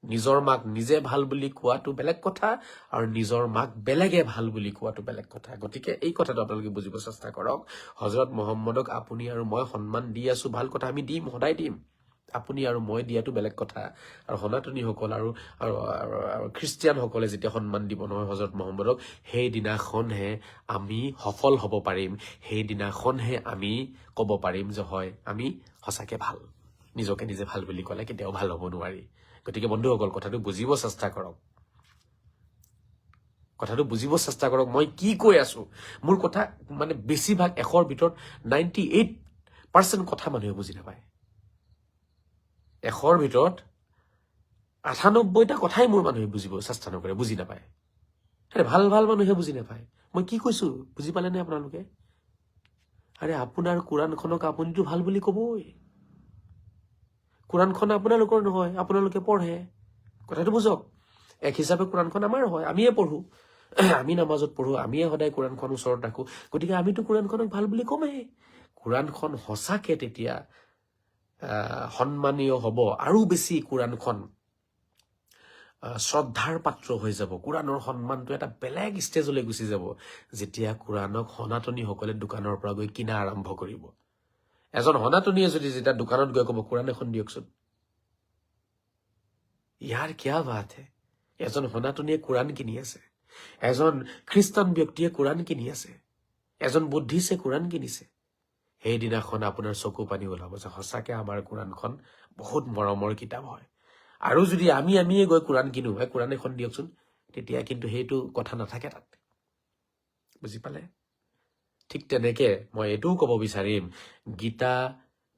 নিজৰ মাক নিজে ভাল বুলি কোৱাটো বেলেগ কথা, আৰু নিজৰ মাক বেলেগে ভাল বুলি কোৱাটো বেলেগ কথা। গতিকে এই কথাটো আপোনালোকে বুজিব চেষ্টা কৰক। হজৰত মুহাম্মদক আপুনি আৰু মই সন্মান দি আছো, ভাল কথা, আমি দিম, সদায় দিম। আপুনি আৰু মই দিয়াটো বেলেগ কথা। আৰু সনাতনীসকল আৰু খ্ৰীষ্টিয়ানসকলে যেতিয়া সন্মান দিব নহয় হজৰত মুহাম্মদক, সেইদিনাখনহে আমি সফল হ'ব পাৰিম। সেইদিনাখনহে আমি ক'ব পাৰিম যে হয়, আমি সঁচাকে ভাল। নিজকে নিজে ভাল বুলি ক'লে কেতিয়াও ভাল হ'ব নোৱাৰি। গতিকে বন্ধুসকল, কথাটো বুজিব চেষ্টা কৰক। মই কি কৈ আছো, মোৰ কথা বেছিভাগ 100ৰ ভিতৰত 98% কথা মানুহে বুজি নাপায়। 100ৰ ভিতৰত 98টা কথাই মোৰ মানুহে বুজিব চেষ্টা নকৰে, বুজি নাপায়। ভাল মানুহে বুজি নাপায়। মই কি কৈছো বুজি পালে নে আপোনালোকে? আপোনাৰ কোৰাণখনক আপুনিতো ভাল বুলি কবই। কোৰাণখন আপোনালোকৰ নহয়, আপোনালোকে পঢ়ে। কথাটো বুজক। এক হিচাপে কোৰাণখন আমাৰ হয়, আমিয়ে পঢ়ো, আমি নামাজত পঢ়ো, আমিয়ে সদায় কোৰাণখন ওচৰত ৰাখো। গতিকে আমিতো কোৰাণখনক ভাল বুলি কমেই। কোৰাণখন সঁচাকে তেতিয়া সন্মানীয় হ'ব, আৰু বেছি কোৰাণখন শ্ৰদ্ধাৰ পাত্ৰ হৈ যাব। কোৰাণৰ সন্মানটো এটা বেলেগ ষ্টেজলৈ গুচি যাব, যেতিয়া কোৰাণক সনাতনীসকলে দোকানৰ পৰা গৈ কিনা আৰম্ভ কৰিব। এজন সনাতনীয়ে যদি যেতিয়া দোকানত গৈ ক'ব কোৰাণ এখন দিয়কচোন, ইয়াৰ কিয়া বাত হে। এজন সনাতনীয়ে কোৰাণ কিনি আছে, এজন খ্ৰীষ্টান ব্যক্তিয়ে কোৰাণ কিনি আছে, এজন বুদ্ধিষ্টে কোৰাণ কিনিছে। সেইদিনাখন আপোনাৰ চকু পানী ওলাব যে সঁচাকে আমাৰ কোৰাণখন বহুত মৰমৰ কিতাপ হয়। আৰু যদি আমিয়ে গৈ কোৰাণ কিনো, কোৰাণ এখন দিয়কচোন, তেতিয়া কিন্তু সেইটো কথা নাথাকে তাত। বুজি পালে? ঠিক তেনেকে মই এইটোও ক'ব বিচাৰিম, গীতা,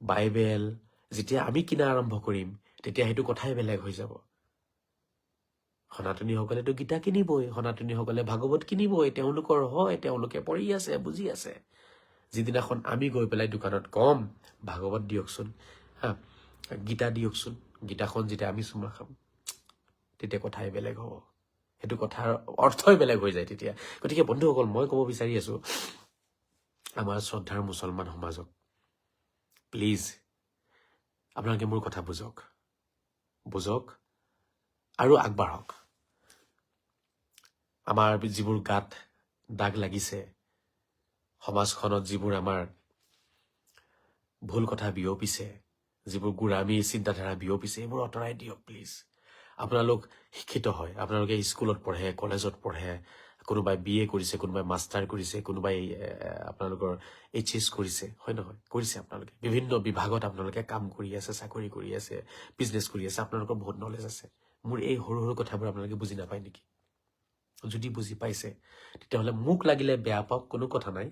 বাইবেল যেতিয়া আমি কিনা আৰম্ভ কৰিম, তেতিয়া সেইটো কথাই বেলেগ হৈ যাব। সনাতনীসকলেতো গীতা কিনিবই, সনাতনীসকলে ভাগৱত কিনিবই, তেওঁলোকৰ হয়, তেওঁলোকে পঢ়ি আছে, বুজি আছে। যিদিনাখন আমি গৈ পেলাই দোকানত কম ভাগৱত দিয়কচোন, গীতা দিয়কচোন, গীতাখন যেতিয়া আমি চুমা খাম, তেতিয়া কথাই বেলেগ হ'ব। সেইটো কথাৰ অৰ্থই বেলেগ হৈ যায় তেতিয়া। গতিকে বন্ধুসকল, মই ক'ব বিচাৰি আছো আমাৰ শ্ৰদ্ধাৰ মুছলমান সমাজক, প্লিজ আপোনালোকে মোৰ কথা বুজক আৰু আগবাঢ়ক। আমাৰ যিবোৰ গাত দাগ লাগিছে, সমাজখনত যিবোৰ আমাৰ ভুল কথা বিয়পিছে, যিবোৰ গোড়ামী চিন্তাধাৰা বিয়পিছে, এইবোৰ আঁতৰাই দিয়ক প্লিজ। আপোনালোক শিক্ষিত হয়, আপোনালোকে স্কুলত পঢ়ে, কলেজত পঢ়ে, কোনোবাই BA কৰিছে, কোনোবাই মাষ্টাৰ কৰিছে, কোনোবাই আপোনালোকৰ HS কৰিছে, হয় নহয়? কৰিছে আপোনালোকে। বিভিন্ন বিভাগত আপোনালোকে কাম কৰি আছে, চাকৰি কৰি আছে, বিজনেছ কৰি আছে, আপোনালোকৰ বহুত নলেজ আছে। মোৰ এই সৰু সৰু কথাবোৰ আপোনালোকে বুজি নাপায় নেকি? যদি বুজি পাইছে তেতিয়াহ'লে মোক লাগিলে বেয়া পাওক, কোনো কথা নাই।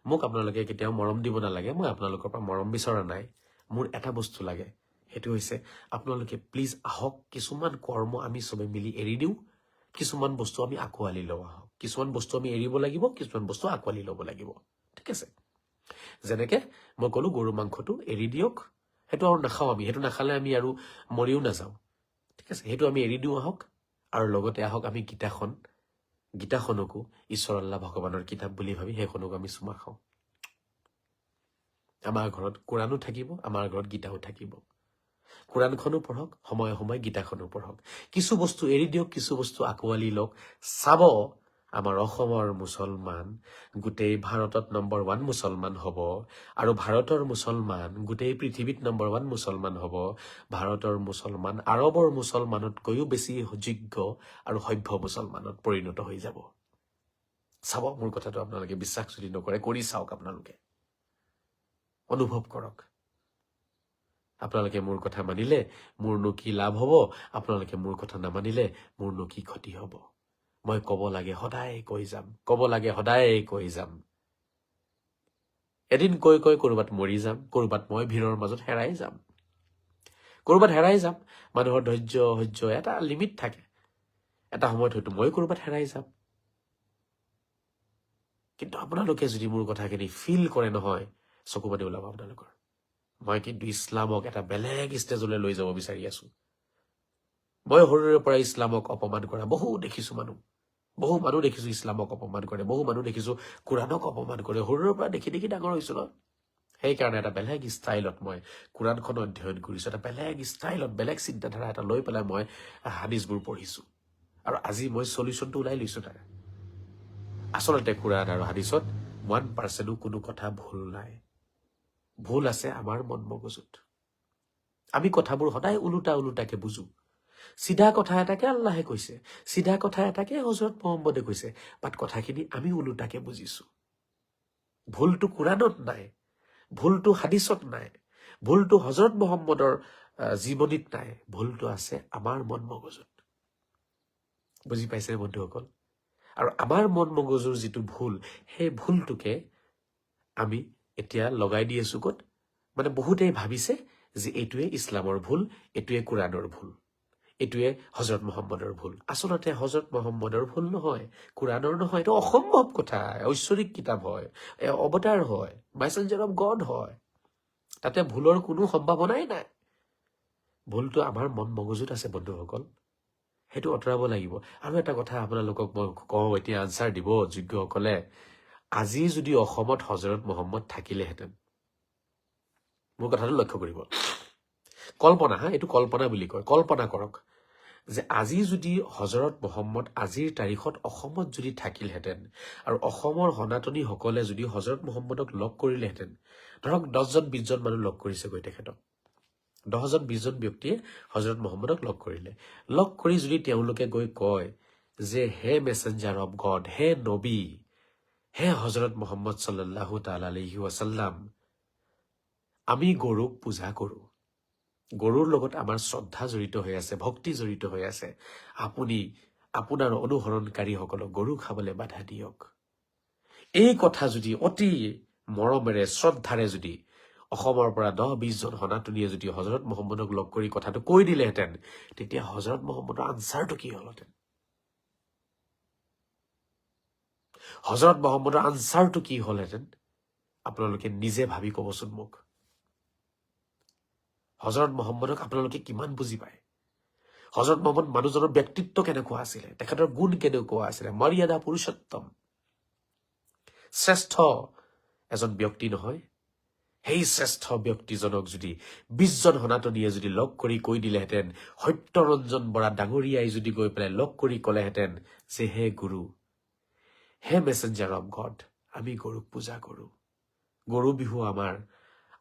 মোক আপোনালোকে কেতিয়াও মৰম দিব নালাগে, মই আপোনালোকৰ পৰা মৰম বিচৰা নাই। মোৰ এটা বস্তু লাগে, সেইটো হৈছে আপোনালোকে প্লিজ আহক, কিছুমান কৰ্ম আমি চবে মিলি এৰি দিওঁ, কিছুমান বস্তু আমি আঁকোৱালি লওঁ। আহক, কিছুমান বস্তু আমি এৰিব লাগিব, কিছুমান বস্তু আঁকোৱালি ল'ব লাগিব। ঠিক আছে? যেনেকে মই ক'লো গৰু মাংসটো এৰি দিয়ক, সেইটো আৰু নাখাওঁ আমি, সেইটো নাখালে আমি আৰু মৰিও নাযাওঁ। ঠিক আছে? সেইটো আমি এৰি দিওঁ আহক। আৰু লগতে আহক আমি গীতাখনকো ঈশ্বৰ আল্লাহ ভগৱানৰ কিতাপ বুলি ভাবি সেইখনকো আমি চুমা খাওঁ। আমাৰ ঘৰত কোৰাণো থাকিব, আমাৰ ঘৰত গীতাও থাকিব। কোৰাণখনো পঢ়ক, সময়ে সময়ে গীতাখনো পঢ়ক। কিছু বস্তু এৰি দিয়ক, কিছু বস্তু আঁকোৱালি লওক। চাব আমাৰ অসমৰ মুছলমান গোটেই ভাৰতত নম্বৰ 1 মুছলমান হ'ব, আৰু ভাৰতৰ মুছলমান গোটেই পৃথিৱীত নম্বৰ 1 মুছলমান হ'ব। ভাৰতৰ মুছলমান আৰবৰ মুছলমানতকৈও বেছি যোগ্য আৰু সভ্য মুছলমানত পৰিণত হৈ যাব। চাব, মোৰ কথাটো আপোনালোকে বিশ্বাস যদি নকৰে কৰি চাওক, আপোনালোকে অনুভৱ কৰক। আপোনালোকে মোৰ কথা মানিলে মোৰনো কি লাভ হ'ব, আপোনালোকে মোৰ কথা নামানিলে মোৰনো কি ক্ষতি হ'ব। মই ক'ব লাগে সদায় কৈ যাম, ক'ব লাগে সদায় কৈ যাম। এদিন কৈ কৈ ক'ৰবাত মৰি যাম, ক'ৰবাত মই ভিৰৰ মাজত হেৰাই যাম, ক'ৰবাত হেৰাই যাম। মানুহৰ ধৈৰ্য এটা লিমিট থাকে, এটা সময়ত হয়তো মই ক'ৰবাত হেৰাই যাম। কিন্তু আপোনালোকে যদি মোৰ কথাখিনি ফিল কৰে নহয়, চকু পাতি ওলাব আপোনালোকৰ। মই কিন্তু ইছলামক এটা বেলেগ ষ্টেজলৈ লৈ যাব বিচাৰি আছো। মই সৰুৰে পৰা ইছলামক অপমান কৰা বহু দেখিছো মানুহ, বহু মানুহ দেখিছো ইছলামক অপমান কৰে, বহু মানুহ দেখিছো কোৰাণক অপমান কৰে। সৰুৰে পৰা দেখি দেখি ডাঙৰ হৈছো ন। সেইকাৰণে এটা বেলেগ ষ্টাইলত মই কোৰাণখন অধ্যয়ন কৰিছো, এটা বেলেগ ষ্টাইলত বেলেগ চিন্তাধাৰা এটা লৈ পেলাই মই হাদিছবোৰ পঢ়িছো, আৰু আজি মই চলিউশ্যনটো ওলাই লৈছো তাৰ। আচলতে কোৰাণ আৰু হাদিছত 1% কোনো কথা ভুল নাই। ভুল আছে আমাৰ মন মগজুত। আমি কথাবোৰ সদায় ওলোটাকে বুজো। চিধা কথা এটাকে আল্লাহে কৈছে, চিধা কথা এটাকে হযৰত মুহাম্মদে কৈছে, বাট কথাখিনি আমি ওলোটাকে বুজিছো। ভুলটো কোৰাণত নাই, ভুলটো হাদিছত নাই, ভুলটো হযৰত মুহাম্মদৰ জীৱনীত নাই, ভুলটো আছে আমাৰ মন মগজুত। বুজি পাইছে বন্ধুসকল? আৰু আমাৰ মন মগজুৰ যিটো ভুল, সেই ভুলটোকে আমি এতিয়া লগাই দি আছো ক'ত? মানে বহুতেই ভাবিছে যে এইটোৱে ইছলামৰ ভুল, এইটোৱে কোৰাণৰ ভুল, এইটোৱে হযৰত মুহাম্মদৰ ভুল। আচলতে হযৰত মুহাম্মদৰ ভুল নহয়, কোৰাণৰ নহয়। এইটো অসম্ভৱ কথা, ঐশ্বৰিক কিতাপ হয়, অৱতাৰ হয়, মেছেঞ্জাৰ অফ গড হয়। তাতে ভুলৰ কোনো সম্ভাৱনাই নাই। ভুলটো আমাৰ মন মগজুত আছে বন্ধুসকল, সেইটো আঁতৰাব লাগিব। আৰু এটা কথা আপোনালোকক মই কওঁ, এতিয়া আনচাৰ দিব যোগ্যসকলে। আজি যদি অসমত হযৰত মুহাম্মদ থাকিলেহেঁতেন, মোৰ কথাটো লক্ষ্য কৰিব, কল্পনা, এইটো কল্পনা বুলি কয়, কল্পনা কৰক যে আজি যদি হযৰত মুহাম্মদ আজিৰ তাৰিখত অসমত যদি থাকিলহেঁতেন, আৰু অসমৰ সনাতনীসকলে যদি হযৰত মুহাম্মদক লগ কৰিলেহেঁতেন, ধৰক 10জন 20জন মানুহ লগ কৰিছেগৈ তেখেতক, 10জন 20জন ব্যক্তিয়ে হযৰত মুহাম্মদক লগ কৰিলে, লগ কৰি যদি তেওঁলোকে গৈ কয় যে হে মেছেঞ্জাৰ অফ গড, হে নবী, হে হযৰত মুহাম্মদ সাল্লাল্লাহু তাআলা আলাইহি ওয়াসাল্লাম, আমি গৰুক পূজা কৰো, গৰুৰ লগত আমাৰ শ্ৰদ্ধা জড়িত হৈ আছে, ভক্তি জড়িত হৈ আছে, আপুনি আপোনাৰ অনুসৰণকাৰীসকলক গৰু খাবলৈ বাধা দিয়ক। এই কথা যদি অতি মৰমেৰে শ্ৰদ্ধাৰে যদি অসমৰ পৰা 10-20জন সনাতনীয়ে যদি হযৰত মুহাম্মদক লগ কৰি কথাটো কৈ দিলেহেঁতেন, তেতিয়া হযৰত মুহাম্মদৰ আনচাৰটো কি হলহেঁতেন? হযৰত মুহাম্মদৰ আনচাৰটো কি হলহেঁতেন? আপোনালোকে নিজে ভাবি কবচোন মোক। হযৰত মুহাম্মদক আপোনালোকে কিমান বুজি পায়? হযৰত মুহাম্মদ মানুহজনৰ ব্যক্তিত্ব কেনেকুৱা আছিলে, তেখেতৰ গুণ কেনেকুৱা আছিলে, মৰ্যাদা পুৰুষোত্তম, শ্ৰেষ্ঠ এজন ব্যক্তি নহয়? সেই শ্ৰেষ্ঠ ব্যক্তিজনক যদি 20জন সনাতনীয়ে যদি লগ কৰি কৈ দিলেহেঁতেন, সত্যৰঞ্জন বৰা ডাঙৰীয়াই যদি গৈ পেলাই লগ কৰি ক'লেহেঁতেন যে হে গুৰু, হে মেছেঞ্জাৰ অফ গড, আমি গৰুক পূজা কৰো, গৰু বিহু আমাৰ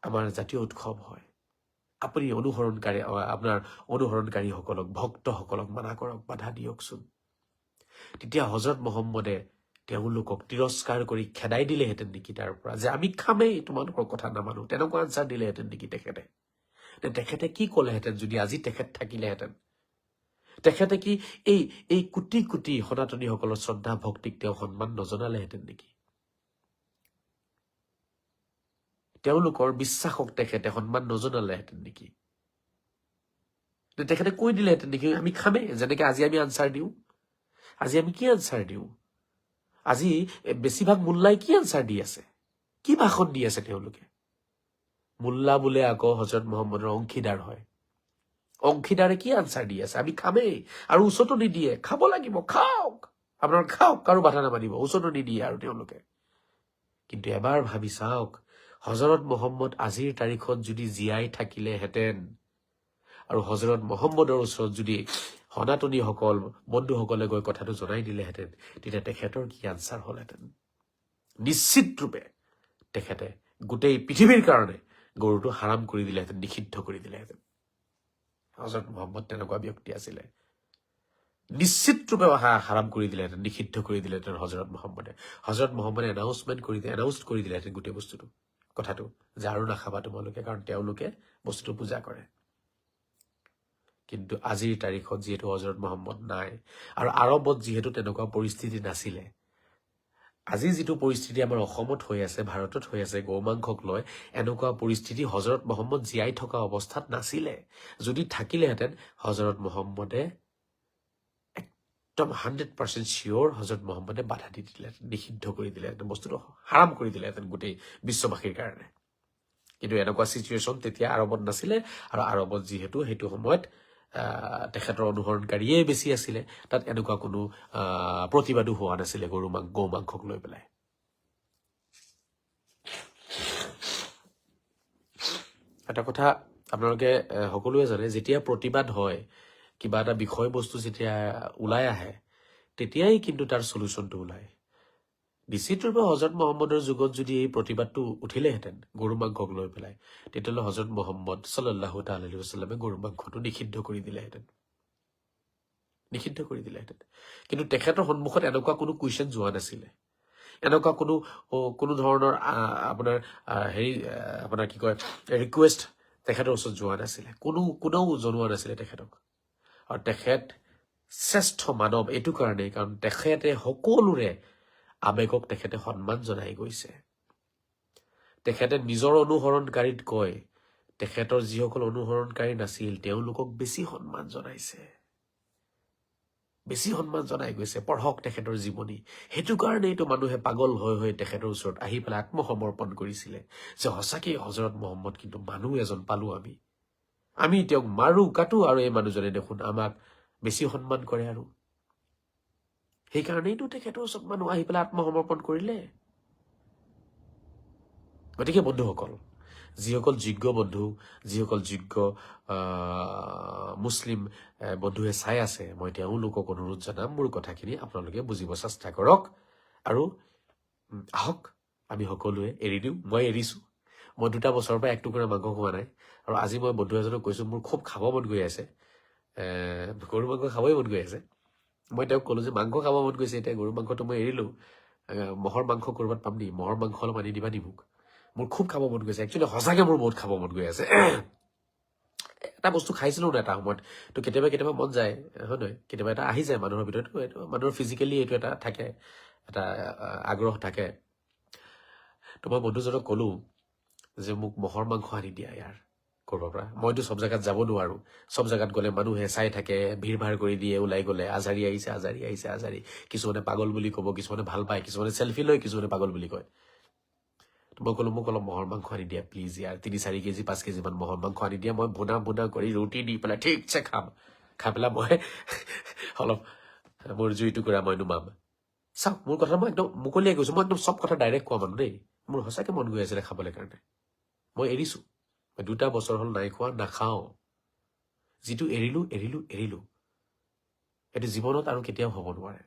আমাৰ জাতীয় উৎসৱ হয় আপুনি আপোনাৰ অনুসৰণকাৰীসকলক ভক্তসকলক মানা কৰক বাধা দিয়কচোন তেতিয়া হজৰত মহম্মদে তেওঁলোকক তিৰস্কাৰ কৰি খেদাই দিলেহেঁতেন নেকি তাৰ পৰা যে আমি খামেই তোমালোকৰ কথা নামানো তেনেকুৱা আনচাৰ দিলেহেঁতেন নেকি তেখেতে কি ক'লেহেঁতেন যদি আজি তেখেত থাকিলেহেঁতেন তেখেতে কি এই কোটি কোটি সনাতনীসকলৰ শ্ৰদ্ধা ভক্তিক তেওঁ সন্মান নজনালেহেঁতেন নেকি তেওঁলোকৰ বিশ্বাসক তেখেতে সন্মান নজনালেহেঁতেন নেকি তেখেতে কৈ দিলেহেঁতেন নেকি আমি খামেই যেনেকে আজি আমি আনচাৰ দিওঁ আজি আমি কি আনচাৰ দিওঁ আজি বেছিভাগ মোল্লাই কি আনচাৰ দি আছে কি ভাষণ দি আছে তেওঁলোকে মোল্লা বোলে আকৌ হজৰত মহম্মদৰ অংশীদাৰ হয় অংশীদাৰে কি আনচাৰ দি আছে আমি খামেই আৰু ওচৰতো নিদিয়ে খাব লাগিব খাওক আপোনাৰ খাওক কাৰো বাধা নামানিব ওচৰতো নিদিয়ে আৰু তেওঁলোকে কিন্তু এবাৰ ভাবি চাওক হজৰত মহম্মদ আজিৰ তাৰিখত যদি জীয়াই থাকিলেহেঁতেন আৰু হজৰত মহম্মদৰ ওচৰত যদি সনাতনীসকল বন্ধুসকলে গৈ কথাটো জনাই দিলেহেঁতেন তেতিয়া তেখেতৰ কি আনচাৰ হ'লহেঁতেন নিশ্চিত ৰূপে তেখেতে গোটেই পৃথিৱীৰ কাৰণে গৰুটো হাৰাম কৰি দিলেহেঁতেন নিষিদ্ধ কৰি দিলেহেঁতেন হজৰত মহম্মদ তেনেকুৱা ব্যক্তি আছিলে নিশ্চিত ৰূপে হাৰাম কৰি দিলেহেঁতেন নিষিদ্ধ কৰি দিলেহেঁতেন হজৰত মহম্মদে এনাউন্স কৰি দিলেহেঁতেন গোটেই বস্তুটো কথাটো যে আৰু নাখাবা তোমালোকে কাৰণ তেওঁলোকে বস্তুটো পূজা কৰে কিন্তু আজিৰ তাৰিখত যিহেতু হজৰত মহম্মদ নাই আৰু আৰবত যিহেতু তেনেকুৱা পৰিস্থিতি নাছিলে আজি যিটো পৰিস্থিতি আমাৰ অসমত হৈ আছে ভাৰতত হৈ আছে গৌমাংসক লৈ এনেকুৱা পৰিস্থিতি হজৰত মহম্মদ জীয়াই থকা অৱস্থাত নাছিলে যদি থাকিলেহেঁতেন হজৰত মহম্মদে একদম 100% চিয়ৰ হজৰত মহম্মদে বাধা দি দিলেহেঁতেন নিষিদ্ধ কৰি দিলেহেঁতেন বস্তুটো হাৰাম কৰি দিলেহেঁতেন গোটেই বিশ্ববাসীৰ কাৰণে কিন্তু এনেকুৱা চিচুৱেশ্যন তেতিয়া আৰবত নাছিলে আৰু আৰবত যিহেতু সেইটো সময়ত তেখেতৰ অনুসৰণকাৰীয়ে বেছি আছিলে তাত এনেকুৱা কোনো প্ৰতিবাদো হোৱা নাছিলে গৌ মাংসক লৈ পেলাই এটা কথা আপোনালোকে সকলোৱে জানে যেতিয়া প্ৰতিবাদ হয় কিবা এটা বিষয়বস্তু যেতিয়া ওলাই আহে তেতিয়াই কিন্তু তাৰ সলিউশনটো ওলায় নিশ্চিত ৰূপে হজৰত মহম্মদৰ যুগত যদি এই প্ৰতিবাদটো উঠিলেহেঁতেন গৰু মাংসক লৈ পেলাই তেতিয়াহ'লে হজৰত মহম্মদ সাল্লাল্লাহু তাআলা আলাইহি ওয়াসাল্লামে গৰু মাংসটো নিষিদ্ধ কৰি দিলেহেঁতেন কিন্তু তেখেতৰ সন্মুখত এনেকুৱা কোনো কুৱেশ্যন যোৱা নাছিলে এনেকুৱা কোনো ধৰণৰ আপোনাৰ কি কয় ৰিকুৱেষ্ট তেখেতৰ ওচৰত যোৱা নাছিলে কোনেও জনোৱা নাছিলে তেখেতক আৰু তেখেত শ্ৰেষ্ঠ মানৱ এইটো কাৰণেই কাৰণ তেখেতে সকলোৰে আবেগক তেখেতে সন্মান জনাই গৈছে তেখেতে নিজৰ অনুসৰণকাৰীত কয় তেখেতৰ যিসকল অনুসৰণকাৰী নাছিল তেওঁলোকক বেছি সন্মান জনাই গৈছে পঢ়ক তেখেতৰ জীৱনী সেইটো কাৰণেইতো মানুহে পাগল হৈ তেখেতৰ ওচৰত আহি পেলাই আত্মসমৰ্পণ কৰিছিলে যে সঁচাকেই হজৰত মহম্মদ কিন্তু মানুহ এজন পালো আমি তেওঁক মাৰো কাটো আৰু এই মানুহজনে দেখোন আমাক বেছি সন্মান কৰে আৰু সেইকাৰণেইতো তেখেতৰ ওচৰত মানুহ আহি পেলাই আত্মসমৰ্পণ কৰিলে গতিকে বন্ধুসকল যিসকল যোগ্য বন্ধু যিসকল যোগ্য মুছলিম বন্ধুৱে চাই আছে মই তেওঁলোকক অনুৰোধ জনাম মোৰ কথাখিনি আপোনালোকে বুজিব চেষ্টা কৰক আৰু আহক আমি সকলোৱে এৰি দিওঁ মই এৰিছো মই 2 বছৰৰ পৰা 1 টুকুৰা মাংস খোৱা নাই আৰু আজি মই বন্ধু এজনক কৈছো মোৰ খুব খাব মন গৈ আছে গৰু মাংস খাবই মন গৈ আছে মই তেওঁক ক'লো যে মাংস খাব মন গৈছে এতিয়া গৰু মাংসটো মই এৰিলো মহৰ মাংস কৰবাত পাম নি মহৰ মাংস অলপ আনি দিবা নি মোক মোৰ খুব খাব মন গৈছে একচুৱেলি সঁচাকে মোৰ বহুত খাব মন গৈ আছে এটা বস্তু খাইছিলো না এটা সময়ত তো কেতিয়াবা মন যায় হয় নহয় কেতিয়াবা এটা আহি যায় মানুহৰ ভিতৰত মানুহৰ ফিজিকেলি এইটো এটা থাকে এটা আগ্ৰহ থাকে তো মই বন্ধুজনক ক'লো যে মোক মহৰ মাংস আনি দিয়া ইয়াৰ কৰবাৰ পৰা মইতো সব জায়গাত যাব নোৱাৰো সব জায়গাত গ'লে মানুহে চাই থাকে ভিৰ ভাৰ কৰি দিয়ে ওলাই গ'লে আজাৰি আহিছে কিছুমানে পাগল বুলি ক'ব কিছুমানে ভাল পায় কিছুমানে চেলফি লয় কিছুমানে পাগল বুলি কয় মই ক'লো মোক অলপ মহৰ মাংস আনি দিয়া প্লিজ ইয়াৰ 3-4 কেজি 5 কেজি মান মহৰ মাংস আনি দিয়া মই ভুনা কৰি ৰুটি দি পেলাই ঠিকছে খাই পেলাই মই অলপ মোৰ জুই টুকুৰা মই নুমাম চাওক মোৰ কথা মই একদম মুকলিয়াই কৈছো মই একদম সব কথা ডাইৰেক্ট কোৱা মানুহ দেই মোৰ সঁচাকে মন গৈ আছিলে খাবলৈ কাৰণে মই এৰিছো 2 বছৰ হ'ল নাই খোৱা নাখাওঁ যিটো এৰিলো এইটো জীৱনত আৰু কেতিয়াও হ'ব নোৱাৰে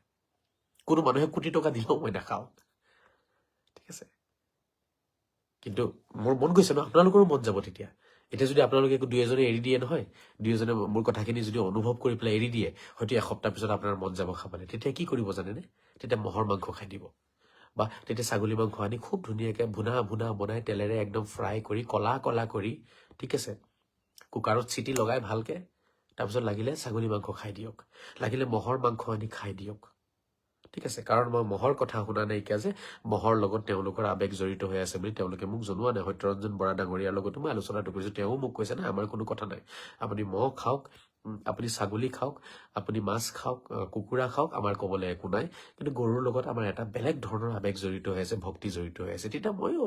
কোনো মানুহে কোটি টকা দিলেও মই নাখাওঁ ঠিক আছে কিন্তু মোৰ মন গৈছে ন আপোনালোকৰো মন যাব তেতিয়া এতিয়া যদি আপোনালোকে দুই এজনে এৰি দিয়ে নহয় দুই এজনে মোৰ কথাখিনি যদি অনুভৱ কৰি পেলাই এৰি দিয়ে হয়তো এসপ্তাহ পিছত আপোনাৰ মন যাব খাবলৈ তেতিয়া কি কৰিব জানেনে তেতিয়া মহৰ মাংস খাই দিব বা তেতিয়া ছাগলী মাংস আনি খুব ধুনীয়াকৈ ভুনা ভুনা বনাই তেলেৰে একদম ফ্ৰাই কৰি কলা কলা কৰি ঠিক আছে কুকাৰত চিটি লগাই ভালকে তাৰপিছত লাগিলে ছাগলী মাংস খাই দিয়ক লাগিলে মহৰ মাংস আনি খাই দিয়ক ঠিক আছে কাৰণ মই মহৰ কথা শুনা নাইকিয়া যে মহৰ লগত তেওঁলোকৰ আৱেগ জড়িত হৈ আছে বুলি তেওঁলোকে মোক জনোৱা নাই সত্যৰঞ্জন বৰা ডাঙৰীয়াৰ লগতো মই আলোচনাটো কৰিছো তেওঁ মোক কৈছে না আমাৰ কোনো কথা নাই আপুনি মহ খাওক আপুনি ছাগলী খাওক আপুনি মাছ খাওক কুকুৰা খাওক আমাৰ ক'বলৈ একো নাই কিন্তু গৰুৰ লগত আমাৰ এটা বেলেগ ধৰণৰ আৱেগ জড়িত হৈ আছে ভক্তি জড়িত হৈ আছে তেতিয়া ময়ো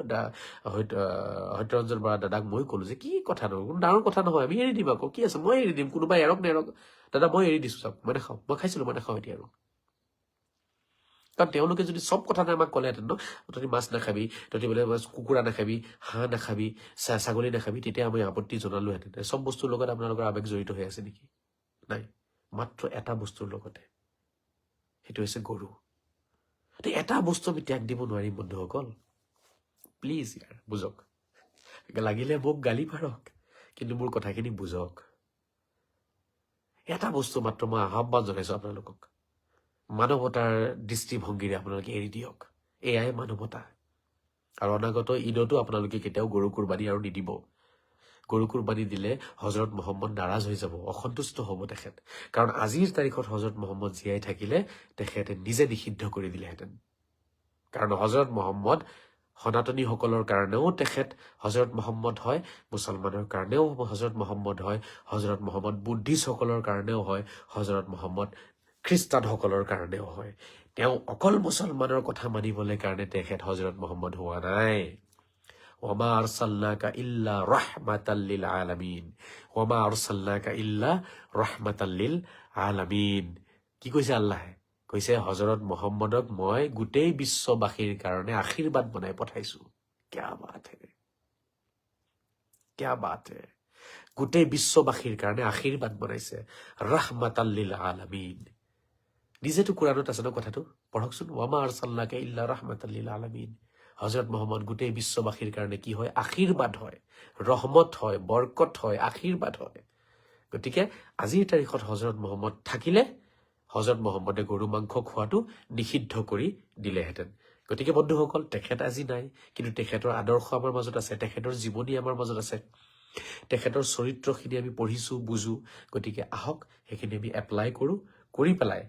সত্যৰঞ্জন বৰা দাদাক মই ক'লো যে কি কথা নহয় কোনো ডাঙৰ কথা নহয় আমি এৰি দিম আকৌ কি আছে মই এৰি দিম কোনোবাই এৰক নেৰক দাদা মই এৰি দিছো চাওক মই নাখাওঁ মই খাইছিলো মই নাখাওঁ এতিয়া আৰু কাৰণ তেওঁলোকে যদি চব কথা আমাক ক'লেহেঁতেন ন তহঁতি মাছ নাখাবি তহঁতি বোলে কুকুৰা নাখাবি হাঁহ নাখাবি ছাগলী নাখাবি তেতিয়া আমি আপত্তি জনালোহেঁতেন চব বস্তুৰ লগত আপোনালোকৰ আৱেগ জড়িত হৈ আছে নেকি নাই মাত্ৰ এটা বস্তুৰ লগতে সেইটো হৈছে গৰু এটা বস্তু আমি ত্যাগ দিব নোৱাৰিম বন্ধুসকল প্লিজ ইয়াৰ বুজক লাগিলে মোক গালি পাৰক কিন্তু মোৰ কথাখিনি বুজক এটা বস্তু মাত্ৰ মই আহ্বান জনাইছো আপোনালোকক মানৱতাৰ দৃষ্টিভংগীৰে আপোনালোকে এৰি দিয়ক এয়াই মানৱতা আৰু অনাগত ঈদতো আপোনালোকে কেতিয়াও গৰু কুৰবানী আৰু নিদিব গৰু কুৰবানী দিলে হজৰত মহম্মদ নাৰাজ হৈ যাব অসন্তুষ্ট হ'ব তেখেত কাৰণ আজিৰ তাৰিখত হজৰত মহম্মদ জীয়াই থাকিলে তেখেতে নিজে নিষিদ্ধ কৰি দিলেহেঁতেন কাৰণ হজৰত মহম্মদ সনাতনীসকলৰ কাৰণেও তেখেত হজৰত মহম্মদ হয় মুছলমানৰ কাৰণেও হজৰত মহম্মদ হয় হজৰত মহম্মদ বুদ্ধিষ্টসকলৰ কাৰণেও হয় হজৰত মহম্মদ খ্ৰীষ্টানসকলৰ কাৰণেও হয় তেওঁ অকল মুছলমানৰ কথা মানিবলৈ কাৰণে তেখেত হজৰত মহম্মদ হোৱা নাই ওমা আৰসালনাকা ইল্লা ৰাহমাতাল লিল আলামিন ওমা আৰসালনাকা ইল্লা ৰাহমাতাল লিল আলামিন কি কৈছে আল্লাহে কৈছে হজৰত মহম্মদক মই গোটেই বিশ্ববাসীৰ কাৰণে আশীৰ্বাদ বনাই পঠাইছো কিয়া বাত হে গোটেই বিশ্ববাসীৰ কাৰণে আশীৰ্বাদ বনাইছে ৰাহমাতাল লিল আলামিন নিজেতো কোৰাণত আছে ন কথাটো পঢ়কচোন ওমা আৰসালনাকা ইল্লা ৰাহমাতাল লিল আলামিন হজৰত মহম্মদ গোটেই বিশ্ববাসীৰ কাৰণে কি হয় আশীৰ্বাদ হয় ৰহমত হয় বৰকত হয় আশীৰ্বাদ হয় গতিকে আজিৰ তাৰিখত হজৰত মহম্মদ থাকিলে হজৰত মহম্মদে গৰু মাংস খোৱাটো নিষিদ্ধ কৰি দিলেহেঁতেন গতিকে বন্ধুসকল তেখেত আজি নাই কিন্তু তেখেতৰ আদৰ্শ আমাৰ মাজত আছে তেখেতৰ জীৱনী আমাৰ মাজত আছে তেখেতৰ চৰিত্ৰখিনি আমি পঢ়িছো বুজো গতিকে আহক সেইখিনি আমি এপ্লাই কৰো কৰি পেলাই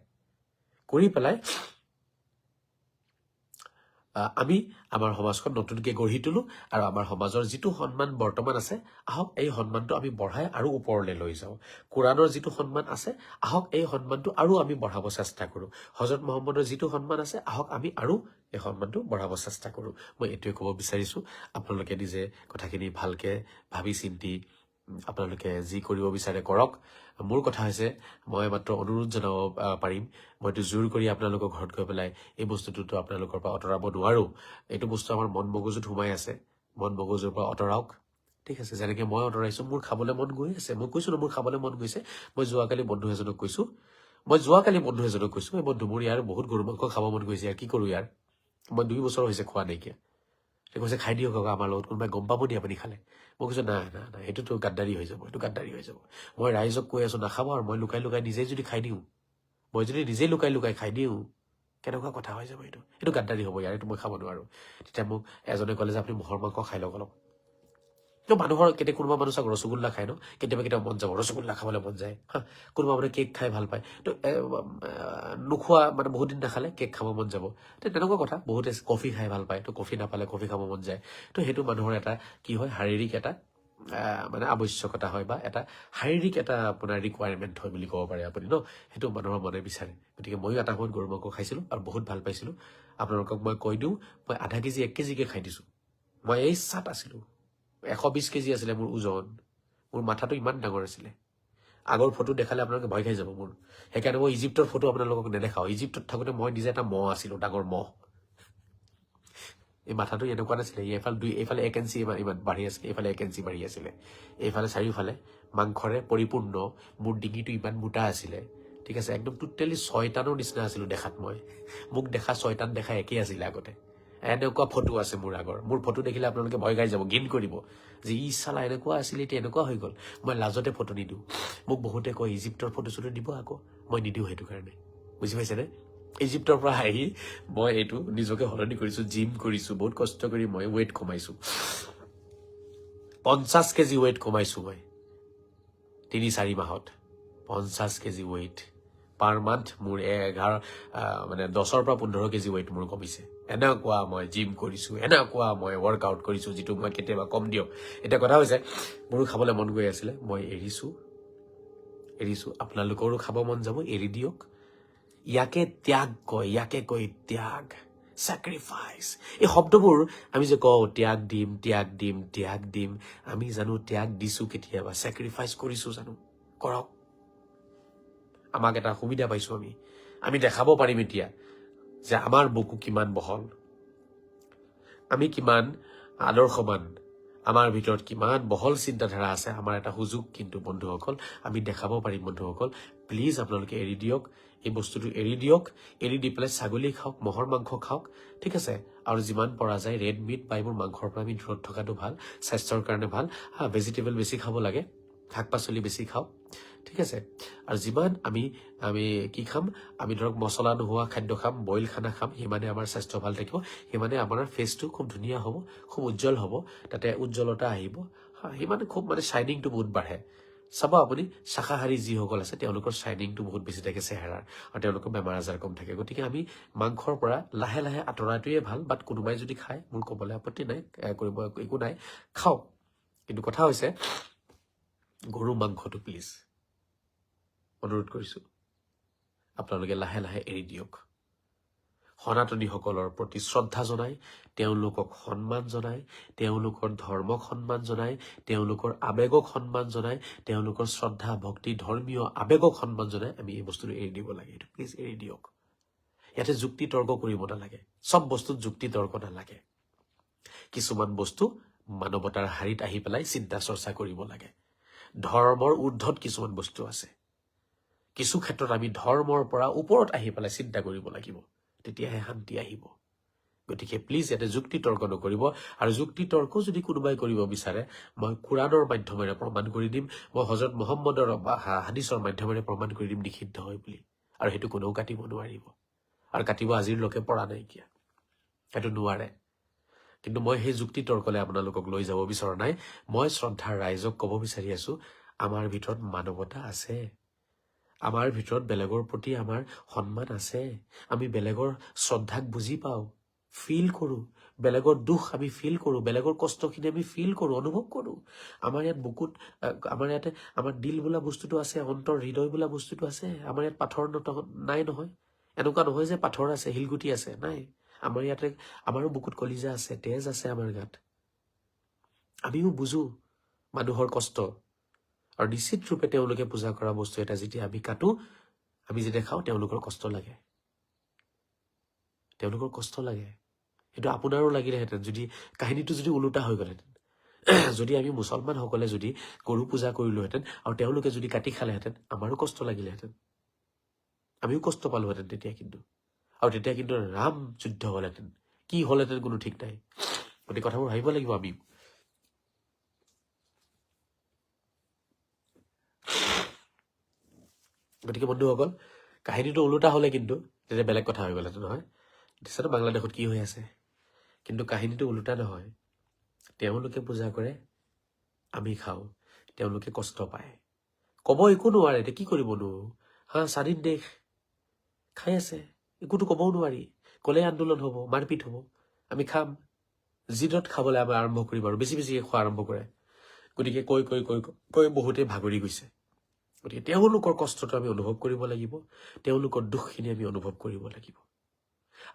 আমি আমাৰ সমাজখন নতুনকৈ গঢ়ি তোলো আৰু আমাৰ সমাজৰ যিটো সন্মান বৰ্তমান আছে আহক এই সন্মানটো আমি বঢ়াই আৰু ওপৰলৈ লৈ যাওঁ কোৰাণৰ যিটো সন্মান আছে আহক এই সন্মানটো আৰু আমি বঢ়াব চেষ্টা কৰোঁ হজৰত মহম্মদৰ যিটো সন্মান আছে আহক আমি আৰু এই সন্মানটো বঢ়াব চেষ্টা কৰোঁ মই এইটোৱে ক'ব বিচাৰিছোঁ আপোনালোকে নিজে কথাখিনি ভালকৈ ভাবি চিন্তি আপোনালোকে যি কৰিব বিচাৰে কৰক মোৰ কথা হৈছে মই মাত্ৰ অনুৰোধ জনাব পাৰিম মইতো জোৰ কৰি আপোনালোকৰ ঘৰত গৈ পেলাই এই বস্তুটোতো আপোনালোকৰ পৰা আঁতৰাব নোৱাৰো এইটো বস্তু আমাৰ মন মগজুত সোমাই আছে মন মগজুৰ পৰা আঁতৰাওক ঠিক আছে যেনেকৈ মই আঁতৰাইছোঁ মোৰ খাবলৈ মন গৈ আছে মই কৈছোঁ ন মোৰ খাবলৈ মন গৈছে মই যোৱাকালি বন্ধু এজনক কৈছোঁ এই বন্ধু মোৰ ইয়াৰ বহুত গৰু মাংস খাব মন গৈছে ইয়াৰ কি কৰোঁ ইয়াৰ মই 2 বছৰ হৈছে খোৱা নাইকিয়া সি কৈছে খাই দিয়ক আকৌ আমাৰ লগত কোনোবাই গম পাব নি আপুনি খালে মই কৈছোঁ নাই সেইটোতো গাদ্দাৰী হৈ যাব মই ৰাইজক কৈ আছোঁ নাখাব আৰু মই লুকাই নিজেই যদি খাই দিওঁ নিজেই লুকাই খাই দিওঁ কেনেকুৱা কথা হৈ যাব এইটো গাদ্দাৰী হ'ব ইয়াৰ এইটো মই খাব নোৱাৰোঁ তেতিয়া মোক এজনে ক'লে যে আপুনি মহৰ মাংস খাই লওক অলপ মানুহৰ কোনোবা মানুহ চাওক ৰসগোল্লা খায় ন কেতিয়াবা মন যাব ৰসগোল্লা খাবলৈ মন যায় কোনোবা মানে কেক খাই ভাল পায় তো নোখোৱা মানে বহুত দিন নাখালে কেক খাব মন যাব তেনেকুৱা কথা বহুতে কফি খাই ভাল পায় তো কফি নাপালে কফি খাব মন যায় তো সেইটো মানুহৰ এটা কি হয় শাৰীৰিক এটা মানে আৱশ্যকতা হয় বা এটা শাৰীৰিক এটা আপোনাৰ ৰিকুৱাৰমেণ্ট হয় বুলি ক'ব পাৰে আপুনি ন সেইটো মানুহৰ মনে বিচাৰে গতিকে ময়ো এটা সময়ত গৰু মাংস খাইছিলোঁ আৰু বহুত ভাল পাইছিলোঁ আপোনালোকক মই কৈ দিওঁ মই আধা কেজি 1 কেজিকৈ খাই দিছোঁ মই এই চাত আছিলোঁ 120 কেজি আছিলে মোৰ ওজন মোৰ মাথাটো ইমান ডাঙৰ আছিলে আগৰ ফটো দেখালে আপোনালোকে ভয় খাই যাব মোৰ সেইকাৰণে মই ইজিপ্তৰ ফটো আপোনালোকক নেদেখাওঁ ইজিপ্তত থাকোঁতে মই নিজে এটা মহ আছিলোঁ ডাঙৰ মহ এই মাথাটো এনেকুৱা নাছিলে এইফালে 1 ইঞ্চি ইমান বাঢ়ি আছিলে এইফালে 1 ইঞ্চি বাঢ়ি আছিলে এইফালে চাৰিওফালে মাংসৰে পৰিপূৰ্ণ মোৰ ডিঙিটো ইমান মোটা আছিলে ঠিক আছে একদম টোটেলি 6টানৰ নিচিনা আছিলোঁ দেখাত মই মোক দেখা 6টান দেখা একেই আছিলে আগতে এনেকুৱা ফটো আছে মোৰ আগৰ মোৰ ফটো দেখিলে আপোনালোকে ভয় খাই যাব ঘিণ কৰিব যে ই চালা এনেকুৱা আছিল এতিয়া এনেকুৱা হৈ গ'ল মই লাজতে ফটো নিদিওঁ মোক বহুতে কয় ইজিপ্তৰ ফটো চটো দিব আকৌ মই নিদিওঁ সেইটো কাৰণে বুজি পাইছেনে ইজিপ্তৰ পৰা আহি মই এইটো নিজকে সলনি কৰিছো জিম কৰিছো বহুত কষ্ট কৰি মই ৱেইট কমাইছো 50 কেজি ৱেইট কমাইছো মই 3-4 মাহত 50 কেজি ৱেইট পাৰ মান্থ মোৰ 10-ৰ পৰা 15 কেজি ৱেইট মোৰ কমিছে এনেকুৱা মই জিম কৰিছো এনেকুৱা মই ৱৰ্কআউট কৰিছো যিটো মই কেতিয়াবা কম দিওঁ এটা কথা হৈছে মোৰো খাবলৈ মন গৈ আছিলে মই এৰিছো আপোনালোকৰো খাব মন যাব এৰি দিয়ক ইয়াকে ত্যাগ কয় ইয়াকে কয় ত্যাগ স্যাক্ৰিফাইস এই শব্দবোৰ আমি যে কওঁ ত্যাগ দিম আমি জানো ত্যাগ দিছো কেতিয়াবা স্যাক্ৰিফাইস কৰিছো জানো কৰক আমাক এটা সুবিধা পাইছো আমি দেখাব পাৰিম এতিয়া যে আমাৰ বুকু কিমান বহল আমি কিমান আদৰ্শবান আমাৰ ভিতৰত কিমান বহল চিন্তাধাৰা আছে আমাৰ এটা সুযোগ কিন্তু বন্ধুসকল আমি দেখাব পাৰিম বন্ধুসকল প্লিজ আপোনালোকে এৰি দিয়ক এই বস্তুটো এৰি দিয়ক এৰি দি পেলাই ছাগলী খাওক মহৰ মাংস খাওক ঠিক আছে আৰু যিমান পৰা যায় ৰেড মিট বা এইবোৰ মাংসৰ পৰা আমি দূৰত থকাটো ভাল স্বাস্থ্যৰ কাৰণে ভাল ভেজিটেবল বেছি খাব লাগে শাক পাচলি বেছি খাওক ঠিক আছে আৰু যিমান আমি কি খাম আমি ধৰক মছলা নোহোৱা খাদ্য খাম বইল খানা খাম সিমানে আমাৰ স্বাস্থ্য ভাল থাকিব সিমানে আমাৰ ফেচটো খুব ধুনীয়া হ'ব খুব উজ্জ্বল হ'ব তাতে উজ্জ্বলতা আহিব সিমানে খুব শ্বাইনিংটো বহুত বাঢ়ে চাব আপুনি শাকাহাৰী যিসকল আছে তেওঁলোকৰ শ্বাইনিংটো বহুত বেছি থাকে চেহেৰাৰ আৰু তেওঁলোকৰ বেমাৰ আজাৰ কম থাকে গতিকে আমি মাংসৰ পৰা লাহে লাহে আঁতৰাটোৱে ভাল বাট কোনোবাই যদি খায় মোৰ ক'বলৈ আপত্তি নাই কৰিব একো নাই খাওক কিন্তু কথা হৈছে গৰু মাংসটো প্লিজ অনুৰোধ কৰিছো আপোনালোকে লাহে লাহে এৰি দিয়ক সনাতনীসকলৰ প্ৰতি শ্ৰদ্ধা জনাই তেওঁলোকক সন্মান জনাই তেওঁলোকৰ ধৰ্মক সন্মান জনাই তেওঁলোকৰ আবেগক সন্মান জনাই তেওঁলোকৰ শ্ৰদ্ধা ভক্তি ধৰ্মীয় আবেগক সন্মান জনাই আমি এই বস্তুটো এৰি দিব লাগে এইটো প্লিজ এৰি দিয়ক ইয়াতে যুক্তি তৰ্ক কৰিব নালাগে সব বস্তুত যুক্তি তৰ্ক নালাগে কিছুমান বস্তু মানৱতাৰ হাৰিত আহি পেলাই চিন্তা চৰ্চা কৰিব লাগে ধৰ্মৰ ঊৰ্ধ্বত কিছুমান বস্তু আছে কিছু ক্ষেত্ৰত আমি ধৰ্মৰ পৰা ওপৰত আহি পেলাই চিন্তা কৰিব লাগিব তেতিয়াহে শান্তি আহিব গতিকে প্লিজ ইয়াতে যুক্তি তৰ্ক নকৰিব আৰু যুক্তি তৰ্ক যদি কোনোবাই কৰিব বিচাৰে মই কুৰানৰ মাধ্যমেৰে প্ৰমাণ কৰি দিম মই হযৰত মুহাম্মদৰ হাদিছৰ মাধ্যমেৰে প্ৰমাণ কৰি দিম নিষিদ্ধ হয় বুলি আৰু সেইটো কোনেও কাটিব নোৱাৰিব আৰু কাটিব আজিৰ লোকে পৰা নাইকিয়া সেইটো নোৱাৰে কিন্তু মই সেই যুক্তি তৰ্কলে আপোনালোকক লৈ যাব বিচৰা নাই মই শ্ৰদ্ধাৰ ৰাইজক ক'ব বিচাৰি আছো আমাৰ ভিতৰত মানৱতা আছে আমাৰ ভিতৰত বেলেগৰ প্ৰতি আমাৰ সন্মান আছে আমি বেলেগৰ শ্ৰদ্ধাক বুজি পাওঁ ফিল কৰো বেলেগৰ দুখ আমি ফিল কৰো বেলেগৰ কষ্টখিনি আমি ফিল কৰো অনুভৱ কৰো আমাৰ ইয়াত বুকুত আমাৰ ইয়াতে আমাৰ দিল বোলা বস্তুটো আছে অন্তৰ হৃদয় বোলা বস্তুটো আছে আমাৰ ইয়াত পাথৰ নাই নহয় এনেকুৱা নহয় যে পাথৰ আছে হিলগুটি আছে নাই আমাৰ ইয়াতে আমাৰো বুকুত কলিজা আছে তেজ আছে আমাৰ গাত আমিও বুজো মানুহৰ কষ্ট আৰু নিশ্চিত ৰূপে তেওঁলোকে পূজা কৰা বস্তু এটা যেতিয়া আমি কাটো আমি যেতিয়া খাওঁ তেওঁলোকৰ কষ্ট লাগে সেইটো আপোনাৰো লাগিলেহেঁতেন যদি কাহিনীটো যদি ওলোটা হৈ গ'লহেঁতেন যদি আমি মুছলমানসকলে যদি গৰু পূজা কৰিলোহেঁতেন আৰু তেওঁলোকে যদি কাটি খালেহেঁতেন আমাৰো কষ্ট লাগিলেহেঁতেন আমিও কষ্ট পালোহেঁতেন তেতিয়া কিন্তু ৰাম যুদ্ধ হলহেঁতেন কি হলহেঁতেন কোনো ঠিক নাই গতিকে কথাবোৰ ভাবিব লাগিব আমি গতিকে বন্ধুসকল কাহিনীটো ওলোটা হলে কিন্তু তেতিয়া বেলেগ কথা হৈ গ'লহেঁতেন নহয় দেশত বাংলাদেশত কি হৈ আছে কিন্তু কাহিনীটো ওলোটা নহয় তেওঁলোকে পূজা কৰে আমি খাওঁ তেওঁলোকে কষ্ট পায় ক'ব একো নোৱাৰে এতিয়া কি কৰিবনো স্বাধীন দেশ খাই আছে একোতো ক'বও নোৱাৰি ক'লে আন্দোলন হ'ব মাৰপিট হ'ব আমি খাম জিদত খাবলৈ আমাৰ আৰম্ভ কৰিব আৰু বেছি বেছিকৈ খোৱা আৰম্ভ কৰে গতিকে কৈ বহুতে ভাগৰি গৈছে গতিকে তেওঁলোকৰ কষ্টটো আমি অনুভৱ কৰিব লাগিব তেওঁলোকৰ দুখখিনি আমি অনুভৱ কৰিব লাগিব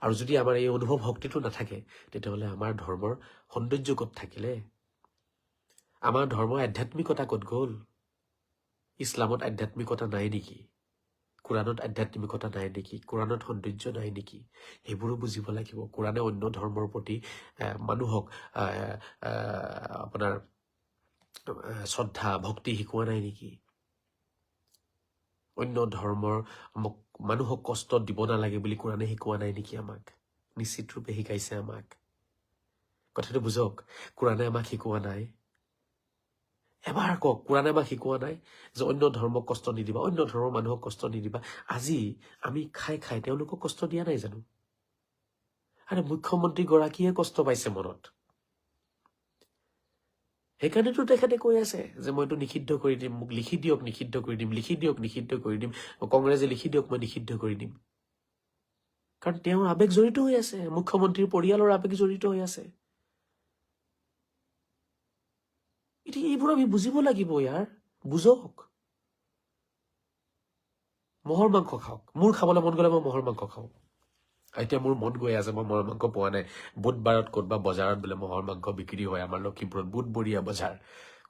আৰু যদি আমাৰ এই অনুভৱ শক্তিটো নাথাকে তেতিয়াহ'লে আমাৰ ধৰ্মৰ সৌন্দৰ্য ক'ত থাকিলে আমাৰ ধৰ্মৰ আধ্যাত্মিকতা ক'ত গ'ল ইছলামত আধ্যাত্মিকতা নাই নেকি কুৰাণত আধ্যাত্মিকতা নাই নেকি কুৰাণত সৌন্দৰ্য নাই নেকি সেইবোৰো বুজিব লাগিব কুৰাণে অন্য ধৰ্মৰ প্ৰতি মানুহক আপোনাৰ শ্ৰদ্ধা ভক্তি শিকোৱা নাই নেকি অন্য ধৰ্মৰ মানুহক কষ্ট দিব নালাগে বুলি কুৰাণে শিকোৱা নাই নেকি আমাক নিশ্চিত ৰূপে শিকাইছে আমাক কথাটো বুজক কোৰাণে আমাক শিকোৱা নাই এবাৰ কওক কোৰাণে আমাক শিকোৱা নাই যে অন্য ধৰ্মক কষ্ট নিদিবা অন্য ধৰ্মৰ মানুহক কষ্ট নিদিবা আজি আমি খাই খাই তেওঁলোকক কষ্ট দিয়া নাই জানো আৰে মুখ্যমন্ত্ৰী গৰাকীয়ে কষ্ট পাইছে মনত সেইকাৰণেতো তেখেতে কৈ আছে যে মইতো নিষিদ্ধ কৰি দিম মোক লিখি দিয়ক নিষিদ্ধ কৰি দিম লিখি দিয়ক নিষিদ্ধ কৰি দিম কংগ্ৰেছে লিখি দিয়ক মই নিষিদ্ধ কৰি দিম কাৰণ তেওঁৰ আবেগ জড়িত হৈ আছে মুখ্যমন্ত্ৰীৰ পৰিয়ালৰ আবেগ জড়িত হৈ আছে এতিয়া এইবোৰ আমি বুজিব লাগিব ইয়াৰ বুজক মহৰ মাংস খাওক মোৰ খাবলৈ মন গ'লে মই মহৰ মাংস খাওঁ এতিয়া মোৰ মন গৈ আছে মই মহৰ মাংস পোৱা নাই বুধবাৰত ক'তবা বজাৰত বোলে মহৰ মাংস বিক্ৰী হয় আমাৰ লখিমপুৰত বুধবৰীয়া বজাৰ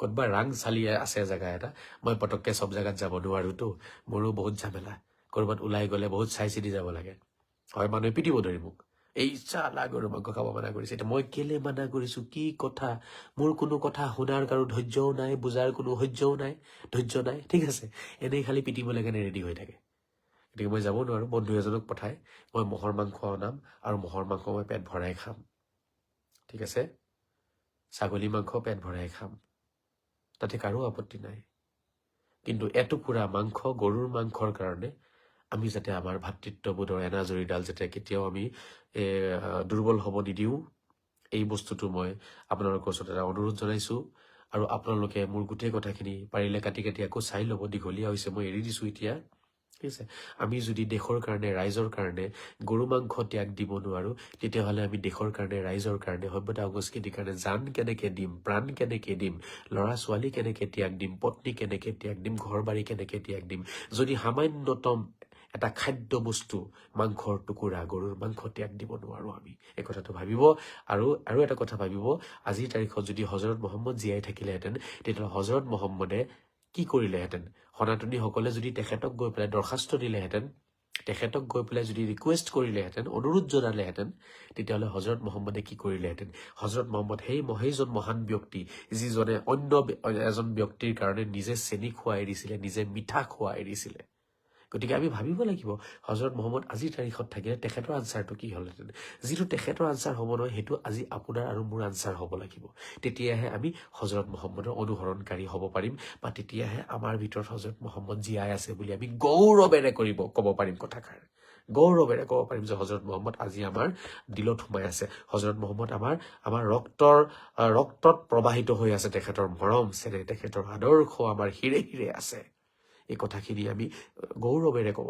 ক'তবা ৰাং চালি আছে জেগা এটা মই পটককে চব জেগাত যাব নোৱাৰোতো মোৰো বহুত ঝামেলা ক'ৰবাত ওলাই গ'লে বহুত চাই চিতি যাব লাগে হয় মানুহে পিটিব ধৰি মোক এই চালা গৰু মাংস খাব মানা কৰিছে এতিয়া মই কেলে মানা কৰিছো কি কথা মোৰ কোনো কথা শুনাৰ কাৰো ধৈৰ্যও নাই বুজাৰ কোনো সহ্যও নাই ধৈৰ্য নাই ঠিক আছে এনেই খালি পিটিবলৈ কাৰণে ৰেডি হৈ থাকে গতিকে মই যাব নোৱাৰো বন্ধু এজনক পঠাই মই মহৰ মাংস অনাম আৰু মহৰ মাংস মই পেট ভৰাই খাম ঠিক আছে ছাগলী মাংস পেট ভৰাই খাম তাতে কাৰো আপত্তি নাই কিন্তু এটুকুৰা মাংস গৰুৰ মাংসৰ কাৰণে আমি যাতে আমাৰ ভাতৃত্ববোধৰ এনাজৰীডাল যাতে কেতিয়াও আমি দুৰ্বল হ'ব নিদিওঁ এই বস্তুটো মই আপোনালোকৰ ওচৰত এটা অনুৰোধ জনাইছো আৰু আপোনালোকে মোৰ গোটেই কথাখিনি পাৰিলে কাটি কাটি আকৌ চাই ল'ব দীঘলীয়া হৈছে মই এৰি দিছো এতিয়া ঠিক আছে আমি যদি দেশৰ কাৰণে ৰাইজৰ কাৰণে গৰু মাংস ত্যাগ দিব নোৱাৰো তেতিয়াহ'লে আমি দেশৰ কাৰণে ৰাইজৰ কাৰণে সভ্যতা সংস্কৃতিৰ কাৰণে জান কেনেকে দিম প্ৰাণ কেনেকে দিম ল'ৰা ছোৱালী কেনেকে ত্যাগ দিম পত্নী কেনেকে ত্যাগ দিম ঘৰ বাৰী কেনেকে ত্যাগ দিম যদি সামান্যতম এটা খাদ্য বস্তু মাংসৰ টুকুৰা গৰুৰ মাংস ত্যাগ দিব নোৱাৰো আমি এই কথাটো ভাবিব আৰু এটা কথা ভাবিব আজিৰ তাৰিখত যদি হজৰত মহম্মদ জীয়াই থাকিলেহেঁতেন তেতিয়াহ'লে হজৰত মহম্মদে কি কৰিলেহেঁতেন সনাতনীসকলে যদি তেখেতক গৈ পেলাই দৰখাস্ত দিলেহেঁতেন তেখেতক গৈ পেলাই যদি ৰিকুৱেষ্ট কৰিলেহেঁতেন অনুৰোধ জনালেহেঁতেন তেতিয়াহ'লে হজৰত মহম্মদে কি কৰিলেহেঁতেন হজৰত মহম্মদ সেইজন মহান ব্যক্তি যিজনে অন্য এজন ব্যক্তিৰ কাৰণে নিজে চেনি খোৱা এৰিছিলে নিজে মিঠা খোৱা এৰিছিলে গতিকে আমি ভাবিব লাগিব হজৰত মহম্মদ আজিৰ তাৰিখত থাকিলে তেখেতৰ আনচাৰটো কি হ'লহেঁতেন যিটো তেখেতৰ আনচাৰ হ'ব নহয় সেইটো আজি আপোনাৰ আৰু মোৰ আনচাৰ হ'ব লাগিব তেতিয়াহে আমি হজৰত মহম্মদৰ অনুসৰণকাৰী হ'ব পাৰিম বা তেতিয়াহে আমাৰ ভিতৰত হজৰত মহম্মদ জীয়াই আছে বুলি আমি গৌৰৱেৰে ক'ব পাৰিম কথাষাৰ গৌৰৱেৰে ক'ব পাৰিম যে হজৰত মহম্মদ আজি আমাৰ দিলত সোমাই আছে হজৰত মহম্মদ আমাৰ ৰক্তত প্ৰবাহিত হৈ আছে তেখেতৰ মৰম চেনেহ তেখেতৰ আদৰ্শ আমাৰ হিৰে হিৰে আছে এই কথাখিনি আমি গৌৰৱেৰে ক'ব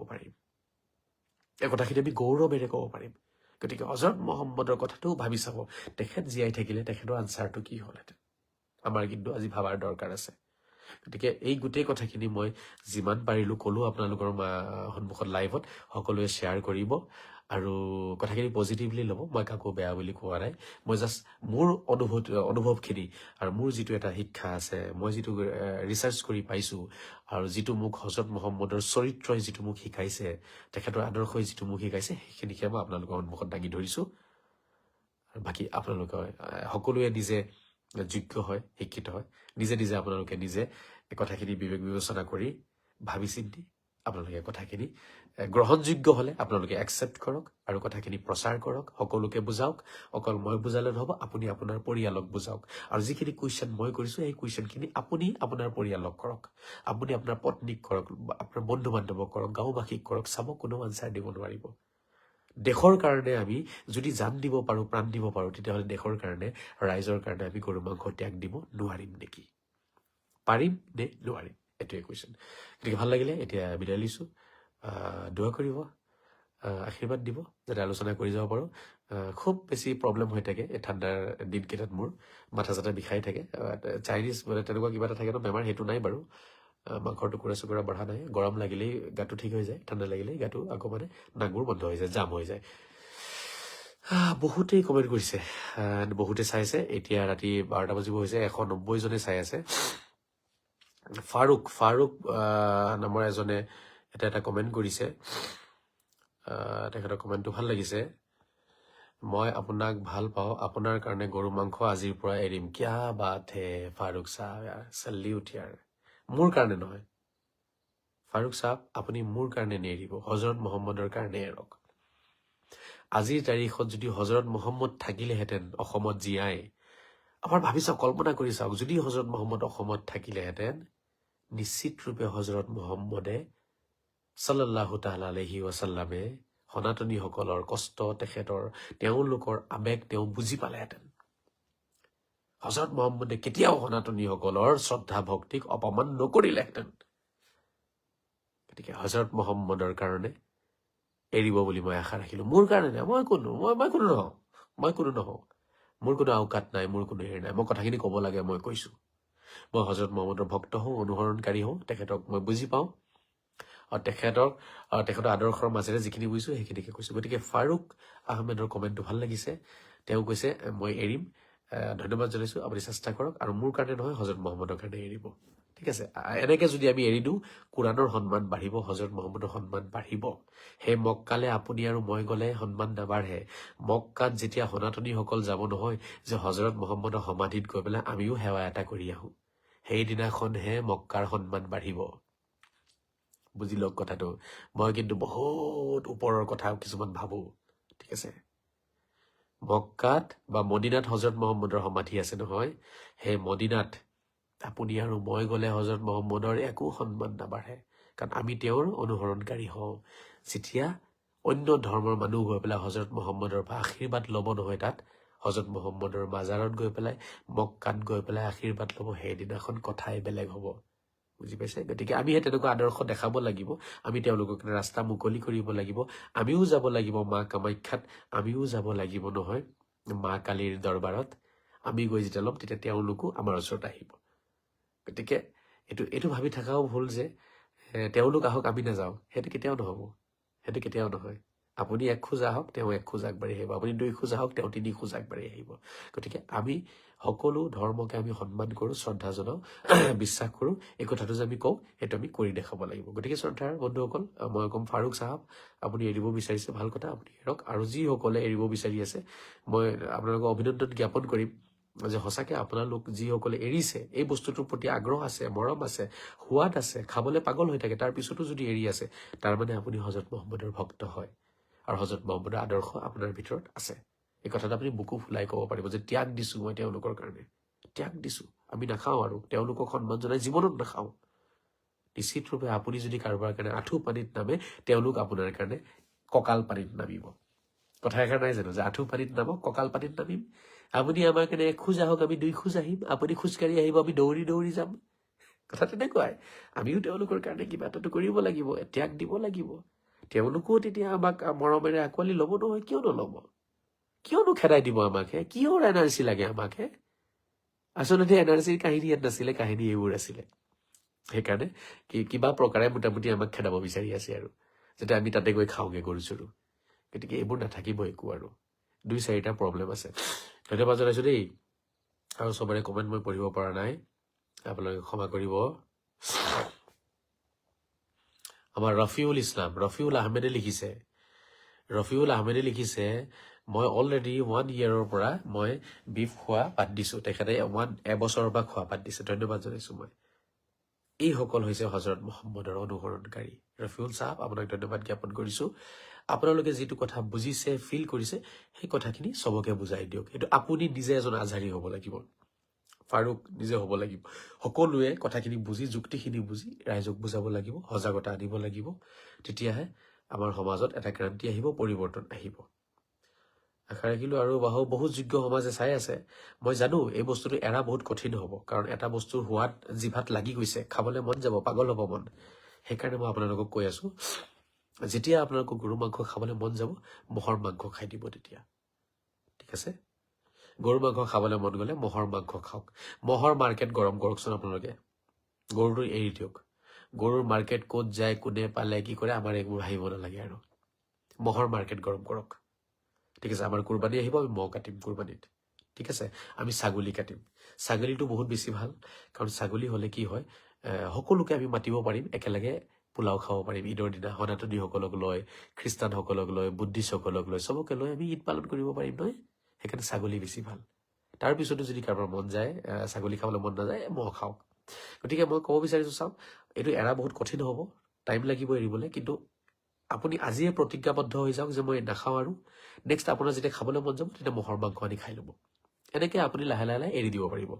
পাৰিম গতিকে হজৰত মহম্মদৰ কথাটোও ভাবি চাব তেখেত জীয়াই থাকিলে তেখেতৰ আনচাৰটো কি হ'লহেঁতেন আমাৰ কিন্তু আজি ভাবাৰ দৰকাৰ আছে গতিকে এই গোটেই কথাখিনি মই যিমান পাৰিলো ক'লো আপোনালোকৰ সন্মুখত লাইভত সকলোৱে শ্বেয়াৰ কৰিব আৰু কথাখিনি পজিটিভলি ল'ব মই কাকো বেয়া বুলি কোৱা নাই মই জাষ্ট মোৰ অনুভৱখিনি আৰু মোৰ যিটো এটা শিক্ষা আছে মই যিটো ৰিচাৰ্চ কৰি পাইছো আৰু যিটো মোক হজৰত মহম্মদৰ চৰিত্ৰই যিটো মোক শিকাইছে তেখেতৰ আদৰ্শই যিটো মোক শিকাইছে সেইখিনিকে মই আপোনালোকৰ সন্মুখত দাঙি ধৰিছো আৰু বাকী আপোনালোকে সকলোৱে নিজে যোগ্য হয় শিক্ষিত হয় নিজে নিজে আপোনালোকে নিজে কথাখিনি বিবেক বিবেচনা কৰি ভাবি চিন্তি আপোনালোকে কথাখিনি গ্ৰহণযোগ্য হ'লে আপোনালোকে একচেপ্ট কৰক আৰু কথাখিনি প্ৰচাৰ কৰক সকলোকে বুজাওক অকল মই বুজালে নহ'ব আপুনি আপোনাৰ পৰিয়ালক বুজাওক আৰু যিখিনি কুৱেশ্যন মই কৰিছো সেই কুৱেশ্যনখিনি আপুনি আপোনাৰ পৰিয়ালক কৰক আপুনি আপোনাৰ পত্নীক কৰক আপোনাৰ বন্ধু বান্ধৱক কৰক গাঁওবাসীক কৰক চাব কোনো আনচাৰ দিব নোৱাৰিব দেশৰ কাৰণে আমি যদি জান দিব পাৰো প্ৰাণ দিব পাৰো তেতিয়াহ'লে দেশৰ কাৰণে ৰাইজৰ কাৰণে আমি গৰু মাংস ত্যাগ দিব নোৱাৰিম নেকি পাৰিম নে নোৱাৰিম এইটোৱে কুৱেশ্যন গতিকে ভাল লাগিলে এতিয়া বিদায় লৈছো দোৱা কৰিব আশীৰ্বাদ দিব যাতে আলোচনা কৰি যাব পাৰো খুব বেছি প্ৰব্লেম হৈ থাকে এই ঠাণ্ডাৰ দিনকেইটাত মোৰ মাথা চাথা বিষাই থাকে চাইনিজ মানে তেনেকুৱা কিবা এটা থাকে ন বেমাৰ সেইটো নাই বাৰু মাংসৰ টুকুৰা চুকুৰা বঢ়া নাই গৰম লাগিলেই গাটো ঠিক হৈ যায় ঠাণ্ডা লাগিলেই গাটো আকৌ মানে নাকবোৰ বন্ধ হৈ যায় জাম হৈ যায় বহুতেই কমেণ্ট কৰিছে বহুতে চাইছে এতিয়া ৰাতি 12টা বাজিব হৈছে 190 জনে চাই আছে ফাৰুক নামৰ এজনে এটা কমেণ্ট কৰিছে তেখেতৰ কমেণ্টটো ভাল লাগিছে মই আপোনাক ভাল পাওঁ আপোনাৰ কাৰণে গৰু মাংস আজিৰ পৰা এৰিম কিয়া বাত হে ফাৰুক সাহেব চেলিউট ইয়াৰ মোৰ কাৰণে নহয় ফাৰুক সাহেব আপুনি মোৰ কাৰণে নেৰিব হজৰত মহম্মদৰ কাৰণে এৰক আজিৰ তাৰিখত যদি হজৰত মহম্মদ থাকিলেহেঁতেন অসমত জীয়াই, আমাৰ ভাবি চাওক, কল্পনা কৰি চাওক, যদি হজৰত মহম্মদ অসমত থাকিলেহেঁতেন, নিশ্চিত ৰূপে হজৰত মহম্মদে সাল্লাল্লাহু তাআলা আলাইহি ওয়াসাল্লামে সনাতনীসকলৰ কষ্ট, তেওঁলোকৰ আবেগ তেওঁ বুজি পালেহেঁতেন। হজৰত মহম্মদে কেতিয়াও সনাতনীসকলৰ শ্ৰদ্ধা ভক্তিক অপমান নকৰিলেহেঁতেন। গতিকে হজৰত মহম্মদৰ কাৰণে এৰিব বুলি মই আশা ৰাখিলো। মোৰ কাৰণে নাই, মই কোনো নহওঁ, মোৰ কোনো আওকাত নাই, মোৰ কোনো হেৰি নাই। মই কথাখিনি ক'ব লাগে, মই কৈছো। মই হজৰত মহম্মদৰ ভক্ত হওঁ, অনুসৰণকাৰী হওঁ, তেখেতক মই বুজি পাওঁ, আৰু তেখেতৰ আদৰ্শৰ মাজেৰে যিখিনি বুজিছো সেইখিনিকে কৈছো। গতিকে ফাৰুক আহমেদৰ কমেণ্টটো ভাল লাগিছে। তেওঁ কৈছে মই এৰিম, ধন্যবাদ জনাইছো। আপুনি চেষ্টা কৰক, আৰু মোৰ কাৰণে নহয়, হজৰত মহম্মদৰ কাৰণে এৰিব। ঠিক আছে, এনেকে যদি আমি এৰি দিওঁ, কোৰাণৰ সন্মান বাঢ়িব, হজৰত মহম্মদৰ সন্মান বাঢ়িব। সেই মক্কালে আপুনি আৰু মই গলে সন্মান নাবাঢ়ে। মক্কাত যেতিয়া সনাতনীসকল যাব নহয়, যে হজৰত মহম্মদৰ সমাধিত গৈ পেলাই আমিও সেৱা এটা কৰি আহো, সেইদিনাখনহে মক্কাৰ সন্মান বাঢ়িব। বুজি লওক কথাটো। মই কিন্তু বহুত ওপৰৰ কথা কিছুমান ভাবো। ঠিক আছে, মক্কাত বা মদিনাত হজৰত মহম্মদৰ সমাধি আছে নহয়, সেই মদিনাত আপুনি আৰু মই গলে হজৰত মহম্মদৰ একো সন্মান নাবাঢ়ে, কাৰণ আমি তেওঁৰ অনুসৰণকাৰী হওঁ। যেতিয়া অন্য ধৰ্মৰ মানুহ গৈ পেলাই হজৰত মহম্মদৰ পৰা আশীৰ্বাদ ল'ব নহয়, তাত হজৰত মহম্মদৰ মাজাৰত গৈ পেলাই, মক্কাত গৈ পেলাই আশীৰ্বাদ ল'ব, সেইদিনাখন কথাই বেলেগ হ'ব। বুজি পাইছে? গতিকে আমি সেই তেনেকুৱা আদৰ্শ দেখাব লাগিব। আমি তেওঁলোকক ৰাস্তা মুকলি কৰিব লাগিব। আমিও যাব লাগিব মা কামাখ্যাত, আমিও যাব লাগিব নহয় মা কালীৰ দৰবাৰত। আমি গৈ যেতিয়া ল'ম, তেতিয়া তেওঁলোকো আমাৰ ওচৰত আহিব। গতিকে এইটো ভাবি থকাও ভুল যে তেওঁলোক আহক আমি নাযাওঁ, সেইটো কেতিয়াও নহব, সেইটো কেতিয়াও নহয়। আপুনি এক খোজ আহক, তেওঁ এক খোজ আগবাঢ়ি আহিব। আপুনি 2 খোজ আহক, তেওঁ 3 খোজ আগবাঢ়ি আহিব। গতিকে আমি সকলো ধৰ্মকে আমি সন্মান কৰো, শ্ৰদ্ধা জনাও, বিশ্বাস কৰো। এই কথাটো যে আমি কওঁ, সেইটো আমি কৰি দেখাব লাগিব। গতিকে শ্ৰদ্ধাৰ বন্ধুসকল, মই কম ফাৰুক চাহাব, আপুনি এৰিব বিচাৰিছে, ভাল কথা, আপুনি এৰক। আৰু যিসকলে এৰিব বিচাৰি আছে, মই আপোনালোকক অভিনন্দন জ্ঞাপন কৰিম যে সঁচাকে আপোনালোক যিসকলে এৰিছে, এই বস্তুটোৰ প্ৰতি আগ্ৰহ আছে, মৰম আছে, সোৱাদ আছে, খাবলৈ পাগল হৈ থাকে, তাৰ পিছতো যদি এৰি আছে, তাৰ মানে আপুনি হজৰত মহম্মদৰ ভক্ত হয়, আৰু হজৰত মহম্মদৰ আদৰ্শ আপোনাৰ ভিতৰত আছে। এই কথাটো আপুনি বুকু ফুলাই ক'ব পাৰিব যে ত্যাগ দিছো মই তেওঁলোকৰ কাৰণে, ত্যাগ দিছো। আমি নাখাওঁ, আৰু তেওঁলোকক সন্মান জনাই জীৱনত নাখাওঁ। নিশ্চিত ৰূপে আপুনি যদি কাৰোবাৰ কাৰণে আঁঠু পানীত নামে, তেওঁলোক আপোনাৰ কাৰণে কঁকাল পানীত নামিব। কথা এষাৰ নাই জানো, যে আঁঠু পানীত নামক, কঁকাল পানীত নামিম। আপুনি আমাৰ কাৰণে 1 খোজ আহক, আমি 2 খোজ আহিম। আপুনি খোজকাঢ়ি আহিব, আমি দৌৰি দৌৰি যাম। কথা তেনেকুৱাই। আমিও তেওঁলোকৰ কাৰণে কিবা এটাটো কৰিব লাগিব, ত্যাগ দিব লাগিব। তেওঁলোকেও তেতিয়া আমাক মৰমেৰে আঁকোৱালি ল'ব নহয়, কিয় নল'ব? কিয়নো খেদাই দিব আমাকহে? কিহৰ এনাৰ্জি লাগে আমাকহে? আচলতে এনাৰ্জিৰ কাহিনী ইয়াত নাছিলে, কাহিনী এইবোৰ আছিলে। সেইকাৰণে কিবা প্ৰকাৰে মোটামুটি আমাক খেদাব বিচাৰি আছে, আৰু যাতে আমি তাতে গৈ খাওঁগে গৰু চৰু। গতিকে এইবোৰ নাথাকিব একো, আৰু 2-4টা প্ৰব্লেম আছে। ধন্যবাদ জনাইছো দেই। আৰু চবৰে কমেণ্ট মই পঢ়িব পৰা নাই, আপোনালোকে ক্ষমা কৰিব। আমাৰ ৰফিউল আহমেদে লিখিছে, মই অলৰেডি 1 yearৰ পৰা মই বিফ খোৱা বাদ দিছো। তেখেতে 1 বছৰৰ পৰা খোৱা বাদ দিছে। ধন্যবাদ জনাইছো মই। এইসকল হৈছে হজৰত মহম্মদৰ অনুসৰণকাৰী। ৰফিউল চাহাব, আপোনাক ধন্যবাদ জ্ঞাপন কৰিছো। আপোনালোকে যিটো কথা বুজিছে, ফিল কৰিছে, সেই কথাখিনি চবকে বুজাই দিয়ক। এইটো আপুনি নিজে এজন আজহাৰী হ'ব লাগিব, ফাৰুক নিজে হ'ব লাগিব। সকলোৱে কথাখিনি বুজি, যুক্তিখিনি বুজি ৰাইজক বুজাব লাগিব, সজাগতা আনিব লাগিব। তেতিয়াহে আমাৰ সমাজত এটা ক্ৰান্তি আহিব, পৰিৱৰ্তন আহিব। আশা ৰাখিলো। আৰু বহুত যোগ্য সমাজে চাই আছে। মই জানো এই বস্তুটো এৰা বহুত কঠিন হ'ব, কাৰণ এটা বস্তুৰ সোৱাদ জিভাত লাগি গৈছে, খাবলৈ মন যাব, পাগল হ'ব মন। সেইকাৰণে মই আপোনালোকক কৈ আছো, যেতিয়া আপোনালোকক গৰু মাংস খাবলৈ মন যাব, মহৰ মাংস খাই দিব তেতিয়া। ঠিক আছে? গৰু মাংস খাবলৈ মন গ'লে মহৰ মাংস খাওক। মহৰ মাৰ্কেট গৰম কৰকচোন আপোনালোকে, গৰুটো এৰি দিয়ক। গৰুৰ মাৰ্কেট ক'ত যায়, কোনে পালে, কি কৰে, আমাৰ এইবোৰ আহিব নালাগে। আৰু মহৰ মাৰ্কেট গৰম কৰক। ঠিক আছে? আমাৰ কুৰবানী আহিব, আমি মহ কাটিম কুৰবানীত। ঠিক আছে? আমি ছাগলী কাটিম। ছাগলীটো বহুত বেছি ভাল, কাৰণ ছাগলী হলে কি হয়, সকলোকে আমি মাতিব পাৰিম, একেলগে পোলাও খাব পাৰিম ঈদৰ দিনা। সনাতনীসকলক লৈ, খ্ৰীষ্টানসকলক লৈ, বুদ্ধিষ্টসকলক লৈ, চবকে লৈ আমি ঈদ পালন কৰিব পাৰিম নহয়। সেইকাৰণে ছাগলী বেছি ভাল। তাৰ পিছতো যদি কাৰোবাৰ মন যায়, ছাগলী খাবলৈ মন নাযায়, মহ খাওক। গতিকে মই ক'ব বিচাৰিছো, চাওক, এইটো এৰা বহুত কঠিন হ'ব, টাইম লাগিব এৰিবলৈ, কিন্তু আপুনি আজিয়ে প্ৰতিজ্ঞাবদ্ধ হৈ যাওক যে মই নাখাওঁ আৰু নেক্সট আপোনাৰ যেতিয়া খাবলৈ মন যাব তেতিয়া মহৰ মাংস আনি খাই ল'ব এনেকে আপুনি লাহে লাহে এৰি দিব পাৰিব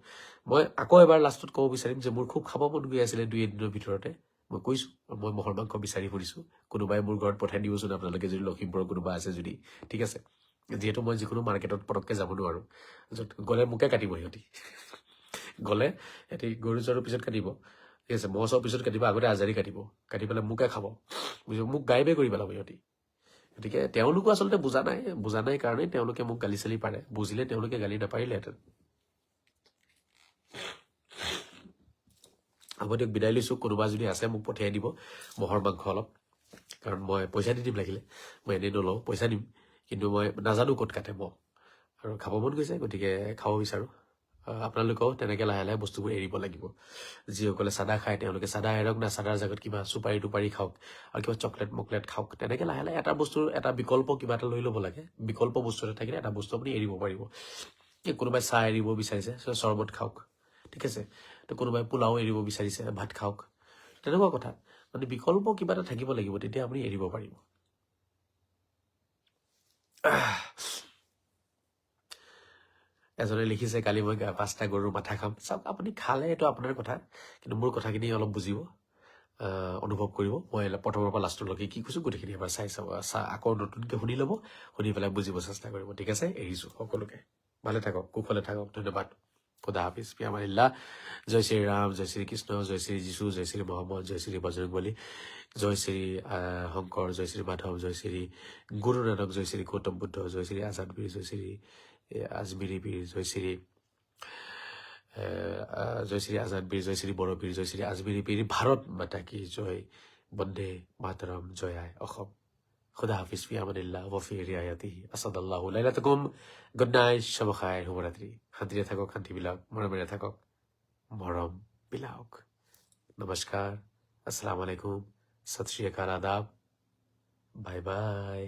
মই আকৌ এবাৰ লাষ্টত ক'ব বিচাৰিম যে মোৰ খুব খাব মন গৈ আছিলে 2 দিনৰ ভিতৰতে মই কৈছো মই মহৰ মাংস বিচাৰি ফুৰিছো কোনোবাই মোৰ ঘৰত পঠাই দিবচোন আপোনালোকে যদি লখিমপুৰৰ কোনোবা আছে যদি ঠিক আছে যিহেতু মই যিকোনো মাৰ্কেটত পটককৈ যাব নোৱাৰো গ'লে মোকে কাটিব সিহঁতি গ'লে সিহঁতি গৰু চৰুৰ পিছত কাটিব ঠিক আছে মহ চৰ পিছত কাটিব আগতে আজাৰি কাটি পেলাই মোকে খাব বুজিব মোক গাইবে কৰি পেলাব সিহঁতি গতিকে তেওঁলোকো আচলতে বুজা নাই কাৰণেই তেওঁলোকে মোক গালি চালি পাৰে বুজিলে তেওঁলোকে গালি নাপাৰিলেহেঁতেন হ'ব দিয়ক বিদায় লৈছো কোনোবা যদি আছে মোক পঠিয়াই দিব মহৰ মাংস অলপ কাৰণ মই পইচা দি দিম লাগিলে মই এনেই নলওঁ পইচা দিম কিন্তু মই নাজানো ক'ত কাটে মহ আৰু খাব মন গৈছে গতিকে খাব বিচাৰোঁ আপোনালোকেও তেনেকৈ লাহে লাহে বস্তুবোৰ এৰিব লাগিব যিসকলে চাদা খায় তেওঁলোকে চাদা এৰক না চাদাৰ জেগাত কিবা চুপাৰি টুপাৰি খাওক আৰু কিবা চকলেট মকলেট খাওক তেনেকৈ লাহে লাহে এটা বস্তুৰ এটা বিকল্প কিবা এটা লৈ ল'ব লাগে বিকল্প বস্তু এটা থাকিলে এটা বস্তু আপুনি এৰিব পাৰিব কোনোবাই চাহ এৰিব বিচাৰিছে চৰ্বত খাওক ঠিক আছে তো কোনোবাই পোলাও এৰিব বিচাৰিছে ভাত খাওক তেনেকুৱা কথা মানে বিকল্প কিবা এটা থাকিব লাগিব তেতিয়া আপুনি এৰিব পাৰিব এজনে লিখিছে কালি মই 5টা গৰুৰ মাথা খাম চাওক আপুনি খালে এইটো আপোনাৰ কথা কিন্তু মোৰ কথাখিনি অলপ বুজিব অনুভৱ কৰিব মই প্ৰথমৰ পৰা লাষ্টলৈকে কি কৈছো গোটেইখিনি এবাৰ চাই চাব আকৌ নতুনকৈ শুনি ল'ব শুনি পেলাই বুজিব চেষ্টা কৰিব ঠিক আছে এৰিছো সকলোকে ভালে থাকক কুশলে থাকক ধন্যবাদ খুদা হাফিজ পিয়ামানিল্লাহ জয় শ্ৰী ৰাম জয় শ্ৰী কৃষ্ণ জয় শ্ৰী যীশু জয় শ্ৰী মহম্মদ জয় শ্ৰী বজৰংবলী জয় শ্ৰী শংকৰ জয় শ্ৰী মাধৱ জয় শ্ৰী গুৰু নানক জয় শ্ৰী গৌতম বুদ্ধ জয় শ্ৰী আজাদ বীৰ জয় শ্ৰী আজমিৰী বীৰ জয় শ্ৰী আজাদ বীৰ জয় শ্ৰী বড়ো বীৰ জয় শ্ৰী আজমিৰী বীৰ ভাৰত মাতা কি জয় বন্দে মাতৰম জয় আই অসম খুদা হাফিজ ফি আমানিল্লাহ ওয়াফি ৰিয়ায়াতি আসাদাল্লাহু লাইলাতুকুম গুড নাইট শুভ খাই শুভৰাত্ৰি শান্তিৰে থাকক শান্তি বিলাওক মৰমেৰে থাকক মৰম বিলাওক নমস্কাৰ আসসালামু আলাইকুম সত শ্ৰী আকাল আদাব বাই বাই